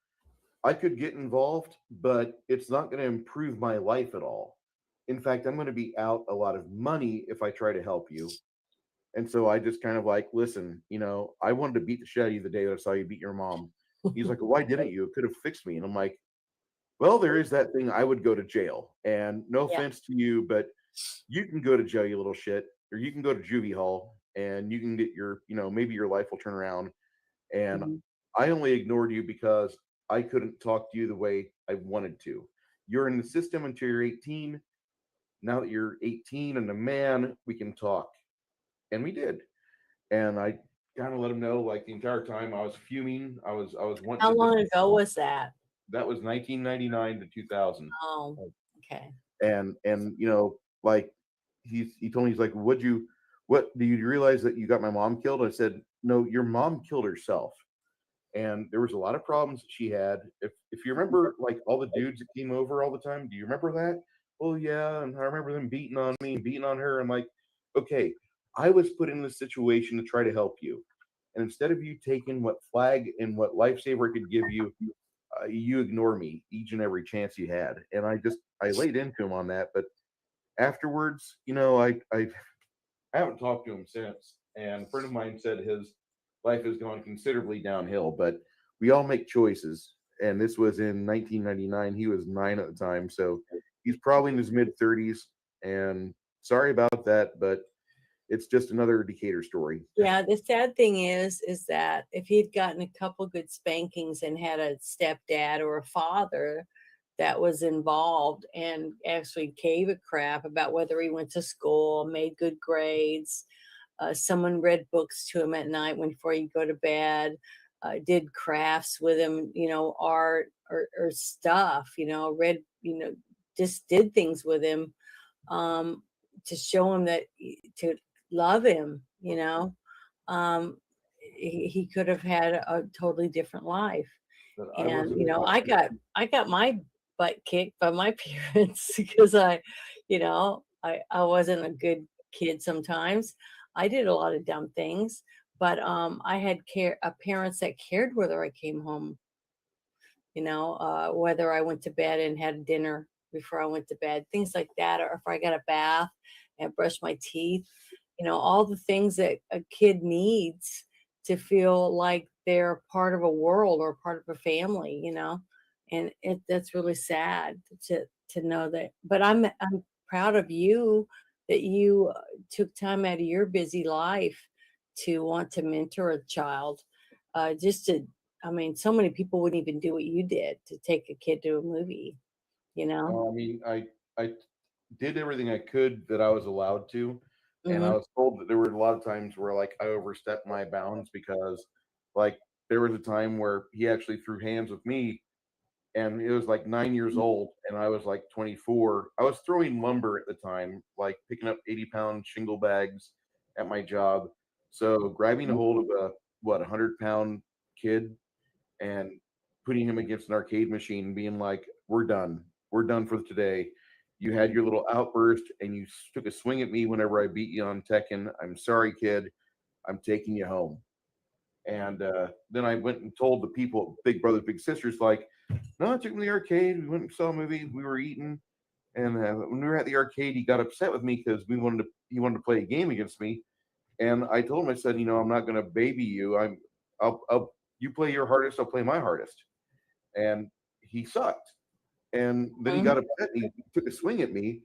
I could get involved, but it's not going to improve my life at all. In fact, I'm going to be out a lot of money if I try to help you. And so I just kind of like, listen, you know, I wanted to beat the shit out of you the day that I saw you beat your mom. He's like, well, why didn't you? It could have fixed me. And I'm like, well, there is that thing. I would go to jail. And no offense to you, but you can go to jail, you little shit, or you can go to juvie hall, and you can get your, you know, maybe your life will turn around. And I only ignored you because I couldn't talk to you the way I wanted to. You're in the system until you're 18. Now that you're 18 and a man, we can talk. And we did. And I kind of let him know, like, the entire time I was fuming. I was wanting. How long ago was that? That was 1999 to 2000. Oh, okay. And you know, like, he told me, he's like, what do you realize that you got my mom killed? I said, no, your mom killed herself. And there was a lot of problems that she had. If you remember, like all the dudes that came over all the time, do you remember that? Well, yeah, and I remember them beating on me and beating on her. I'm like, okay, I was put in this situation to try to help you, and instead of you taking what flag and what lifesaver could give you, you ignore me each and every chance you had. And I laid into him on that. But afterwards, I haven't talked to him since. And a friend of mine said his life has gone considerably downhill, but we all make choices. And this was in 1999. He was 9 at the time. So he's probably in his mid 30s. And sorry about that, but it's just another Decatur story. Yeah, the sad thing is that if he'd gotten a couple good spankings and had a stepdad or a father that was involved and actually gave a crap about whether he went to school, made good grades, someone read books to him at night before he'd go to bed, did crafts with him, art or stuff, read, just did things with him to show him that to love him, he could have had a totally different life. But And I got my butt kicked by my parents because I wasn't a good kid sometimes. I did a lot of dumb things, but I had parents that cared whether I came home, whether I went to bed and had dinner before I went to bed, things like that, or if I got a bath and brushed my teeth, all the things that a kid needs to feel like they're part of a world or part of a family, and that's really sad to know that. But I'm proud of you that you took time out of your busy life to want to mentor a child, so many people wouldn't even do what you did to take a kid to a movie, I mean, I did everything I could that I was allowed to, and I Mhm. was told that there were a lot of times where like I overstepped my bounds because like there was a time where he actually threw hands with me, and it was like 9 years old and I was like 24. I was throwing lumber at the time, like picking up 80-pound shingle bags at my job. So grabbing a hold of a 100-pound kid and putting him against an arcade machine and being like, we're done for today. You had your little outburst and you took a swing at me whenever I beat you on Tekken. I'm sorry, kid. I'm taking you home. And then I went and told the people, Big Brothers Big Sisters, like, no, I took him to the arcade. We went and saw a movie. We were eating, and when we were at the arcade, he got upset with me because he wanted to play a game against me. And I told him, I said, I'm not going to baby you. I'll you play your hardest, I'll play my hardest. And he sucked. And then he got upset. And he took a swing at me,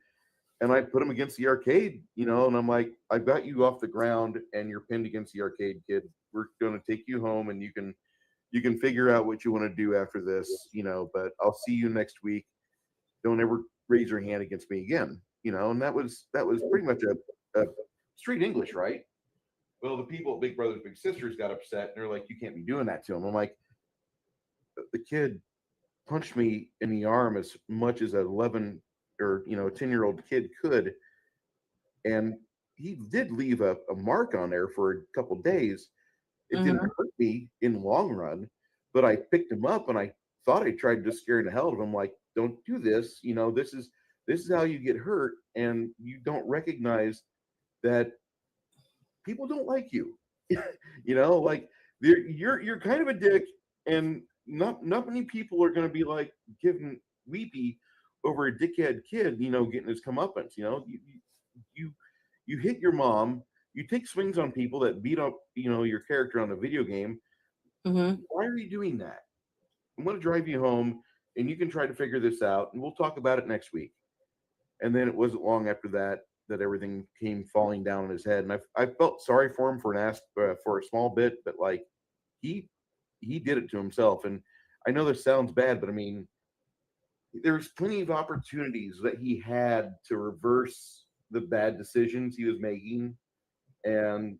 and I put him against the arcade, and I'm like, I got you off the ground, and you're pinned against the arcade, kid. We're going to take you home, and you can figure out what you want to do after this, but I'll see you next week. Don't ever raise your hand against me again, and that was pretty much a street English, right? Well, the people at Big Brothers Big Sisters got upset, and they're like, you can't be doing that to him. I'm like, the kid punched me in the arm as much as an 11 or 10-year-old kid could, and he did leave a mark on there for a couple days. It didn't hurt me in the long run, but I picked him up and I thought I tried to scare the hell out of him. Like, don't do this. This is how you get hurt, and you don't recognize that people don't like you. Like you're kind of a dick, and not many people are going to be like giving weepy over a dickhead kid, getting his comeuppance. You hit your mom. You take swings on people that beat up, your character on a video game. Why are you doing that? I'm going to drive you home, and you can try to figure this out, and we'll talk about it next week. And then it wasn't long after that everything came falling down on his head, and I felt sorry for him for for a small bit, but like he did it to himself. And I know this sounds bad, but I mean, there's plenty of opportunities that he had to reverse the bad decisions he was making. And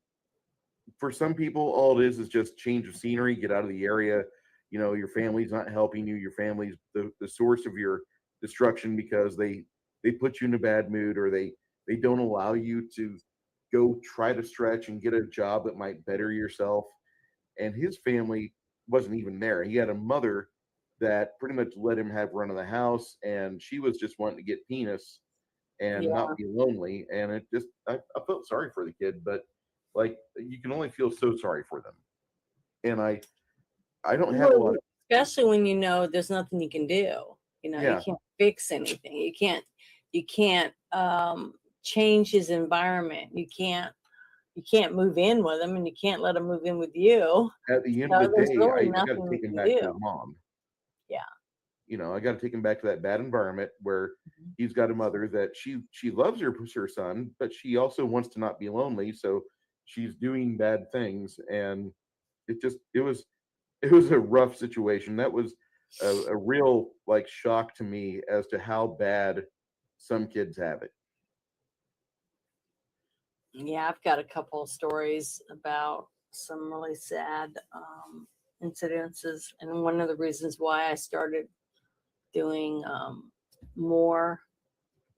for some people, all it is just change of scenery, get out of the area. Your family's not helping you. Your family's the source of your destruction because they put you in a bad mood, or they They don't allow you to go try to stretch and get a job that might better yourself. And his family wasn't even there. He had a mother that pretty much let him have run of the house, and she was just wanting to get penis and Yeah. not be lonely. And it just, I felt sorry for the kid, but like you can only feel so sorry for them. And I don't have a lot Well, of, especially when you know there's nothing you can do. You know, you yeah, can't fix anything. You can't change his environment. You can't move in with him, and you can't let him move in with you. at the end So of the there's day, really I got to nothing you take him can back to do. his mom. Yeah. You know, I got to take him back to that bad environment where he's got a mother that she loves her son, but she also wants to not be lonely, so she's doing bad things, and it was a rough situation. That was a real like shock to me as to how bad some kids have it. Yeah, I've got a couple of stories about some really sad incidences, and one of the reasons why I started doing more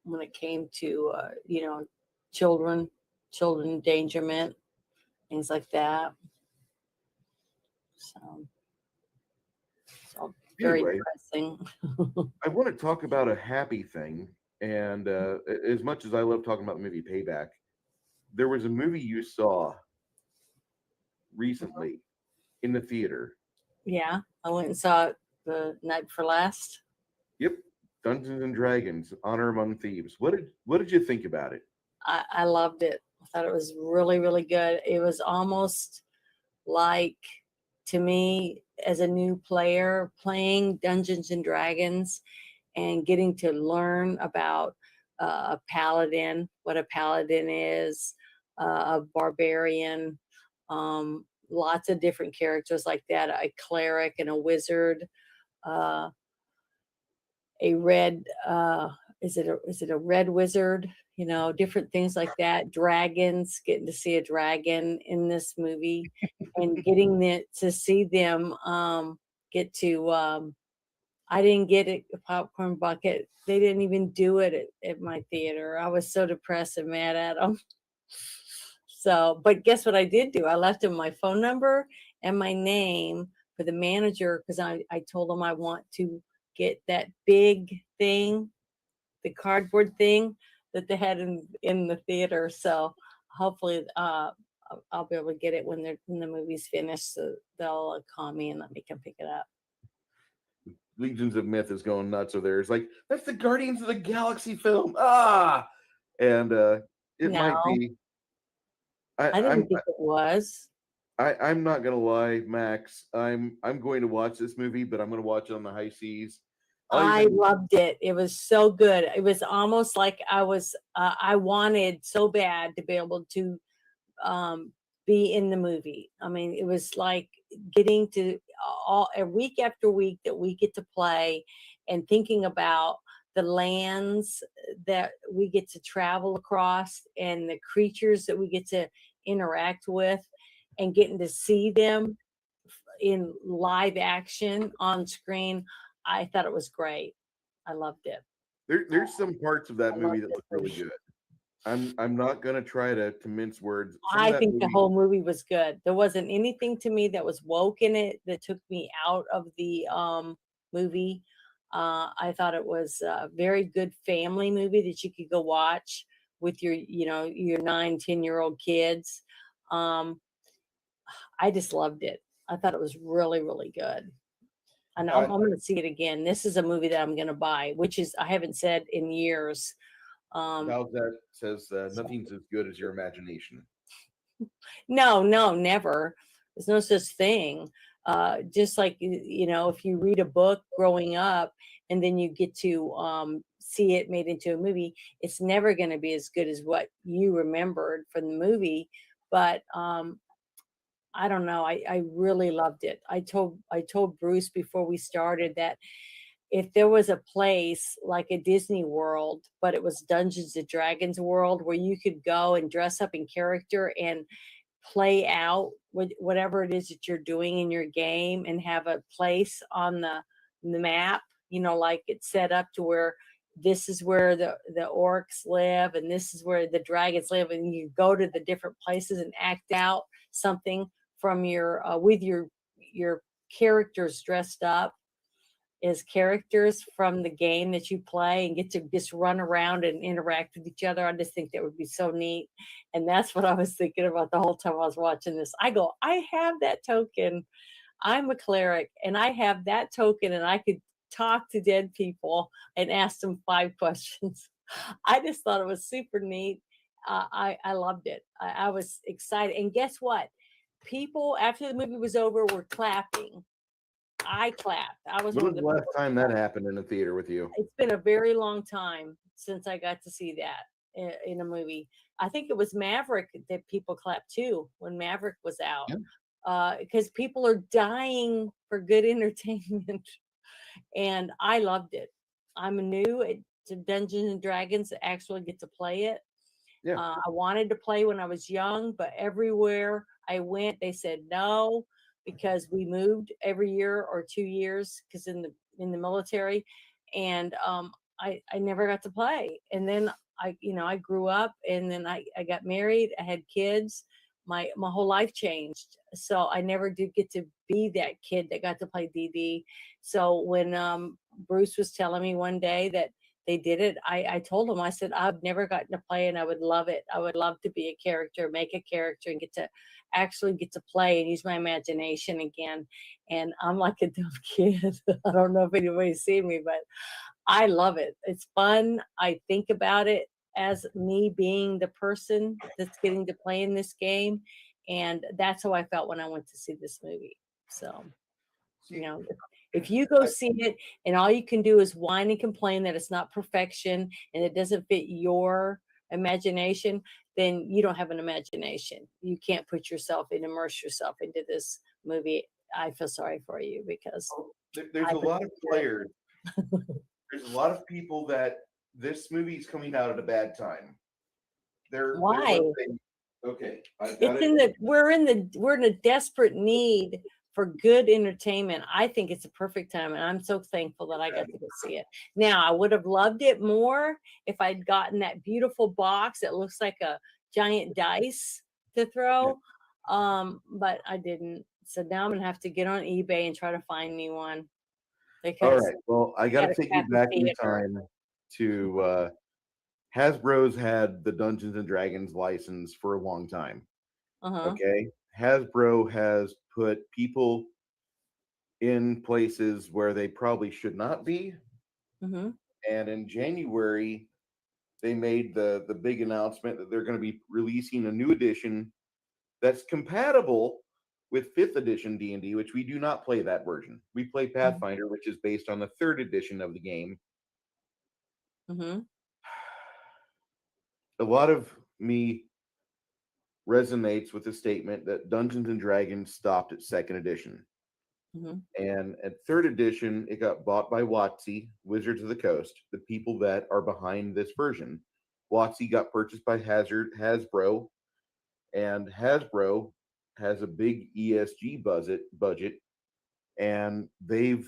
when it came to children endangerment, things like that. So very Anyway, depressing. I want to talk about a happy thing, and as much as I love talking about the movie Payback, there was a movie you saw recently in the theater. Yeah, I went and saw it the night before last. Yep, Dungeons and Dragons: Honor Among Thieves. What did you think about it? I loved it. I thought it was really, really good. It was almost like, to me, as a new player playing Dungeons and Dragons and getting to learn about a paladin, what a paladin is, a barbarian, lots of different characters like that, a cleric and a wizard, uh, a red, is it a red wizard? You know, different things like that. Dragons, getting to see a dragon in this movie, and getting to see them get to. I didn't get a popcorn bucket. They didn't even do it at my theater. I was so depressed and mad at them. So, but guess what I did do? I left him my phone number and my name for the manager, because I told him I want to get that big thing, the cardboard thing that they had in the theater. So hopefully I'll be able to get it when the movie's finished. So they'll call me and let me come pick it up. Legions of Myth is going nuts over there. It's like, that's the Guardians of the Galaxy film. Ah, and it might No, be. I didn't think it was. I'm not gonna lie, Max. I'm going to watch this movie, but I'm gonna watch it on the high seas. I loved it. It was so good. It was almost like I wanted so bad to be able to be in the movie. I mean, it was like getting to a week after week that we get to play, and thinking about the lands that we get to travel across and the creatures that we get to interact with, and getting to see them in live action on screen. I thought it was great. I loved it. There's some parts of that I movie loved that it look for really sure. good. I'm not gonna try to mince words. Some of I that think the movie, whole movie was good. There wasn't anything to me that was woke in it that took me out of the movie. I thought it was a very good family movie that you could go watch with your 9-10-year-old kids. Um, I just loved it. I thought it was really, really good. And I'm going to see it again. This is a movie that I'm going to buy, which is, I haven't said in years. now that says nothing's as good as your imagination. No, never. There's no such thing. Just like, if you read a book growing up and then you get to see it made into a movie, it's never going to be as good as what you remembered from the movie. But I don't know. I really loved it. I told Bruce before we started that if there was a place like a Disney World, but it was Dungeons and Dragons world where you could go and dress up in character and play out whatever it is that you're doing in your game, and have a place on the map, like it's set up to where this is where the orcs live, and this is where the dragons live, and you go to the different places and act out something from your with your characters dressed up as characters from the game that you play, and get to just run around and interact with each other. I just think that would be so neat. And that's what I was thinking about the whole time I was watching this. I go, I have that token. I'm a cleric and I have that token, and I could talk to dead people and ask them 5 questions. I just thought it was super neat. I loved it. I was excited. And guess what? People, after the movie was over, were clapping. I clapped. I was When one was of the the last time that happened in a theater with you? It's been a very long time since I got to see that in a movie. I think it was Maverick that people clapped too when Maverick was out. Yeah. Because people are dying for good entertainment. And I loved it. I'm new to Dungeons and Dragons to actually get to play it. Yeah. I wanted to play when I was young, but everywhere I went, they said no, because we moved every year or 2 years because in the military, and I never got to play. And then I grew up, and then I got married. I had kids. My whole life changed, so I never did get to be that kid that got to play DD. So when Bruce was telling me one day that they did it, I told him, I said, I've never gotten to play, and I would love it. I would love to be a character, make a character, and get to play and use my imagination again. And I'm like a dumb kid. I don't know if anybody's seen me, but I love it. It's fun. I think about it as me being the person that's getting to play in this game. And that's how I felt when I went to see this movie. So, if you go see it and all you can do is whine and complain that it's not perfection and it doesn't fit your imagination, then you don't have an imagination. You can't put yourself and immerse yourself into this movie. I feel sorry for you because There's a lot of players. There's a lot of people that this movie's coming out at a bad time. Why? Okay, We're in a desperate need for good entertainment. I think it's a perfect time, and I'm so thankful that I got to go see it. Now, I would have loved it more if I'd gotten that beautiful box that looks like a giant dice to throw, but I didn't. So now I'm gonna have to get on eBay and try to find me one. All right. Well, I got to take you back in time to Hasbro's had the Dungeons and Dragons license for a long time. Okay. Hasbro has put people in places where they probably should not be. And in January, they made the big announcement that they're going to be releasing a new edition that's compatible with 5th edition D&D, which we do not play that version. We play Pathfinder, which is based on the 3rd edition of the game. A lot of me resonates with the statement that Dungeons and Dragons stopped at 2nd edition. And at 3rd edition, it got bought by WotC, Wizards of the Coast, the people that are behind this version. WotC got purchased by Hasbro, and Hasbro has a big ESG budget, and they've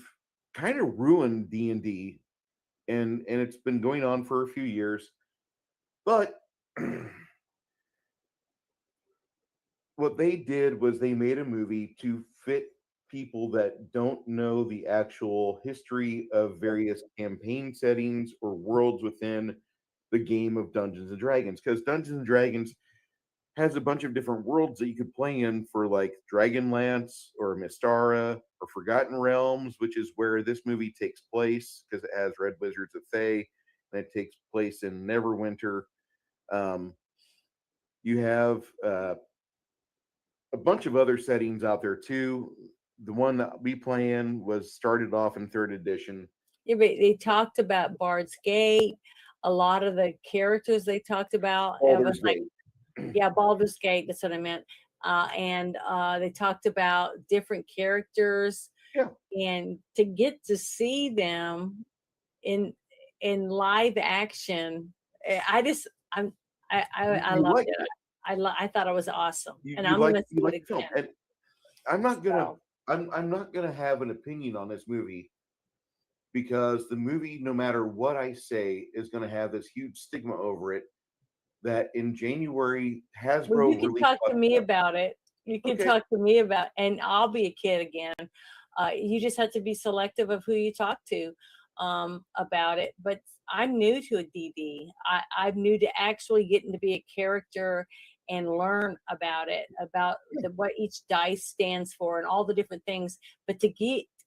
kind of ruined D&D, and it's been going on for a few years. But what they did was they made a movie to fit people that don't know the actual history of various campaign settings or worlds within the game of Dungeons and Dragons, because Dungeons and Dragons has a bunch of different worlds that you could play in, for like Dragonlance or Mystara or Forgotten Realms, which is where this movie takes place because it has Red Wizards of Thay, and it takes place in Neverwinter. You have a bunch of other settings out there too. The one that we play in was started off in 3rd edition. Yeah, but they talked about Bard's Gate. A lot of the characters they talked about, it was like, Baldur's Gate, that's what I meant. And they talked about different characters, and to get to see them in live action, I loved it. I thought it was awesome, and I'm gonna see it again. And I'm not gonna have an opinion on this movie because the movie, no matter what I say, is going to have this huge stigma over it. That in January, Hasbro Well, you can really talk to fucked me up. about it. You can Okay. talk to me about, and I'll be a kid again. You just have to be selective of who you talk to about it. But I'm new to a DD. I'm new to actually getting to be a character and learn about it, about what each dice stands for and all the different things. But to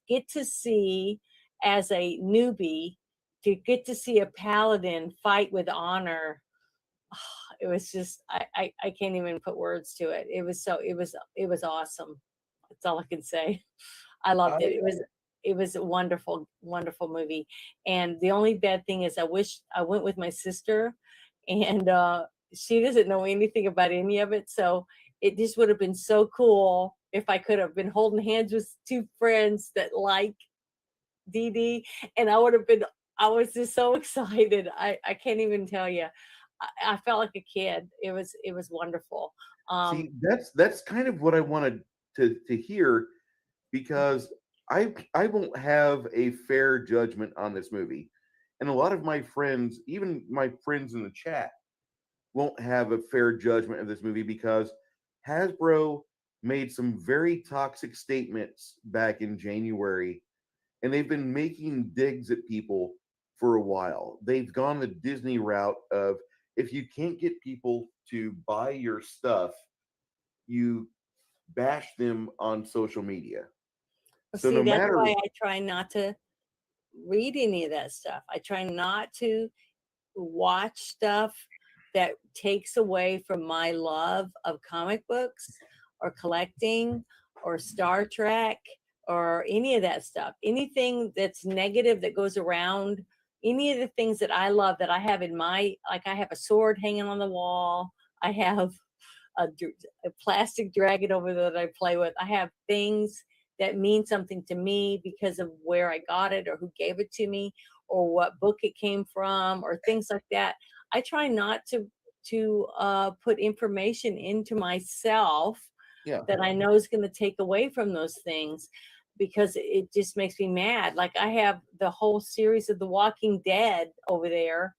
get to see as a newbie, to get to see a paladin fight with honor, it was just I can't even put words to it. It was awesome. That's all I can say. I loved it. It was a wonderful movie. And the only bad thing is I wish I went with my sister, and she doesn't know anything about any of it. So it just would have been so cool if I could have been holding hands with two friends that like DD, and I was just so excited. I can't even tell you. I felt like a kid. It was wonderful. See, that's kind of what I wanted to hear, because I won't have a fair judgment on this movie, and a lot of my friends, even my friends in the chat, won't have a fair judgment of this movie because Hasbro made some very toxic statements back in January, and they've been making digs at people for a while. They've gone the Disney route of, if you can't get people to buy your stuff, you bash them on social media. So See, no that's matter, why I try not to read any of that stuff. I try not to watch stuff that takes away from my love of comic books or collecting or Star Trek or any of that stuff. Anything that's negative that goes around, any of the things that I love that I have in my, like I have a sword hanging on the wall. I have a plastic dragon over there that I play with. I have things that mean something to me because of where I got it or who gave it to me or what book it came from or things like that. I try not to put information into myself yeah, that I know is going to take away from those things, because it just makes me mad. Like I have the whole series of The Walking Dead over there,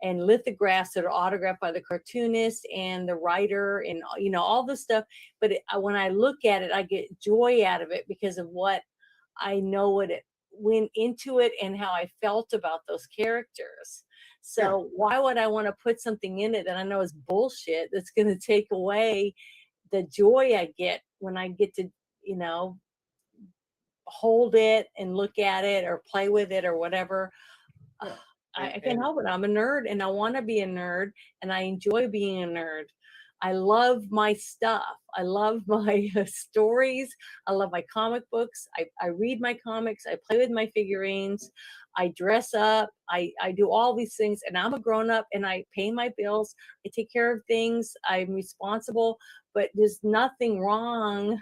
and lithographs that are autographed by the cartoonist and the writer, and all the stuff. But when I look at it, I get joy out of it because of what I know, what it went into it and how I felt about those characters. So why would I want to put something in it that I know is bullshit, that's going to take away the joy I get when I get to hold it and look at it or play with it or whatever. I can't help it. I'm a nerd and I want to be a nerd, and I enjoy being a nerd. I love my stuff. I love my stories. I love my comic books. I read my comics. I play with my figurines. I dress up. I do all these things, and I'm a grown up and I pay my bills. I take care of things. I'm responsible, but there's nothing wrong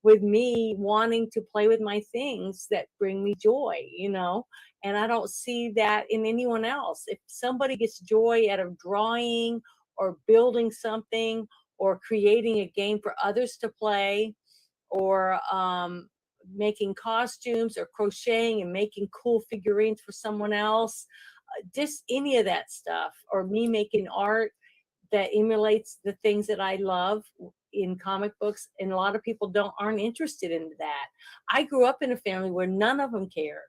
with me wanting to play with my things that bring me joy, and I don't see that in anyone else. If somebody gets joy out of drawing or building something or creating a game for others to play, or making costumes or crocheting and making cool figurines for someone else, just any of that stuff, or me making art that emulates the things that I love in comic books, and a lot of people aren't interested in that. I grew up in a family where none of them cared.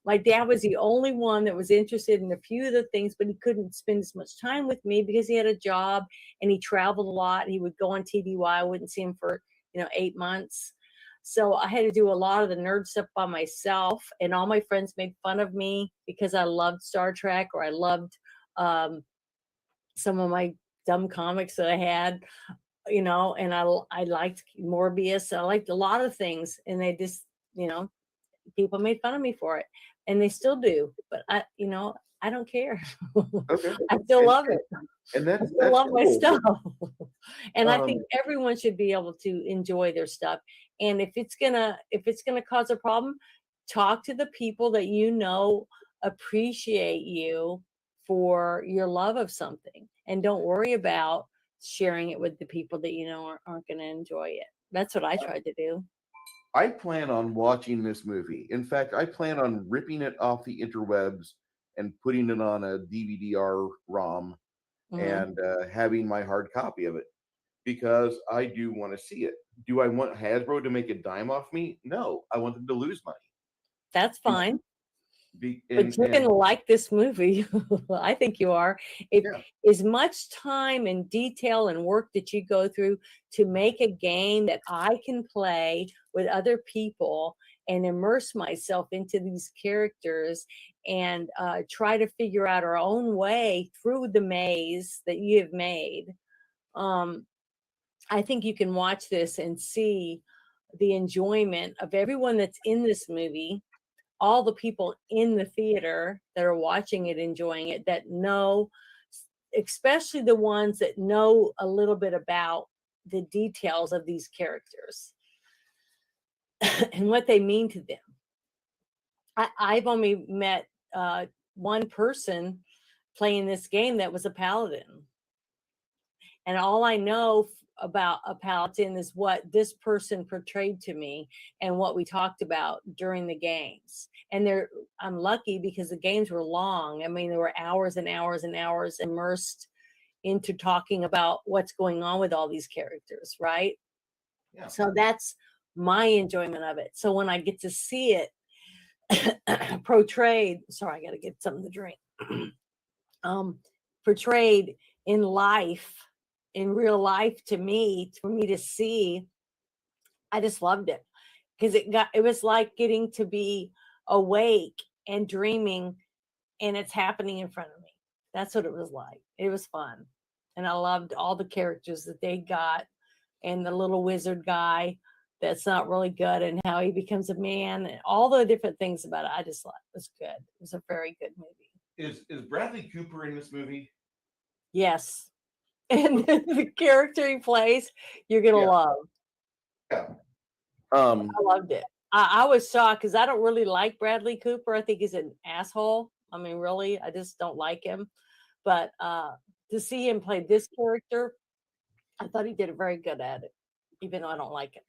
My dad was the only one that was interested in a few of the things, but he couldn't spend as much time with me because he had a job and he traveled a lot. He would go on TDY. I wouldn't see him for 8 months. So I had to do a lot of the nerd stuff by myself, and all my friends made fun of me because I loved Star Trek, or I loved some of my dumb comics that I had, and I liked Morbius. I liked a lot of things, and they just, people made fun of me for it, and they still do. But I don't care. okay, I still love it. and I that's still love my cool. stuff. And I think everyone should be able to enjoy their stuff. And if it's gonna cause a problem, talk to the people that appreciate you for your love of something, and don't worry about sharing it with the people that aren't going to enjoy it. That's what I tried to do. I plan on watching this movie. In fact, I plan on ripping it off the interwebs and putting it on a DVD-R ROM and having my hard copy of it because I do want to see it. Do I want Hasbro to make a dime off me? No, I want them to lose money. That's fine. Be, But you're gonna like this movie. I think you are. If as much time and detail and work that you go through to make a game that I can play with other people and immerse myself into these characters and try to figure out our own way through the maze that you have made, I think you can watch this and see the enjoyment of everyone that's in this movie, all the people in the theater that are watching it, enjoying it, that know, especially the ones that know a little bit about the details of these characters and what they mean to them. I've only met one person playing this game that was a paladin. And all I know about a paladin is what this person portrayed to me and what we talked about during the games. And I'm lucky because the games were long. I mean, there were hours and hours and hours immersed into talking about what's going on with all these characters, right? Yeah. So that's my enjoyment of it. So when I get to see it portrayed, sorry, I got to get something to drink, portrayed in life, in real life to me, for me to see, I just loved it because it was like getting to be awake and dreaming and it's happening in front of me. That's what it was like. It was fun. And I loved all the characters that they got and the little wizard guy that's not really good and how he becomes a man and all the different things about it. I just loved it. It was good. It was a very good movie. Is Bradley Cooper in this movie? Yes. And the character he plays, you're gonna love. Yeah. I loved it. I was shocked because I don't really like Bradley Cooper. I think he's an asshole. I mean, really, I just don't like him. But to see him play this character, I thought he did very good at it, even though I don't like him.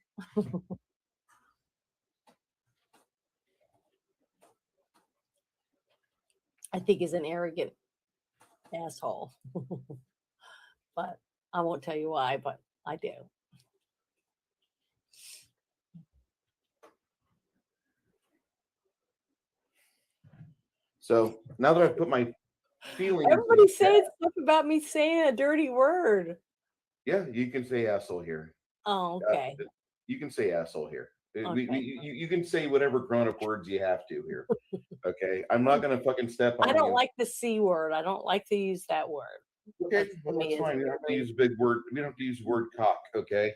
I think he's an arrogant asshole. But I won't tell you why, but I do. So now that I've put my feelings, everybody saying stuff about me saying a dirty word. Yeah, you can say asshole here. Oh, okay. You can say asshole here. Okay. You can say whatever grown-up words you have to here. Okay, I'm not gonna fucking step on. I don't like the C word. I don't like to use that word. Okay, well, that's fine. You don't have to use a big word. We don't have to use the word cock. Okay.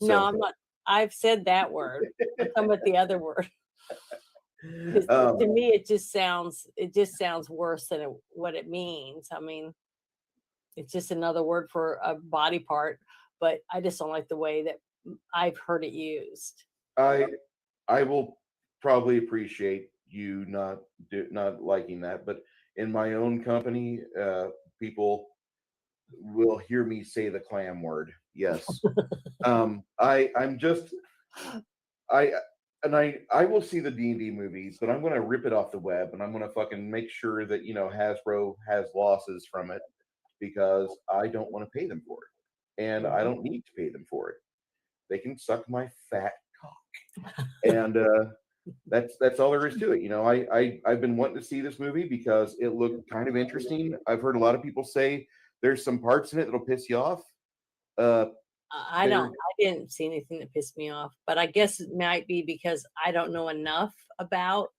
So, no, I'm not. I've said that word. I'm talking about the other word. To me, it just sounds worse than what it means. I mean, it's just another word for a body part, but I just don't like the way that I've heard it used. I will probably appreciate you not liking that, but in my own company, people will hear me say the clam word. Yes. I will see the D&D movies, but I'm going to rip it off the web and I'm going to fucking make sure that, Hasbro has losses from it because I don't want to pay them for it. And I don't need to pay them for it. They can suck my fat cock. And that's all there is to it. I've been wanting to see this movie because it looked kind of interesting. I've heard a lot of people say there's some parts in it that'll piss you off. I didn't see anything that pissed me off, but I guess it might be because I don't know enough about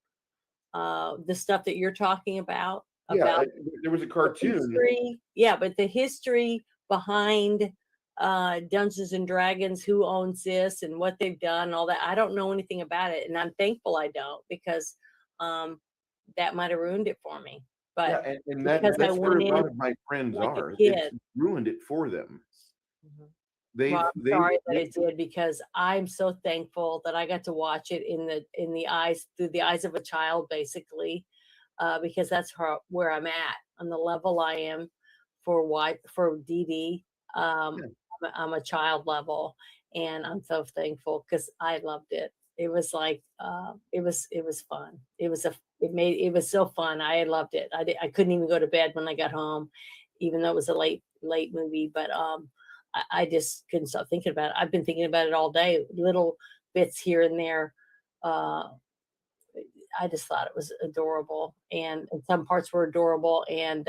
the stuff that you're talking about. Yeah, there was a cartoon. History, but the history behind Dungeons and Dragons, who owns this and what they've done, all that. I don't know anything about it, and I'm thankful I don't because that might have ruined it for me. But and that's where a lot of my friends are. It's ruined it for them. Mm-hmm. I'm sorry that it did because I'm so thankful that I got to watch it in the eyes through the eyes of a child, basically, because that's where I'm at on the level I am for DD. I'm a child level, and I'm so thankful because I loved it. It was like it was fun. It was so fun. I loved it. I couldn't even go to bed when I got home, even though it was a late movie. But I just couldn't stop thinking about it. I've been thinking about it all day, little bits here and there. I just thought it was adorable, and some parts were adorable, and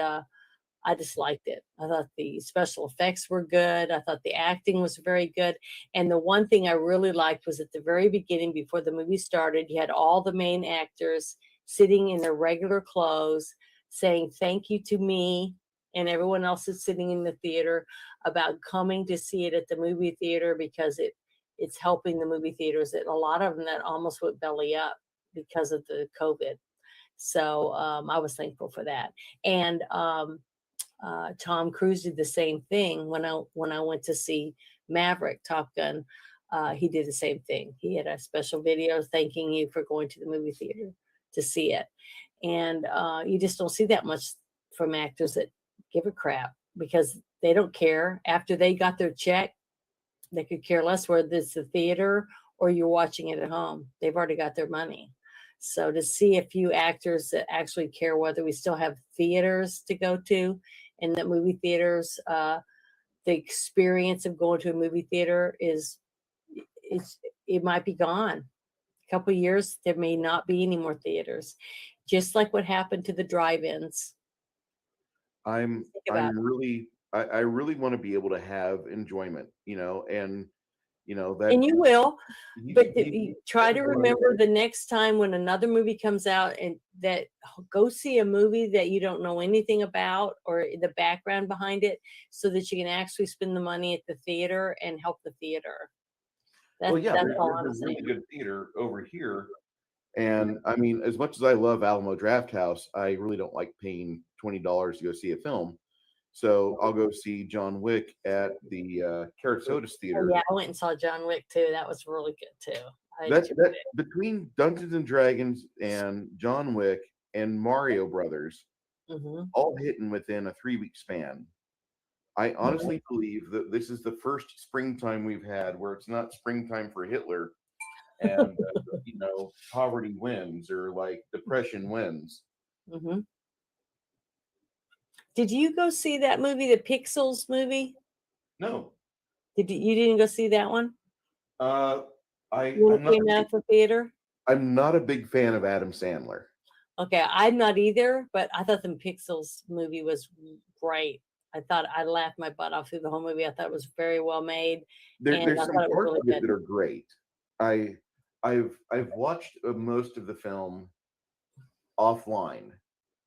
I just liked it. I thought the special effects were good. I thought the acting was very good. And the one thing I really liked was at the very beginning, before the movie started, you had all the main actors sitting in their regular clothes saying thank you to me and everyone else is sitting in the theater about coming to see it at the movie theater, because it's helping the movie theaters. And a lot of them that almost went belly up because of the COVID. So I was thankful for that. And Tom Cruise did the same thing when I went to see Maverick, Top Gun. He did the same thing. He had a special video thanking you for going to the movie theater to see it. And you just don't see that much from actors that give a crap, because they don't care. After they got their check, they could care less whether it's the theater or you're watching it at home. They've already got their money. So to see a few actors that actually care whether we still have theaters to go to, and that movie theaters, the experience of going to a movie theater it might be gone. A couple of years, there may not be any more theaters. Just like what happened to the drive-ins. I really want to be able to have enjoyment, and that. And you will, but you try to remember the next time when another movie comes out, and that go see a movie that you don't know anything about or the background behind it, so that you can actually spend the money at the theater and help the theater. That's all I'm there's a saying. really good theater over here. And I mean, as much as I love Alamo Drafthouse, I really don't like paying $20 to go see a film. So I'll go see John Wick at the Carrot Sodas Theater. Yeah, I went and saw John Wick too. That was really good too. That between Dungeons and Dragons and John Wick and Mario Brothers, all hitting within a 3-week span. I honestly believe that this is the first springtime we've had where it's not springtime for Hitler, and poverty wins, or like depression wins. Did you go see that movie, the Pixels movie? No. You didn't go see that one? I'm came out of the theater? I'm not a big fan of Adam Sandler. Okay, I'm not either, but I thought the Pixels movie was great. I thought I laughed my butt off through the whole movie. I thought it was very well made. There's some parts of it that are great. I've watched most of the film offline,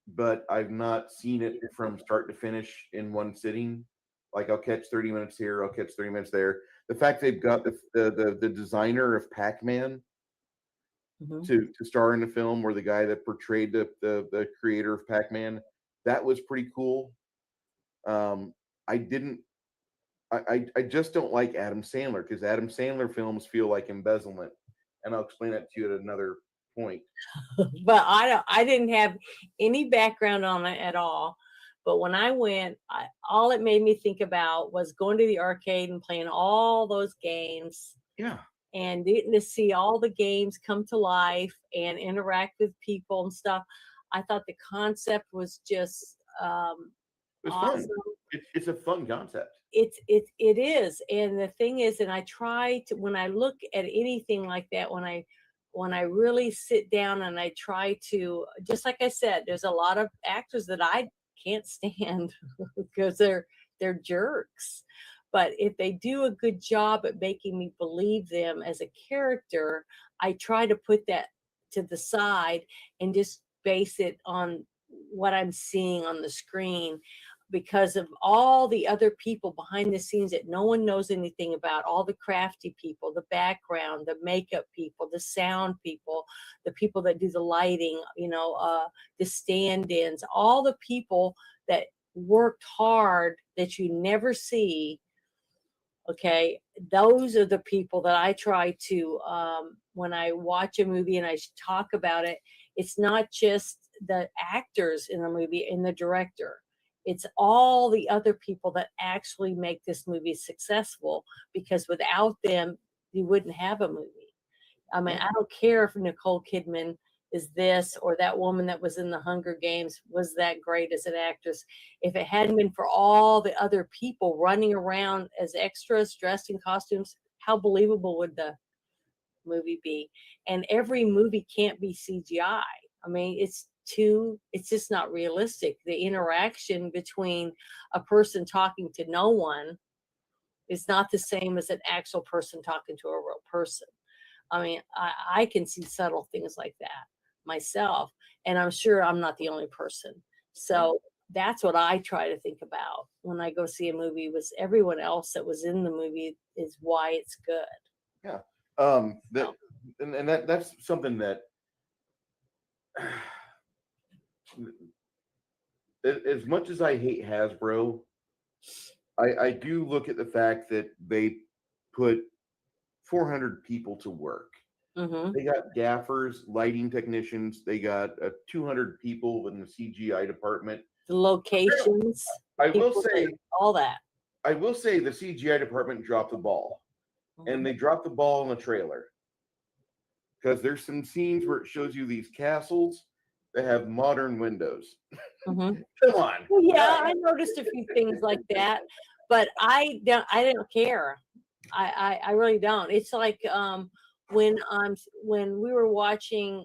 but I've not seen it from start to finish in one sitting. Like I'll catch 30 minutes here, I'll catch 30 minutes there. The fact they've got the designer of Pac-Man to star in the film, or the guy that portrayed the creator of Pac-Man, that was pretty cool. I just don't like Adam Sandler, because Adam Sandler films feel like embezzlement, and I'll explain that to you at another point. But I didn't have any background on it at all. But when I went, all it made me think about was going to the arcade and playing all those games. Yeah. And getting to see all the games come to life and interact with people and stuff. I thought the concept was just It's awesome. Fun. It's a fun concept. It is. And the thing is, and I try to, when I look at anything like that, when I really sit down and I try to, just like I said, there's a lot of actors that I can't stand because they're jerks. But if they do a good job at making me believe them as a character, I try to put that to the side and just base it on what I'm seeing on the screen, because of all the other people behind the scenes that no one knows anything about, all the crafty people, the background, the makeup people, the sound people, the people that do the lighting, the stand-ins, all the people that worked hard that you never see. Okay, those are the people that I try to, when I watch a movie and I talk about it, it's not just the actors in the movie and the director. It's all the other people that actually make this movie successful, because without them, you wouldn't have a movie. I mean, I don't care if Nicole Kidman is this or that woman that was in the Hunger Games was that great as an actress. If it hadn't been for all the other people running around as extras dressed in costumes, how believable would the movie be? And every movie can't be CGI. I mean, it's just not realistic. The interaction between a person talking to no one is not the same as an actual person talking to a real person. I mean, I can see subtle things like that myself, and I'm sure I'm not the only person. So that's what I try to think about when I go see a movie, was everyone else that was in the movie is why it's good. Yeah. That's something that as much as I hate Hasbro, I do look at the fact that they put 400 people to work. Mm-hmm. They got gaffers, lighting technicians. They got 200 people in the CGI department. The locations. I will say all that. I will say the CGI department dropped the ball, and they dropped the ball in the trailer, because there's some scenes where it shows you these castles that have modern windows. Mm-hmm. Come on. Well, yeah, I noticed a few things like that, but I don't care. I really don't. It's like when we were watching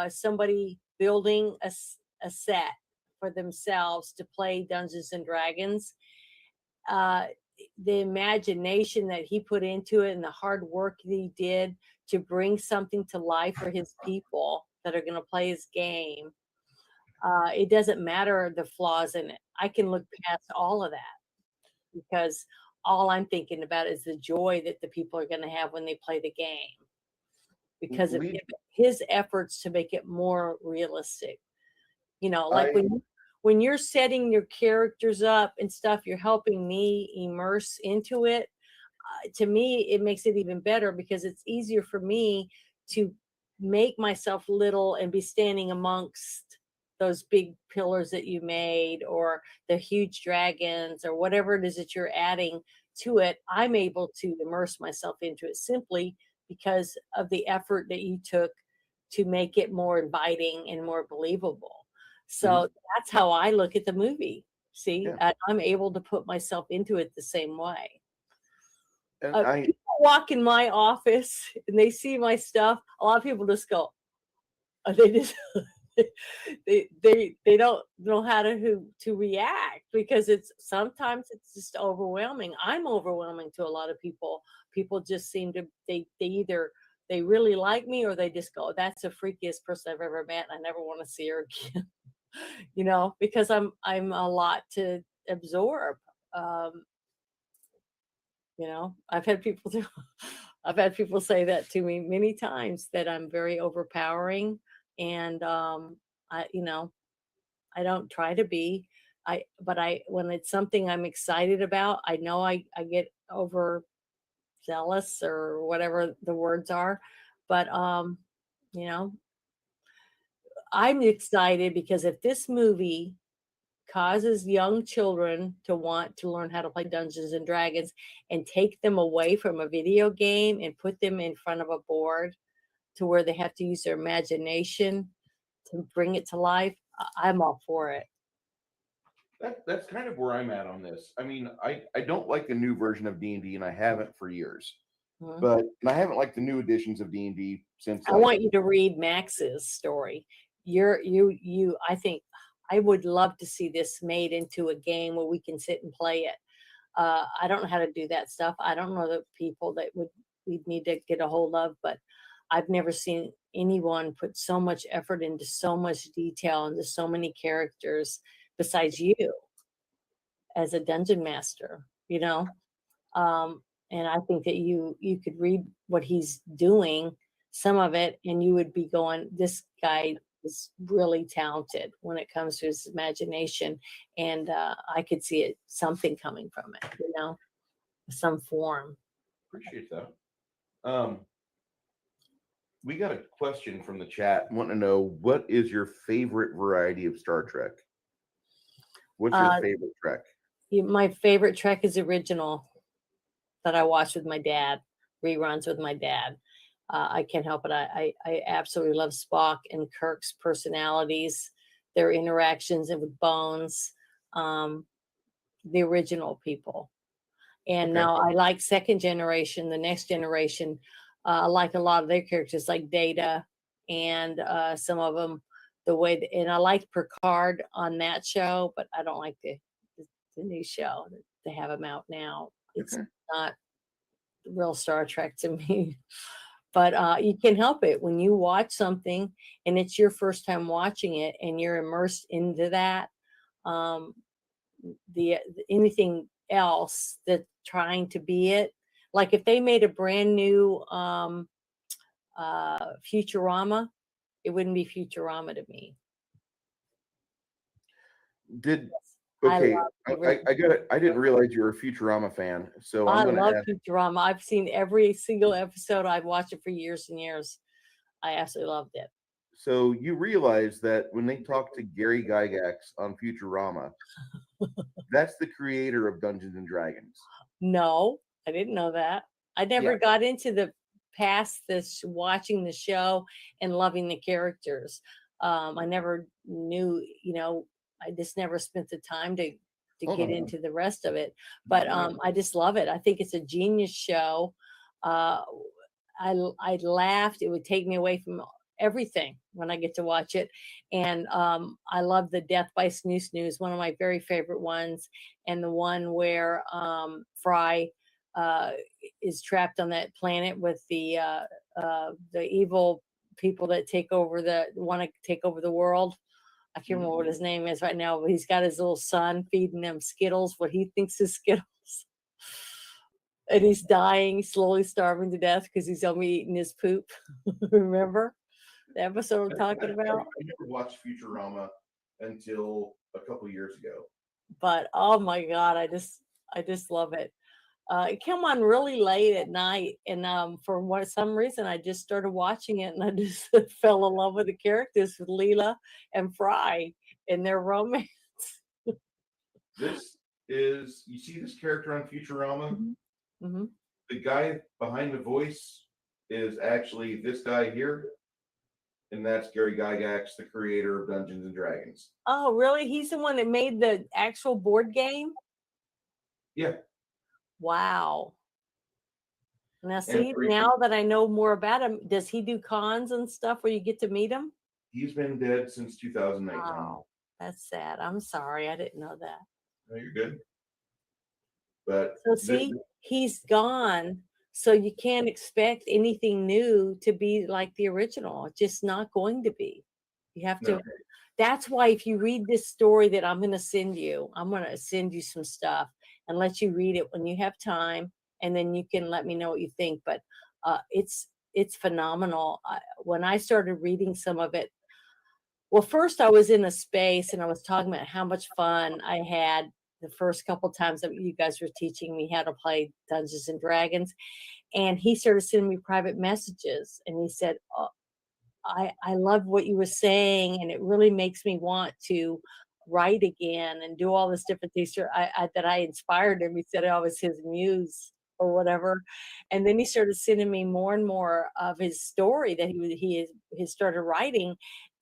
somebody building a set for themselves to play Dungeons and Dragons, the imagination that he put into it and the hard work that he did to bring something to life for his people that are going to play his game. It doesn't matter the flaws in it. I can look past all of that, because all I'm thinking about is the joy that the people are going to have when they play the game, because of his efforts to make it more realistic. You know, like when you're setting your characters up and stuff, you're helping me immerse into it. To me, it makes it even better, because it's easier for me to make myself little and be standing amongst those big pillars that you made, or the huge dragons, or whatever it is that you're adding to it. I'm able to immerse myself into it simply because of the effort that you took to make it more inviting and more believable. So that's how I look at the movie. See, I'm able to put myself into it the same way. People walk in my office and they see my stuff. A lot of people just go, they just they don't know how to react, because sometimes it's just overwhelming. I'm overwhelming to a lot of people. People just seem to they either they really like me, or they just go, that's the freakiest person I've ever met, and I never want to see her again. You know, because I'm a lot to absorb. You know, I've had people say that to me many times, that I'm very overpowering, and I don't try to be. But when it's something I'm excited about, I know I get over zealous, or whatever the words are. But you know, I'm excited because if this movie causes young children to want to learn how to play Dungeons and Dragons, and take them away from a video game and put them in front of a board to where they have to use their imagination to bring it to life, I'm all for it. That's kind of where I'm at on this. I mean, I don't like the new version of D&D, and I haven't for years. And I haven't liked the new editions of D&D since. I want you to read Max's story. I think I would love to see this made into a game where we can sit and play it. I don't know how to do that stuff. I don't know the people that we'd need to get a hold of, but I've never seen anyone put so much effort into so much detail, into so many characters besides you as a dungeon master, you know? And I think that you could read what he's doing, some of it, and you would be going, this guy is really talented when it comes to his imagination. And I could see something coming from it, you know, some form. Appreciate that. We got a question from the chat. I want to know, what is your favorite variety of Star Trek? What's your favorite Trek? My favorite Trek is original, that I watched with my dad, reruns with my dad. I can't help it. I absolutely love Spock and Kirk's personalities, their interactions and with Bones, the original people. And Okay. now I like second generation, the next generation. I like a lot of their characters, like Data, and some of them, the way. And I liked Picard on that show, but I don't like the new show that they have them out now. It's Okay. not real Star Trek to me. But you can't help it when you watch something and it's your first time watching it and you're immersed into that. Um, the anything else that's trying to be it, like if they made a brand new Futurama, it wouldn't be Futurama to me. Did I okay? love the I original. got it. I didn't realize you were a Futurama fan, so I I'm going to love ask. Futurama. I've seen every single episode. I've watched it for years and years. I absolutely loved it. So you realize that when they talk to Gary Gygax on Futurama, that's the creator of Dungeons and Dragons. No, I didn't know that. I never Yeah. got into the past this watching the show and loving the characters. I never knew, I just never spent the time to Hold get on. into the rest of it. But I just love it. I think it's a genius show. I laughed. It would take me away from everything when I get to watch it. And I love the Death by Snoo Snooze, one of my very favorite ones, and the one where Fry is trapped on that planet with the evil people that want to take over the world. I can't remember what his name is right now, but he's got his little son feeding them Skittles, what he thinks is Skittles. And he's dying, slowly starving to death because he's only eating his poop. Remember the episode I'm talking about? I never watched Futurama until a couple years ago. But oh my God, I just love it. It came on really late at night, and for some reason, I just started watching it, and I just fell in love with the characters, with Leela and Fry and their romance. This is, you see this character on Futurama? Mm-hmm. The guy behind the voice is actually this guy here, and that's Gary Gygax, the creator of Dungeons and Dragons. Oh, really? He's the one that made the actual board game? Yeah. Wow. Now, see, now that I know more about him, does he do cons and stuff where you get to meet him? He's been dead since 2008. Oh, that's sad. I'm sorry. I didn't know that. No, you're good. But so see, he's gone. So you can't expect anything new to be like the original. It's just not going to be. You have to. No. That's why if you read this story that I'm going to send you some stuff and let you read it when you have time, and then you can let me know what you think. But it's phenomenal. When I started reading some of it, well, first I was in a space and I was talking about how much fun I had the first couple times that you guys were teaching me how to play Dungeons and Dragons. And he started sending me private messages, and he said, oh, I love what you were saying, and it really makes me want to write again and do all this different things that I inspired him. He said I was his muse or whatever. And then he started sending me more and more of his story that he started writing.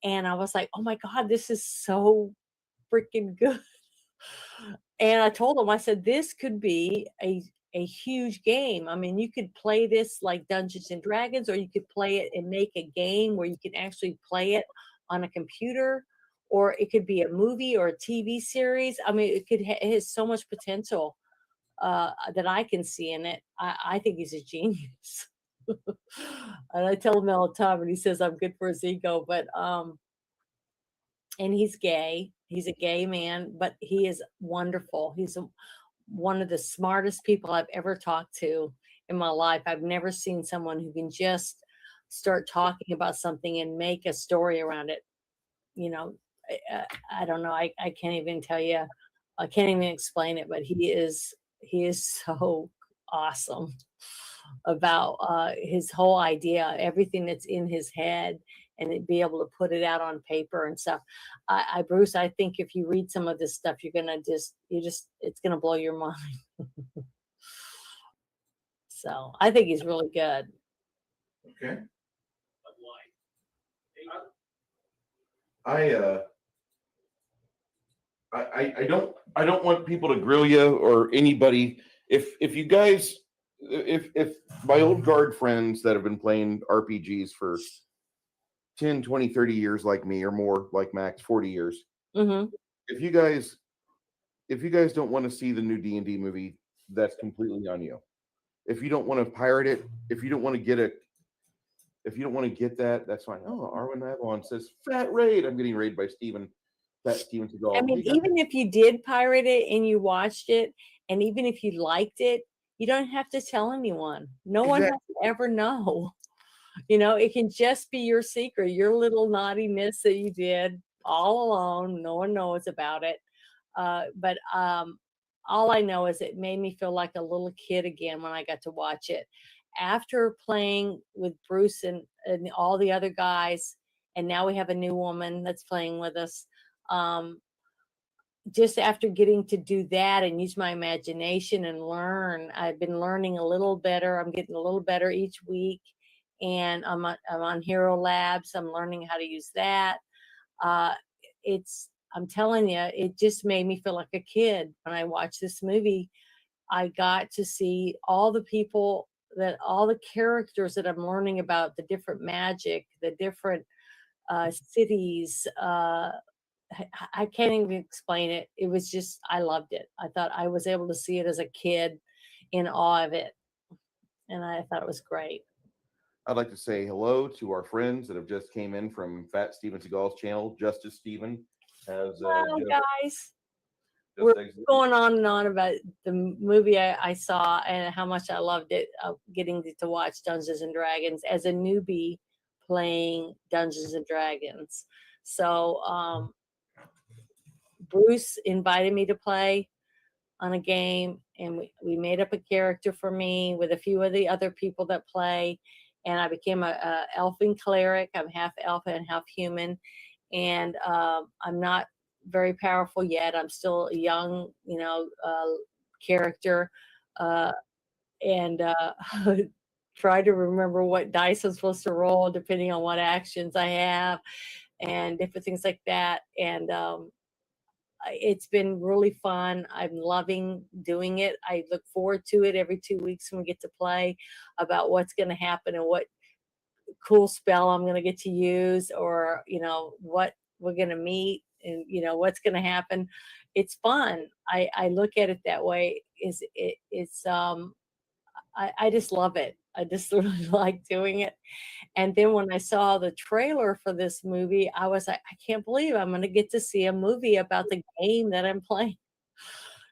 And I was like, oh my God, this is so freaking good. And I told him, I said, this could be a huge game. I mean, you could play this like Dungeons and Dragons, or you could play it and make a game where you can actually play it on a computer, or it could be a movie or a TV series. I mean, it has so much potential that I can see in it. I think he's a genius. And I tell him all the time, and he says I'm good for his ego, but and he's gay. He's a gay man, but he is wonderful. He's one of the smartest people I've ever talked to in my life. I've never seen someone who can just start talking about something and make a story around it. You know, I don't know. I can't even tell you. I can't even explain it, but he is so awesome about his whole idea, everything that's in his head, and be able to put it out on paper and stuff. Bruce, I think if you read some of this stuff, you're gonna it's gonna blow your mind. So I think he's really good. Okay. I don't want people to grill you or anybody. If you guys, if my old guard friends that have been playing RPGs for 10, 20, 30 years like me, or more, like Max, 40 years, Mm-hmm. if you guys don't want to see the new D&D movie, that's completely on you. If you don't want to pirate it, if you don't want to get it, if you don't want to get that, that's fine. Oh, Arwen Avalon says fat raid. I'm getting raided by Fat Steven Seagal. I mean, Hey, guys. even if you did pirate it and you watched it, and even if you liked it, you don't have to tell anyone. No one has to ever know. It can just be your secret, your little naughtiness that you did all alone. No one knows about it. But all I know is it made me feel like a little kid again when I got to watch it. After playing with Bruce and all the other guys, and now we have a new woman that's playing with us. Just after getting to do that and use my imagination and learn, I've been learning a little better. I'm getting a little better each week. And I'm on Hero Labs. I'm learning how to use that. I'm telling you, it just made me feel like a kid when I watched this movie. I got to see all the people all the characters that I'm learning about, the different magic, the different cities. I can't even explain it. It was just, I loved it. I thought I was able to see it as a kid in awe of it. And I thought it was great. I'd like to say hello to our friends that have just came in from Fat Steven Seagal's channel. Justice Steven has Hello, guys. just We're exited. going on and on about the movie I saw and how much I loved it, getting to watch Dungeons and Dragons as a newbie playing Dungeons and Dragons. So Bruce invited me to play on a game, and we made up a character for me with a few of the other people that play, and I became a elfin cleric. I'm half elf and half human, and I'm not very powerful yet. I'm still a young, character, and try to remember what dice I'm supposed to roll depending on what actions I have, and different things like that. And it's been really fun. I'm loving doing it. I look forward to it every 2 weeks when we get to play about what's going to happen and what cool spell I'm going to get to use, or, what we're going to meet and, what's going to happen. It's fun. I look at it that way. I just love it. I just really like doing it. And then when I saw the trailer for this movie, I was like, I can't believe I'm going to get to see a movie about the game that I'm playing.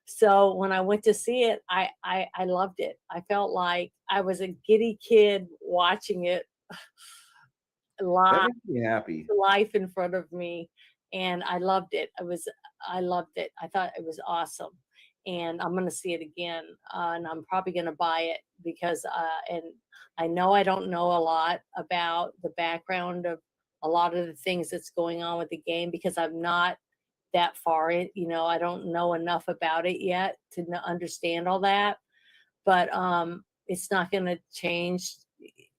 So when I went to see it, I loved it. I felt like I was a giddy kid watching it That live, makes me happy. life in front of me. And I loved it. I loved it. I thought it was awesome. And I'm going to see it again. And I'm probably going to buy it because, and I know I don't know a lot about the background of a lot of the things that's going on with the game because I'm not that far in, I don't know enough about it yet to understand all that. But it's not going to change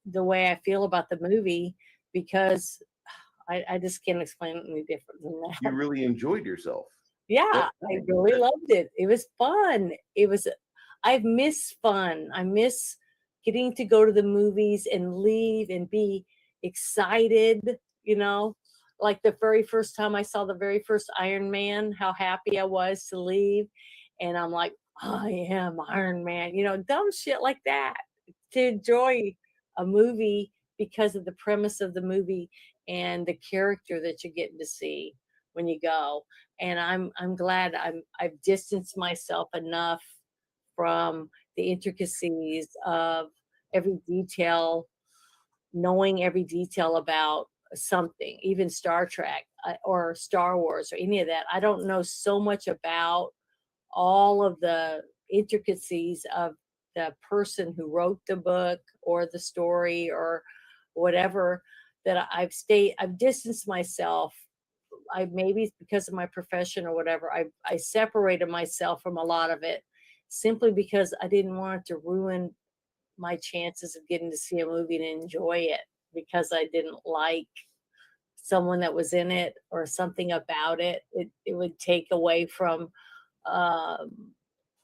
the way I feel about the movie because I just can't explain it any different than that. You really enjoyed yourself. Yeah, I really loved it. It was fun. I miss fun. I miss getting to go to the movies and leave and be excited, like the very first time I saw the very first Iron Man, how happy I was to leave. And I'm like, I am Iron Man, dumb shit like that. To enjoy a movie because of the premise of the movie and the character that you're getting to see when you go. And I'm glad I've distanced myself enough from the intricacies of every detail, knowing every detail about something, even Star Trek or Star Wars or any of that. I don't know so much about all of the intricacies of the person who wrote the book or the story or whatever that I've distanced myself. Maybe it's because of my profession or whatever. I separated myself from a lot of it simply because I didn't want it to ruin my chances of getting to see a movie and enjoy it because I didn't like someone that was in it or something about it. It would take away from um,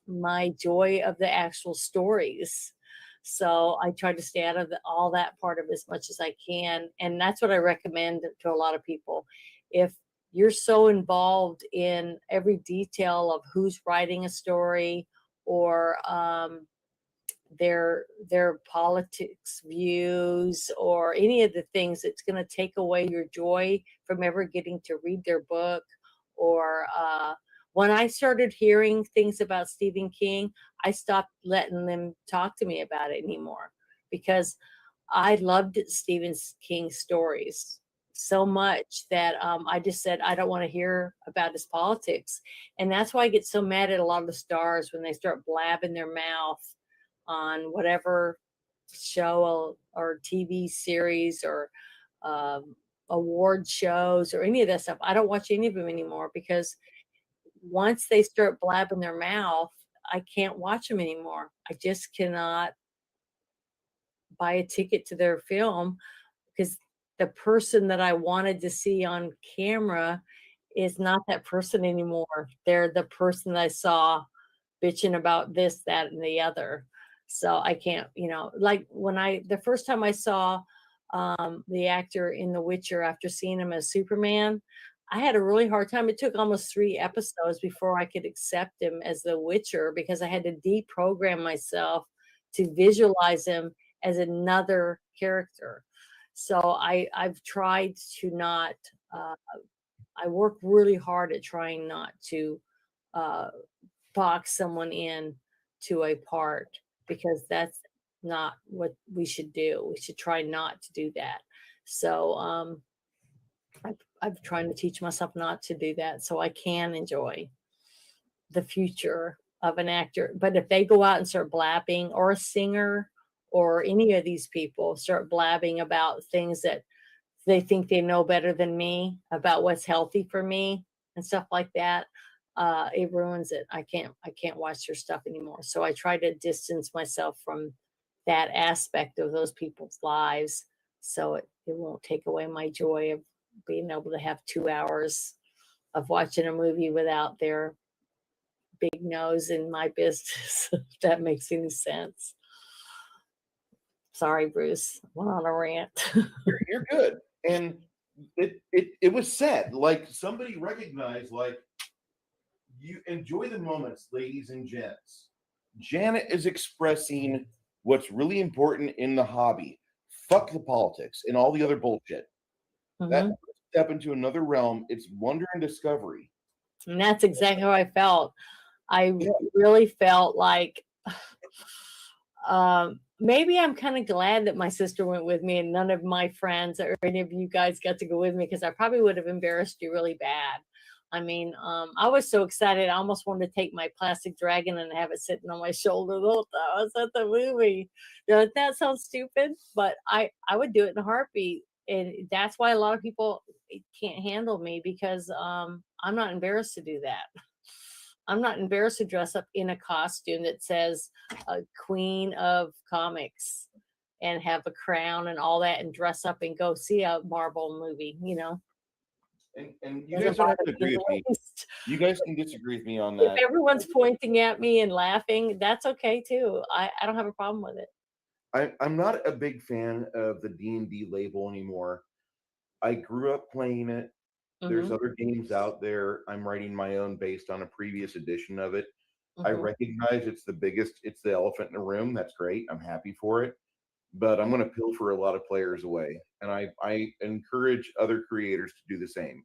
my joy of the actual stories. So I try to stay out of all that part of it as much as I can. And that's what I recommend to a lot of people. If you're so involved in every detail of who's writing a story or their politics views or any of the things that's going to take away your joy from ever getting to read their book or when I started hearing things about Stephen King, I stopped letting them talk to me about it anymore because I loved Stephen King's stories so much that I just said I don't want to hear about his politics, and that's why I get so mad at a lot of the stars when they start blabbing their mouth on whatever show or TV series or award shows or any of that stuff. I don't watch any of them anymore because once they start blabbing their mouth, I can't watch them anymore. I just cannot buy a ticket to their film because the person that I wanted to see on camera is not that person anymore. They're the person that I saw bitching about this, that, and the other. So I can't, like the first time I saw the actor in The Witcher after seeing him as Superman, I had a really hard time. It took almost 3 episodes before I could accept him as the Witcher because I had to deprogram myself to visualize him as another character. So I've tried to not, I work really hard at trying not to box someone in to a part because that's not what we should do. We should try not to do that. So I've trying to teach myself not to do that so I can enjoy the future of an actor. But if they go out and start blabbing, or a singer or any of these people start blabbing about things that they think they know better than me about what's healthy for me and stuff like that, it ruins it. I can't watch their stuff anymore. So I try to distance myself from that aspect of those people's lives so it won't take away my joy of being able to have 2 hours of watching a movie without their big nose in my business, if that makes any sense. Sorry, Bruce. I went on a rant. You're good. And it was said, like somebody recognized, like, you enjoy the moments, ladies and gents. Janet is expressing what's really important in the hobby. Fuck the politics and all the other bullshit. That step into another realm. It's wonder and discovery. And that's exactly how I felt. I really felt like maybe I'm kind of glad that my sister went with me and none of my friends or any of you guys got to go with me because I probably would have embarrassed you really bad. I mean, I was so excited. I almost wanted to take my plastic dragon and have it sitting on my shoulder the whole time I was at the movie. That sounds stupid, but I would do it in a heartbeat. And that's why a lot of people can't handle me because I'm not embarrassed to do that. I'm not embarrassed to dress up in a costume that says Queen of Comics and have a crown and all that and dress up and go see a Marvel movie, And you guys don't have to agree with me. You guys can disagree with me on that. If everyone's pointing at me and laughing, that's okay too. I don't have a problem with it. I'm not a big fan of the D&D label anymore. I grew up playing it. There's other games out there. I'm writing my own based on a previous edition of it. I recognize it's the elephant in the room. That's great. I'm happy for it. But I'm going to pilfer a lot of players away. And I encourage other creators to do the same.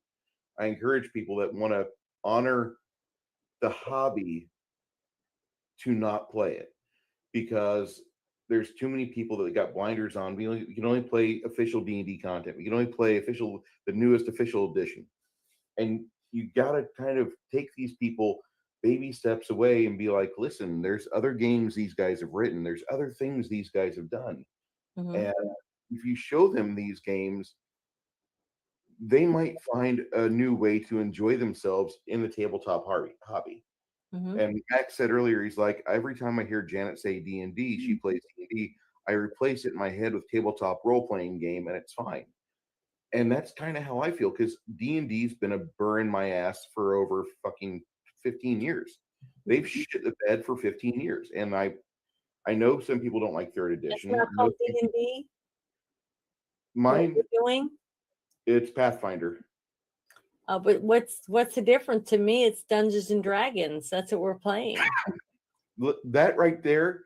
I encourage people that want to honor the hobby to not play it because there's too many people that got blinders on. We can only play official D&D content. We can only play the newest official edition. And you got to kind of take these people baby steps away and be like, listen, there's other games these guys have written. There's other things these guys have done. And if you show them these games, they might find a new way to enjoy themselves in the tabletop hobby. And Max said earlier, he's like, every time I hear Janet say D&D, she plays D&D. D&D, I replace it in my head with tabletop role-playing game, and it's fine. And that's kind of how I feel, because D&D's been a burr in my ass for over fucking 15 years. They've shit the bed for 15 years, and I know some people don't like third It's edition. not called D&D. Mine, What we're doing. it's Pathfinder. But what's the difference? To me, it's Dungeons and Dragons. That's what we're playing. Look, that right there,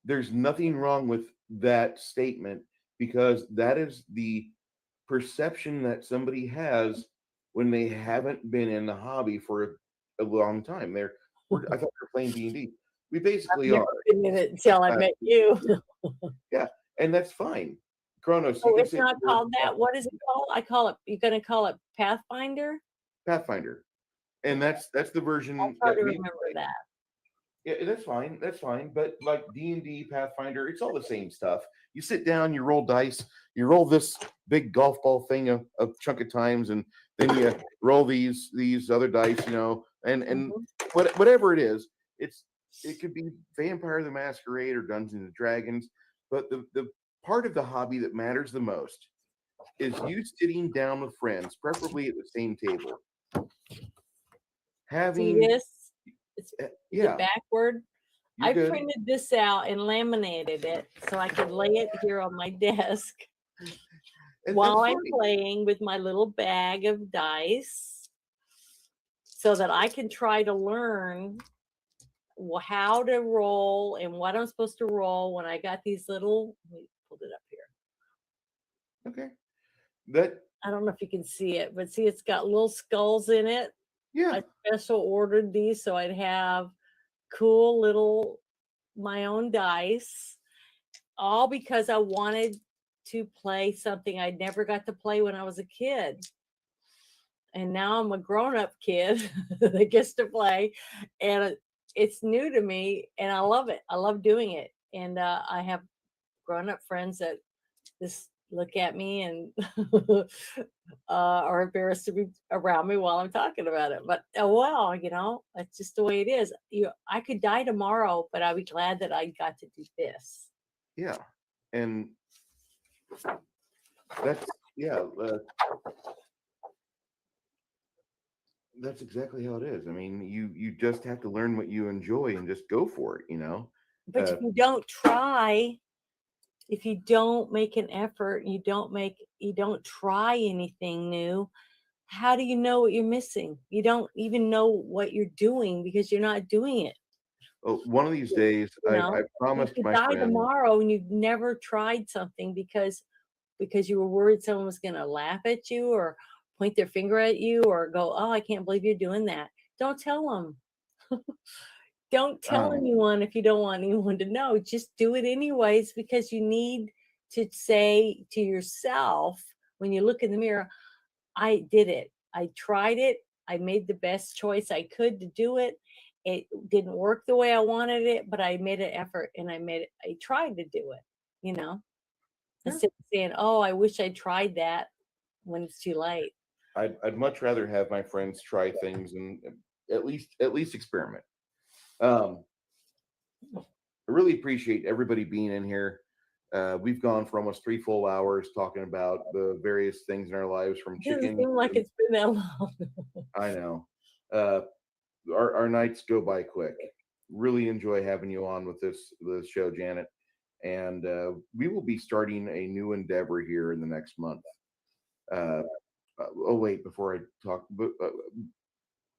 there's nothing wrong with that statement, because that is the perception that somebody has when they haven't been in the hobby for a long time. I thought they were playing D&D. We basically are. Been in it until I met you. Yeah, and that's fine. Kronos. Oh, it's not called that. What is it called? I call it. You're going to call it Pathfinder. Pathfinder, and that's the version. I'll try to remember that. Yeah, that's fine. That's fine. But like D&D, Pathfinder, it's all the same stuff. You sit down, you roll dice, you roll this big golf ball thing a chunk of times, and then you roll these other dice, and whatever it is, it could be Vampire the Masquerade or Dungeons and Dragons, but the part of the hobby that matters the most is you sitting down with friends, preferably at the same table. See this? Is yeah, it backward. I good. printed this out and laminated it so I could lay it here on my desk while I'm playing with my little bag of dice, so that I can try to learn how to roll and what I'm supposed to roll when I got these little. Let me pull it up here. Okay. That, I don't know if you can see it, but see, it's got little skulls in it. yeah. I special ordered these so I'd have cool little my own dice, all because I wanted to play something I never got to play when I was a kid. And now I'm a grown-up kid that gets to play, and it's new to me, and I love it. I love doing it. And I have grown-up friends that just look at me and are embarrassed to be around me while I'm talking about it. But well, that's just the way it is. I could die tomorrow, but I'd be glad that I got to do this. Yeah, and that's that's exactly how it is. I mean, you just have to learn what you enjoy and just go for it, But if you don't try, if you don't make an effort, you don't try anything new, how do you know what you're missing? You don't even know what you're doing because you're not doing it. Oh, one of these days, I promised you could my die friend tomorrow and you've never tried something because you were worried someone was going to laugh at you or point their finger at you or go, oh, I can't believe you're doing that. Don't tell them. Don't tell anyone if you don't want anyone to know. Just do it anyways, because you need to say to yourself when you look in the mirror, I did it. I tried it. I made the best choice I could to do it. It didn't work the way I wanted it, but I made an effort and I tried to do it, Instead of saying, oh, I wish I tried that when it's too late. I'd much rather have my friends try things and at least experiment. I really appreciate everybody being in here. We've gone for almost 3 full hours talking about the various things in our lives, from It doesn't chicken. seem like it's been that long. I know. Our nights go by quick. Really enjoy having you on with this show, Janet. And we will be starting a new endeavor here in the next month. Oh wait, before I talk,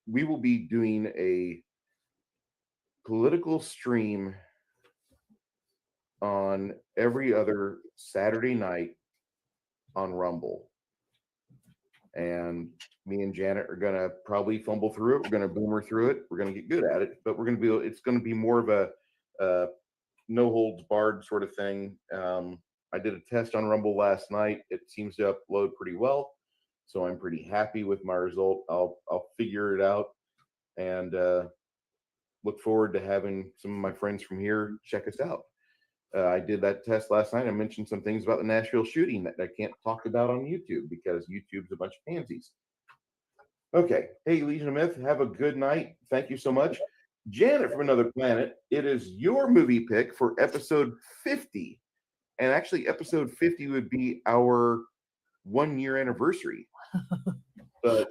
we will be doing a political stream on every other Saturday night on Rumble. And me and Janet are gonna probably fumble through it. We're gonna boomer through it. We're gonna get good at it, but it's gonna be more of a no holds barred sort of thing. I did a test on Rumble last night. It seems to upload pretty well, so I'm pretty happy with my result. I'll figure it out and look forward to having some of my friends from here check us out. I did that test last night. I mentioned some things about the Nashville shooting that I can't talk about on YouTube because YouTube's a bunch of pansies. Okay. Hey, Legion of Myth, have a good night. Thank you so much. Janet from Another Planet, it is your movie pick for episode 50. And actually, episode 50 would be our 1 year anniversary. But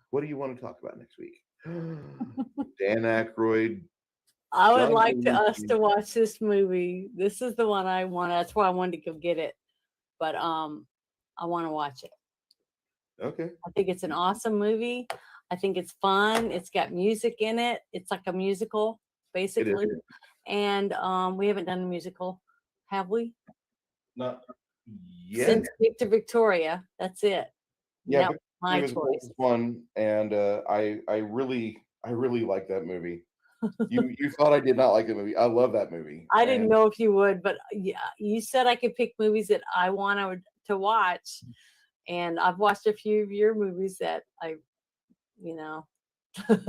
what do you want to talk about next week? Dan Aykroyd. I would John like us Belushi. to watch this movie. This is the one I want. That's why I wanted to go get it. But I want to watch it. Okay. I think it's an awesome movie. I think it's fun. It's got music in it. It's like a musical, basically. And we haven't done a musical, have we? Not yet. Since Victor Victoria, that's it. Yeah, That was my it was choice. fun, and I really like that movie. You thought I did not like the movie. I love that movie. I didn't know if you would, but yeah, you said I could pick movies that I want to watch, and I've watched a few of your movies that I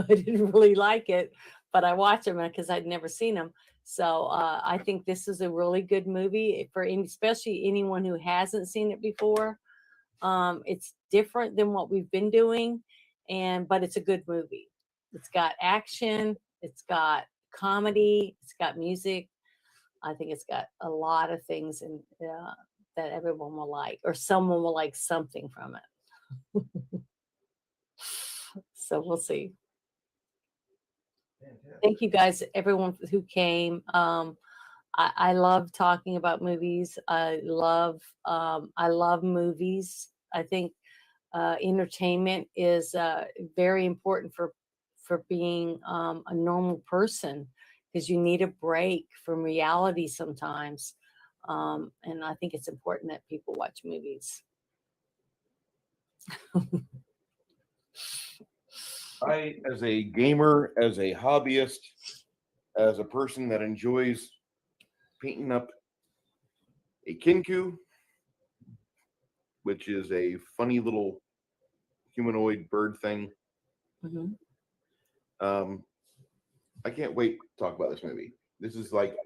didn't really like it, but I watch them because I'd never seen them. So I think this is a really good movie for especially anyone who hasn't seen it before. It's different than what we've been doing, but it's a good movie. It's got action, it's got comedy, it's got music. I think it's got a lot of things that everyone will like, or someone will like something from it. So we'll see. Thank you guys, everyone who came. I love talking about movies. I love movies. I think entertainment is very important for being a normal person, because you need a break from reality sometimes. And I think it's important that people watch movies. I, as a gamer, as a hobbyist, as a person that enjoys painting up a kinku, which is a funny little humanoid bird thing. Mm-hmm. I can't wait to talk about this movie. This is like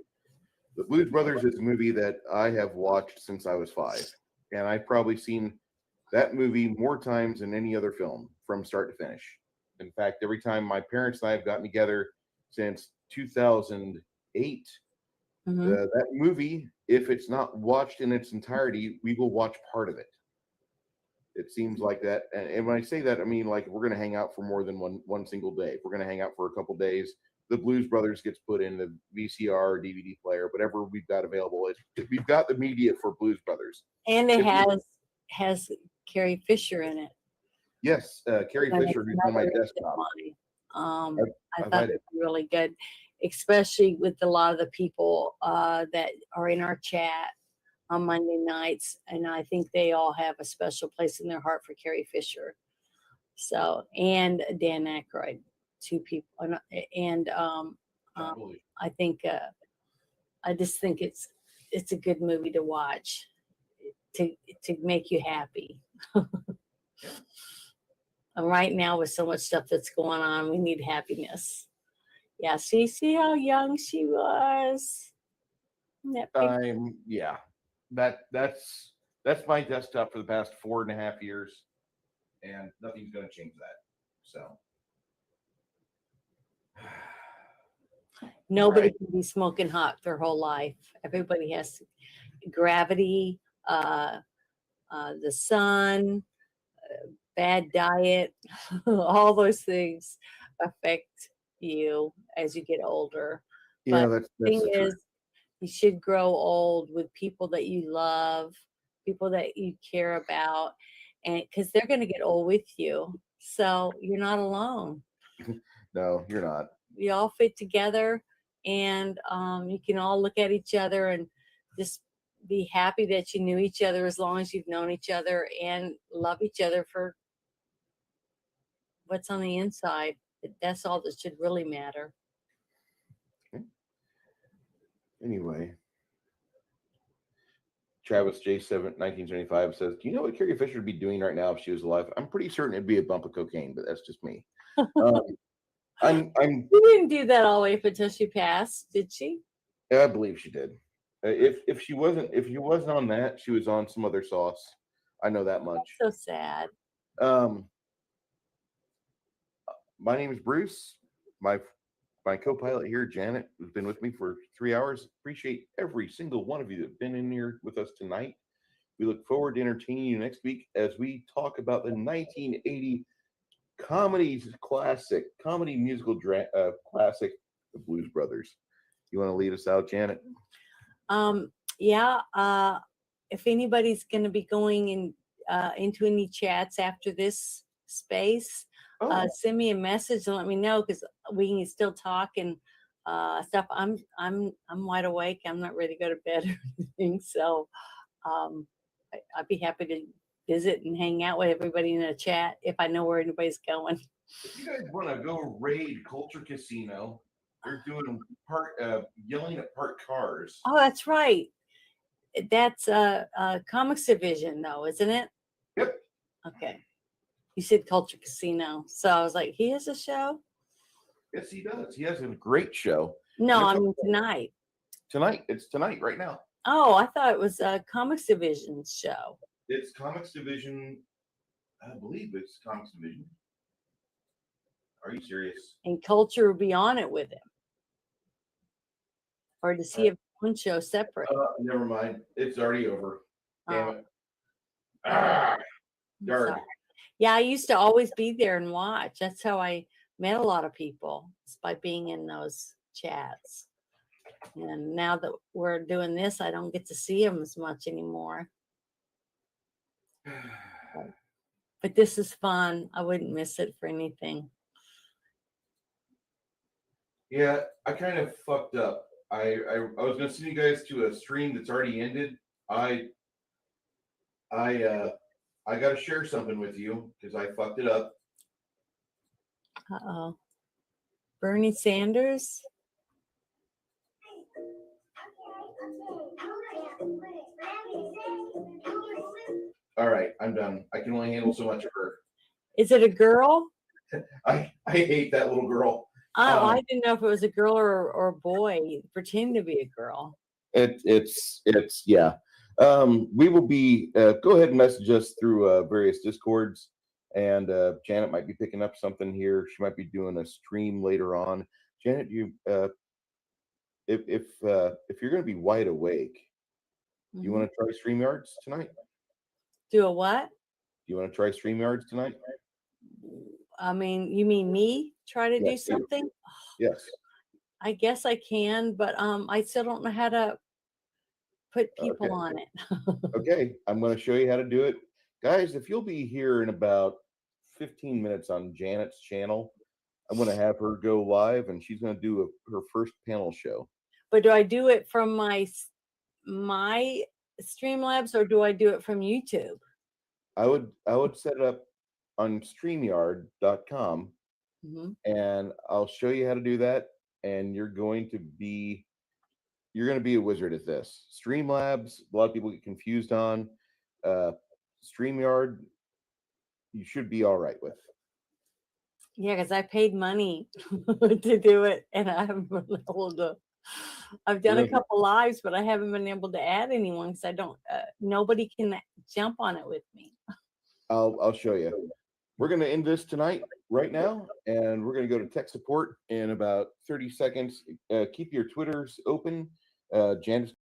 The Blues Brothers is a movie that I have watched since I was 5, and I've probably seen that movie more times than any other film from start to finish. In fact, every time my parents and I have gotten together since 2008, Mm-hmm. that movie, if it's not watched in its entirety, we will watch part of it. It seems like that. And when I say that, I mean, like, we're going to hang out for more than one single day. If we're going to hang out for a couple days, the Blues Brothers gets put in the VCR, DVD player, whatever we've got available. We've got the media for Blues Brothers. And it has Carrie Fisher in it. Yes, Carrie Fisher, who's on my desktop. I thought it was really good, especially with a lot of the people that are in our chat on Monday nights, and I think they all have a special place in their heart for Carrie Fisher. So, and Dan Aykroyd, 2 people, and I think I just think it's a good movie to watch to make you happy. And right now, with so much stuff that's going on, we need happiness. Yeah, see how young she was. Yeah, that's my desktop for the past 4.5 years, and nothing's going to change that. So nobody can be smoking hot their whole life. Everybody has gravity, the sun, bad diet, all those things affect you as you get older. yeah, But that's the thing the truth. is, you should grow old with people that you love, people that you care about, and because they're going to get old with you. So you're not alone. No, you're not. We all fit together, and you can all look at each other and just be happy that you knew each other as long as you've known each other, and love each other for what's on the inside. That's all that should really matter. Anyway, Travis J7 1975 says, "Do you know what Carrie Fisher would be doing right now if she was alive?" I'm pretty certain it'd be a bump of cocaine, but that's just me. I'm You didn't do that all the way up until she passed, did she? I believe she did. If she wasn't on that, she was on some other sauce. I know that much. So sad. My name is Bruce. my co-pilot here, Janet, who's been with me for 3 hours. Appreciate every single one of you that's been in here with us tonight. We look forward to entertaining you next week as we talk about the 1980 comedy musical classic, The Blues Brothers. You want to lead us out, Janet? Yeah. If anybody's going to be going into any chats after this space, send me a message and let me know, because we can still talk and stuff. I'm wide awake. I'm not ready to go to bed or anything. So I'd be happy to visit and hang out with everybody in a chat if I know where anybody's going. If you guys want to go raid Culture Casino, they're doing yelling at parked cars. Oh, that's right. That's Comics Division, though, isn't it? Yep. Okay. You said Culture Casino, so I was like, he has a show? Yes, he does. He has a great show. No, I mean tonight. It's tonight, right now. Oh, I thought it was Comics Division's show. It's Comics Division. I believe it's Comics Division. Are you serious? And Culture will be on it with him. Or does he have one show separate? Never mind. It's already over. Damn it. I'm Dark. sorry. Yeah, I used to always be there and watch. That's how I met a lot of people, is by being in those chats. And now that we're doing this, I don't get to see them as much anymore. But this is fun. I wouldn't miss it for anything. Yeah, I kind of fucked up. I was gonna send you guys to a stream that's already ended. I got to share something with you because I fucked it up. Uh-oh. Bernie Sanders? All right, I'm done. I can only handle so much of her. Is it a girl? I hate that little girl. Oh, I didn't know if it was a girl or a boy. Pretend to be a girl. It's yeah. We will be go ahead and message us through various Discords, and Janet might be picking up something here. She might be doing a stream later on. Janet, you if you're going to be wide awake, do you want to try StreamYards tonight? Do a what? Do you want to try StreamYards tonight? I mean, you mean me try to do something? Yes. I guess I can, but I still don't know how to put people on it. Okay, I'm going to show you how to do it. Guys, if you'll be here in about 15 minutes on Janet's channel, I'm going to have her go live, and she's going to do her first panel show. But do I do it from my Streamlabs, or do I do it from YouTube? I would set it up on StreamYard.com, and I'll show you how to do that. And you're going to be a wizard at this. Streamlabs, a lot of people get confused on. StreamYard, you should be all right with. Yeah, because I paid money to do it, and I haven't been able to. I've done a couple lives, but I haven't been able to add anyone because I don't. Nobody can jump on it with me. I'll show you. We're going to end this tonight, right now, and we're going to go to tech support in about 30 seconds. Keep your Twitters open. Janice.